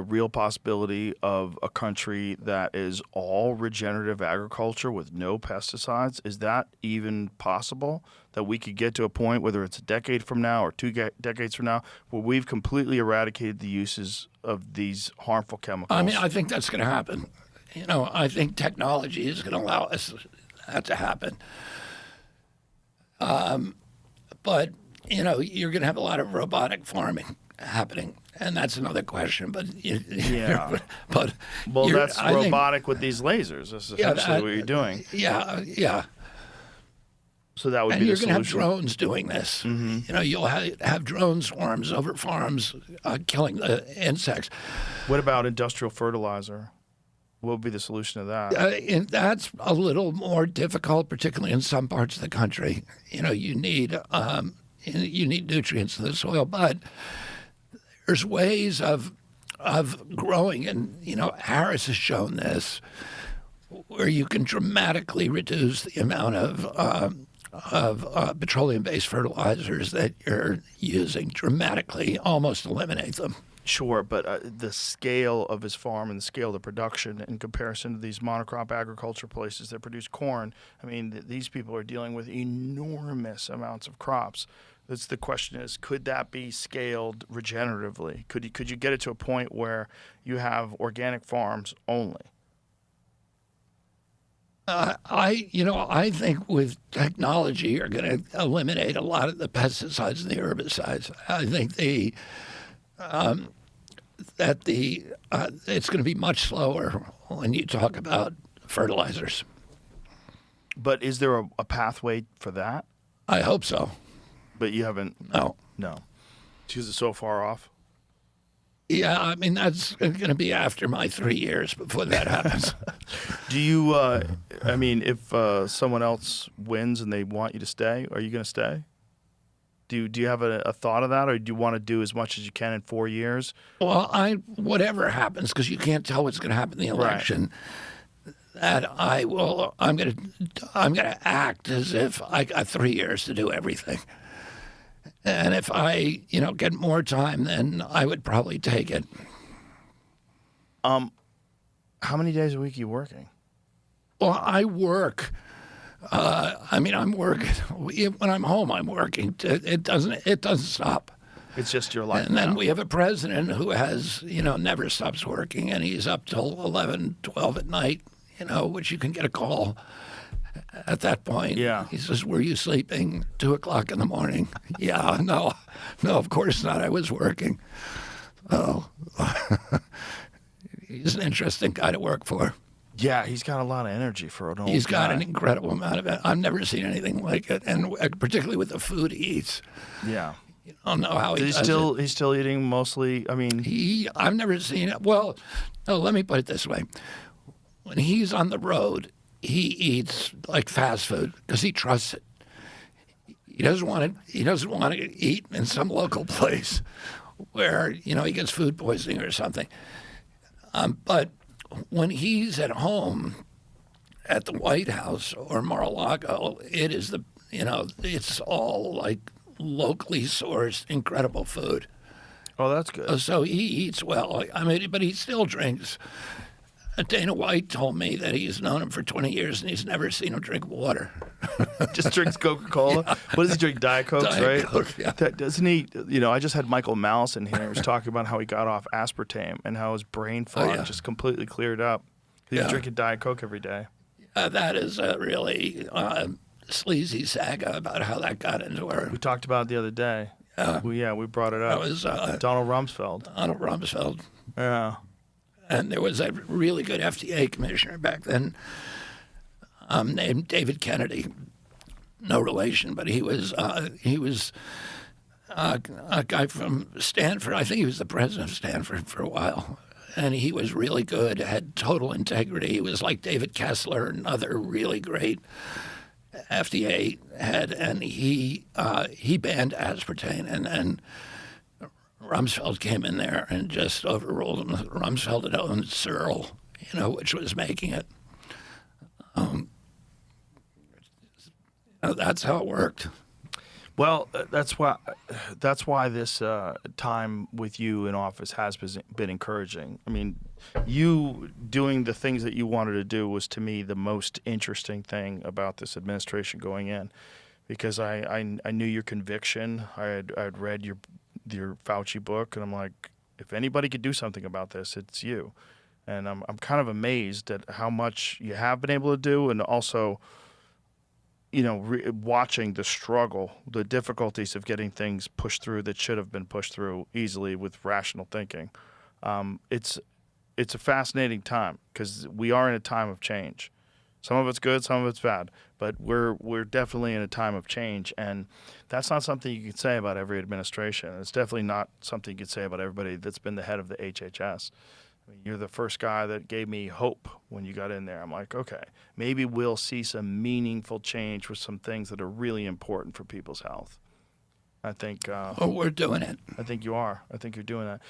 real possibility of a country that is all regenerative agriculture with no pesticides? Is that even possible, that we could get to a point, whether it's a decade from now or 2 decades from now, where we've completely eradicated the uses of these harmful chemicals? I mean, I think that's going to happen. I think technology is going to allow us that to happen. But you're going to have a lot of robotic farming. happening, and that's another question. But Yeah. but Well, you're- that's I think- robotic with these lasers. That's essentially what you're doing. Yeah. So that would And be you're the going to have solution. drones doing this. You'll have drone swarms over farms killing the insects. What about industrial fertilizer? What would be the solution to that? And that's a little more difficult, particularly in some parts of the country. You need nutrients in the soil, but there's ways of growing, and Harris has shown this, where you can dramatically reduce the amount of petroleum-based fertilizers that you're using. Dramatically, almost eliminate them. Sure, but the scale of his farm and the scale of the production in comparison to these monocrop agriculture places that produce corn, I mean, these people are dealing with enormous amounts of crops. That's the question is, could that be scaled regeneratively? Could you get it to a point where you have organic farms only? I think with technology, you're going to eliminate a lot of the pesticides and the herbicides. I think it's going to be much slower when you talk about fertilizers. But is there a pathway for that? I hope so. But you haven't. No. Because it's so far off. Yeah, I mean, that's going to be after my 3 years before that happens. Do you? I mean, if someone else wins and they want you to stay, are you going to stay? Do you have a thought of that, or do you want to do as much as you can in 4 years? Well, whatever happens, because you can't tell what's going to happen in the election. That I'm going to act as if I got 3 years to do everything. And if I, get more time, then I would probably take it. How many days a week are you working? Well, I work. I'm working. When I'm home, I'm working. It doesn't stop. It's just your life. And then now. we have a president who has, never stops working, and he's up till 11, 12 at night, which you can get a call at that point. Yeah. He says, "Were you sleeping 2 o'clock in the morning?" Yeah, no, of course not. I was working. Oh, he's an interesting guy to work for. Yeah, he's got a lot of energy for an old He's got guy. an incredible amount of it. I've never seen anything like it, and particularly with the food he eats. Yeah. I don't know how he He's does still it. he's still eating mostly. I mean, I've never seen it. Well, no, let me put it this way. When he's on the road, he eats like fast food because he trusts it. He doesn't want to eat in some local place where he gets food poisoning or something. But when he's at home at the White House or Mar-a-Lago, it is it's all like locally sourced, incredible food. oh, that's good. So he eats well. I mean, but he still drinks. Dana White told me that he's known him for 20 years and he's never seen him drink water. Just drinks Coca-Cola. Yeah. What does he drink? Diet Cokes, Diet right? Coke, yeah. Doesn't he? I just had Michael Malice in here. He was talking about how he got off aspartame and how his brain fog yeah. just completely cleared up. He was Yeah. drinking Diet Coke every day. That is a really sleazy saga about how that got into her. We talked about it the other day. We brought it That up. was Donald Rumsfeld. Donald Rumsfeld. Yeah. And there was a really good FDA commissioner back then named David Kennedy. No relation, but he was a guy from Stanford. I think he was the president of Stanford for a while. And he was really good, had total integrity. He was like David Kessler, another really great FDA head. And he banned aspartame. And then Rumsfeld came in there and just overruled him. Rumsfeld had owned Searle, which was making it. That's how it worked. Well, that's why this time with you in office has been encouraging. I mean, you doing the things that you wanted to do was, to me, the most interesting thing about this administration going in, because I knew your conviction. I had read your Fauci book, and I'm like, if anybody could do something about this, it's you. And I'm kind of amazed at how much you have been able to do, and also, watching the struggle, the difficulties of getting things pushed through that should have been pushed through easily with rational thinking. It's a fascinating time because we are in a time of change. Some of it's good, some of it's bad, but we're definitely in a time of change, and that's not something you can say about every administration. It's definitely not something you can say about everybody that's been the head of the HHS. I mean, you're the first guy that gave me hope when you got in there. I'm like, okay, maybe we'll see some meaningful change with some things that are really important for people's health. I think. We're doing it. I think you are. I think you're doing that.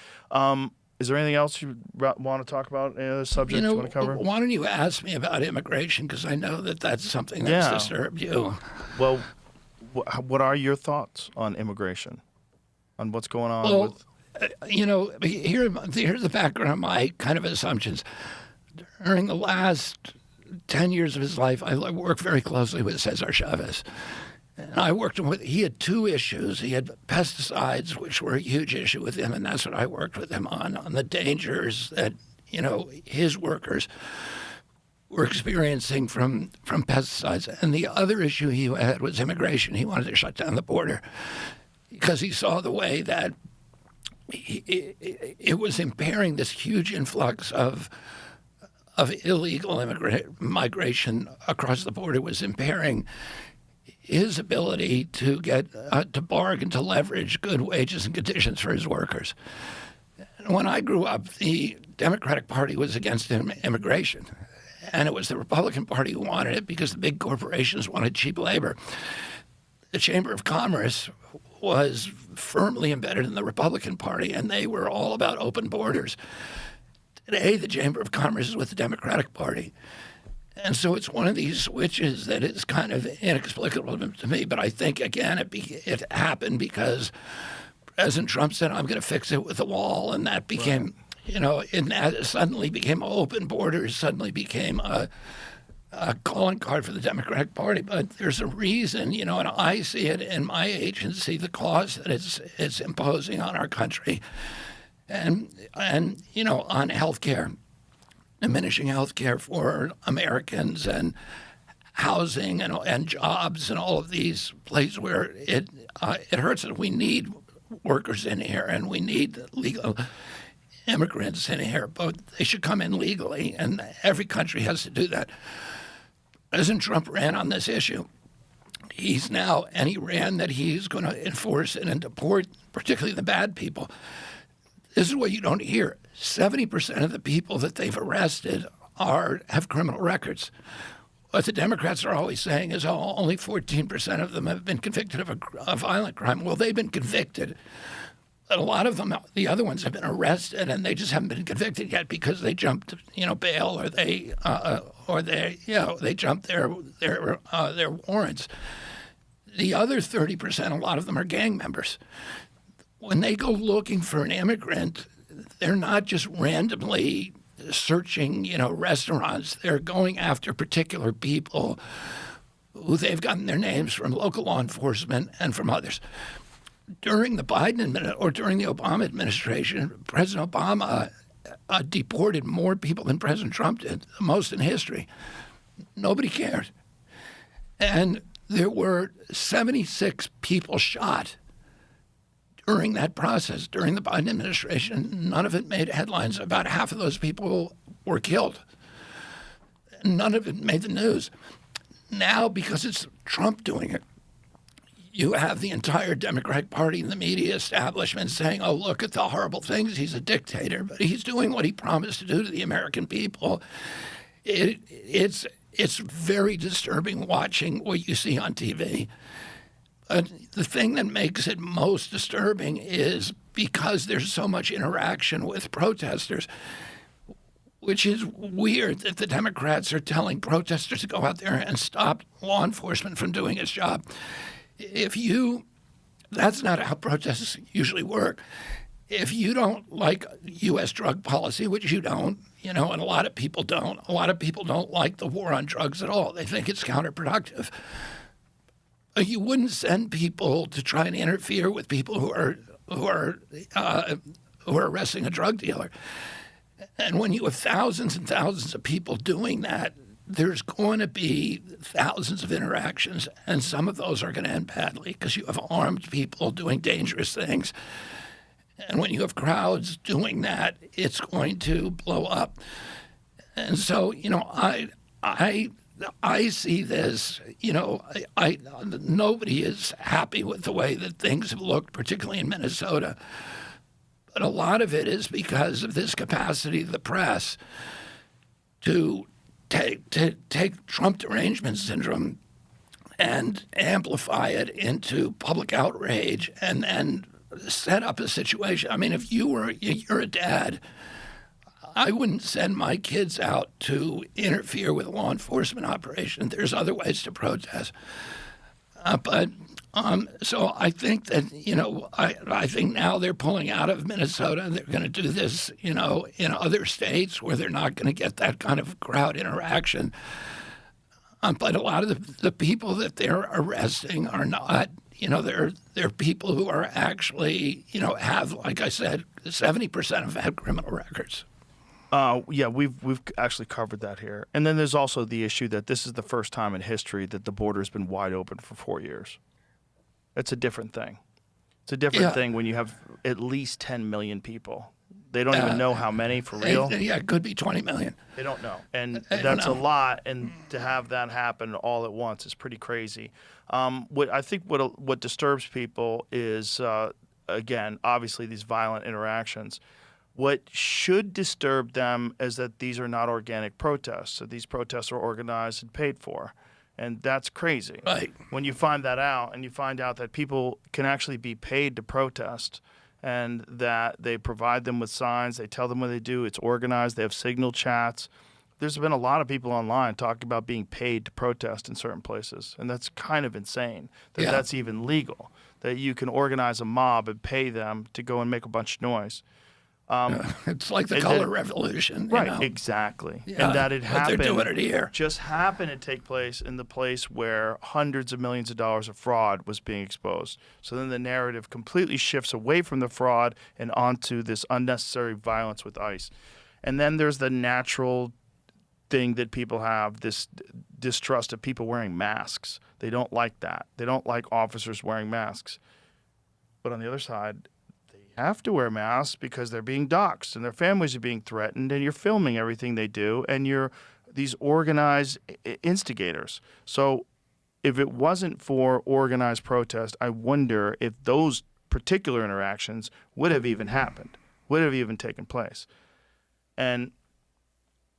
Is there anything else you want to talk about? Any other subjects you want to cover? Why don't you ask me about immigration? Because I know that's something that's disturbed you. Well, what are your thoughts on immigration? On what's going on with... Here's the background of my kind of assumptions. During the last 10 years of his life, I worked very closely with Cesar Chavez. And I worked with, he had two issues. He had pesticides, which were a huge issue with him, and that's what I worked with him on the dangers that, his workers were experiencing from pesticides. And the other issue he had was immigration. He wanted to shut down the border because he saw the way that it was impairing this huge influx of illegal migration across the border. It was impairing his ability to get to bargain, to leverage good wages and conditions for his workers. When I grew up, the Democratic Party was against immigration, and it was the Republican Party who wanted it because the big corporations wanted cheap labor. The Chamber of Commerce was firmly embedded in the Republican Party, and they were all about open borders. Today, the Chamber of Commerce is with the Democratic Party. And so it's one of these switches that is kind of inexplicable to me. But I think, again, it happened because President Trump said, I'm going to fix it with a wall. And that became, and that suddenly became open borders, suddenly became a calling card for the Democratic Party. But there's a reason, and I see it in my agency, the cost that it's imposing on our country and on health care. Diminishing health care for Americans and housing and jobs and all of these places where it hurts us. We need workers in here and we need legal immigrants in here, but they should come in legally, and every country has to do that. President Trump ran on this issue. He ran that he's going to enforce it and deport particularly the bad people. This is what you don't hear. 70% of the people that they've arrested have criminal records. What the Democrats are always saying is, only 14% of them have been convicted of a violent crime. Well, they've been convicted. But a lot of them, the other ones, have been arrested, and they just haven't been convicted yet because they jumped, bail, or they jumped their warrants. The other 30%, a lot of them are gang members. When they go looking for an immigrant, they're not just randomly searching, restaurants. They're going after particular people who they've gotten their names from local law enforcement and from others. During the Biden or during the Obama administration, President Obama deported more people than President Trump did, the most in history. Nobody cared. And there were 76 people shot during that process, during the Biden administration. None of it made headlines. About half of those people were killed. None of it made the news. Now, because it's Trump doing it, you have the entire Democratic Party and the media establishment saying, look at the horrible things. He's a dictator, but he's doing what he promised to do to the American people. It's very disturbing watching what you see on TV. The thing that makes it most disturbing is because there's so much interaction with protesters, which is weird that the Democrats are telling protesters to go out there and stop law enforcement from doing its job. That's not how protests usually work. If you don't like U.S. drug policy, which you don't, and a lot of people don't, like the war on drugs at all. They think it's counterproductive. You wouldn't send people to try and interfere with people who are arresting a drug dealer. And when you have thousands and thousands of people doing that, there's going to be thousands of interactions, and some of those are going to end badly because you have armed people doing dangerous things. And when you have crowds doing that, it's going to blow up. And so, I see this, nobody is happy with the way that things have looked, particularly in Minnesota. But a lot of it is because of this capacity of the press to take Trump derangement syndrome and amplify it into public outrage and set up a situation. I mean, if you're a dad, I wouldn't send my kids out to interfere with a law enforcement operation. There's other ways to protest. So I think that, I think now they're pulling out of Minnesota. They're going to do this, in other states where they're not going to get that kind of crowd interaction. But a lot of the people that they're arresting are not, they're people who are actually, have, like I said, 70% have had criminal records. Yeah, we've actually covered that here. And then there's also the issue that this is the first time in history that the border has been wide open for 4 years. It's a different thing. It's a different thing when you have at least 10 million people. They don't even know how many for real. It could be 20 million. They don't know. And that's a lot. And to have that happen all at once is pretty crazy. What disturbs people is, again, obviously these violent interactions. What should disturb them is that these are not organic protests. So these protests are organized and paid for. And that's crazy. Right. When you find that out and you find out that people can actually be paid to protest and that they provide them with signs, they tell them what they do, it's organized, they have signal chats. There's been a lot of people online talking about being paid to protest in certain places. And that's kind of insane that that's even legal, that you can organize a mob and pay them to go and make a bunch of noise. It's like the color revolution. Right, exactly. Yeah, and that it happened. They're doing it here. Just happened to take place in the place where hundreds of millions of dollars of fraud was being exposed. So then the narrative completely shifts away from the fraud and onto this unnecessary violence with ICE. And then there's the natural thing that people have, this distrust of people wearing masks. They don't like that. They don't like officers wearing masks. But on the other side, have to wear masks because they're being doxxed and their families are being threatened and you're filming everything they do and you're these organized instigators. So if it wasn't for organized protest, I wonder if those particular interactions would have even happened, would have even taken place. And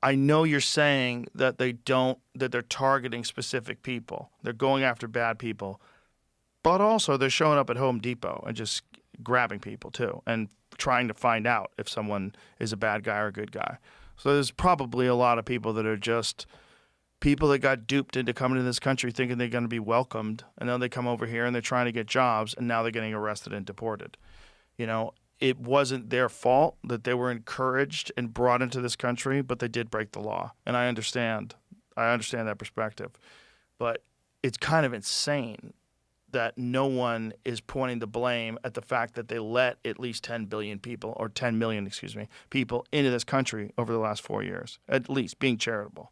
I know you're saying that that they're targeting specific people. They're going after bad people, but also they're showing up at Home Depot and just grabbing people too and trying to find out if someone is a bad guy or a good guy. So there's probably a lot of people that are just people that got duped into coming to this country thinking they're going to be welcomed, and then they come over here and they're trying to get jobs, and now they're getting arrested and deported. It wasn't their fault that they were encouraged and brought into this country, but they did break the law. And I understand that perspective. But it's kind of insane that no one is pointing the blame at the fact that they let at least 10 million people people into this country over the last 4 years, at least being charitable.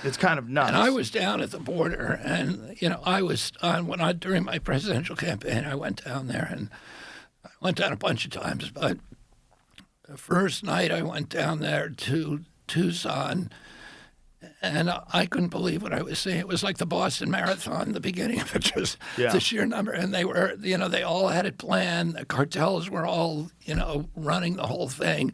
It's kind of nuts. And I was down at the border, and during my presidential campaign, I went down there, and I went down a bunch of times. But the first night I went down there to Tucson, and I couldn't believe what I was seeing. It was like the Boston Marathon, the beginning of it, just the sheer number. And they were, they all had it planned. The cartels were all, running the whole thing.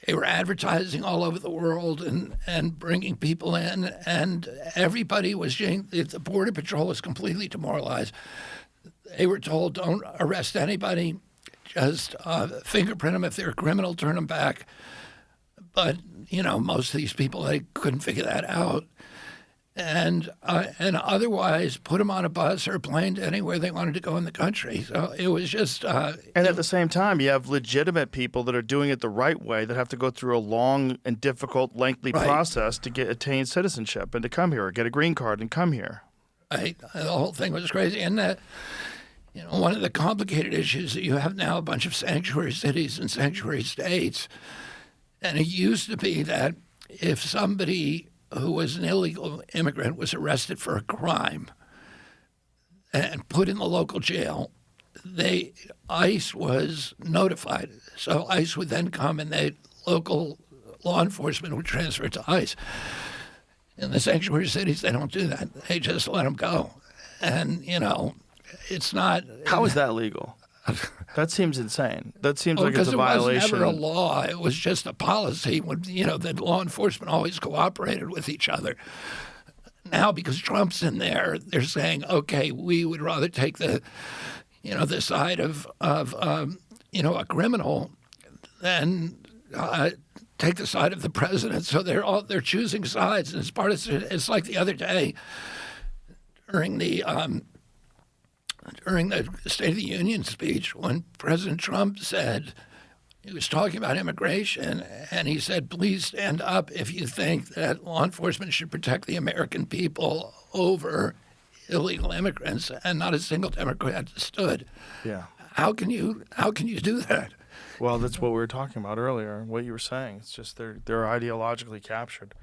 They were advertising all over the world and bringing people in. And everybody was, the Border Patrol was completely demoralized. They were told, don't arrest anybody. Just fingerprint them. If they're a criminal, turn them back. But, most of these people, they couldn't figure that out. And otherwise put them on a bus or a plane to anywhere they wanted to go in the country. So it was just... and at the same time, you have legitimate people that are doing it the right way that have to go through a long and difficult, lengthy process to attain citizenship and to come here or get a green card and come here. Right. The whole thing was crazy. And one of the complicated issues that you have now, a bunch of sanctuary cities and sanctuary states. And it used to be that if somebody who was an illegal immigrant was arrested for a crime and put in the local jail, ICE was notified. So ICE would then come and local law enforcement would transfer it to ICE. In the sanctuary cities, they don't do that. They just let them go. And, it's not... How is that legal? That seems insane. That seems like it's a violation. Because it was never a law. It was just a policy when, that law enforcement always cooperated with each other. Now, because Trump's in there, they're saying, okay, we would rather take the side of a criminal than take the side of the president. So they're choosing sides, and it's like the other day during the State of the Union speech when President Trump said, he was talking about immigration, and he said, please stand up if you think that law enforcement should protect the American people over illegal immigrants, and not a single Democrat stood. Yeah. How can you do that? Well, that's what we were talking about earlier, what you were saying. It's just they're ideologically captured.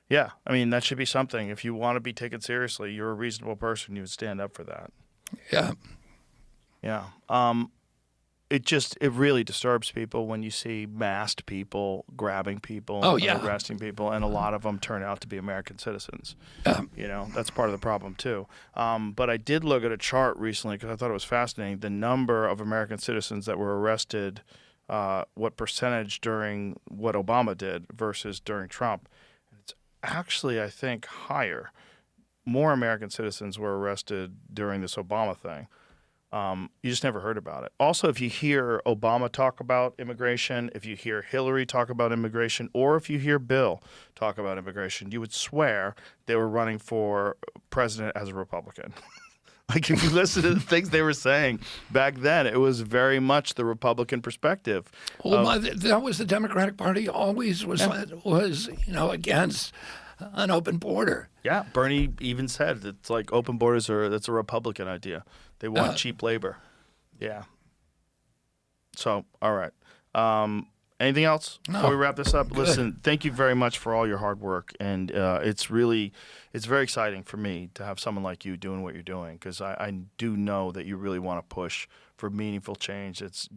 Yeah, I mean, that should be something. If you want to be taken seriously, you're a reasonable person, you would stand up for that. Yeah. Yeah. It really disturbs people when you see masked people grabbing people and arresting people, and a lot of them turn out to be American citizens. That's part of the problem too. But I did look at a chart recently because I thought it was fascinating. The number of American citizens that were arrested, what percentage during what Obama did versus during Trump. It's actually, I think, higher. More American citizens were arrested during this Obama thing. You just never heard about it. Also, if you hear Obama talk about immigration, if you hear Hillary talk about immigration, or if you hear Bill talk about immigration, you would swear they were running for president as a Republican. Like, if you listen to the things they were saying back then, it was very much the Republican perspective. Well, that was the Democratic Party always was against an open border. Yeah, Bernie even said it's like open borders that's a Republican idea. They want cheap labor. Yeah. So, all right. Anything else before we wrap this up? Good. Listen, thank you very much for all your hard work, and it's very exciting for me to have someone like you doing what you're doing, because I do know that you really want to push for meaningful change that's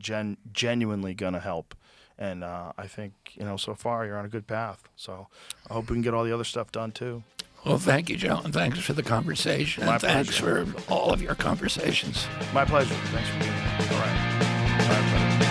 genuinely going to help. And I think, so far you're on a good path. So I hope we can get all the other stuff done too. Well, thank you, Joe, and thanks for the conversation. My and thanks pleasure. for all of your conversations. My pleasure. Thanks for being here. All right. All right, buddy.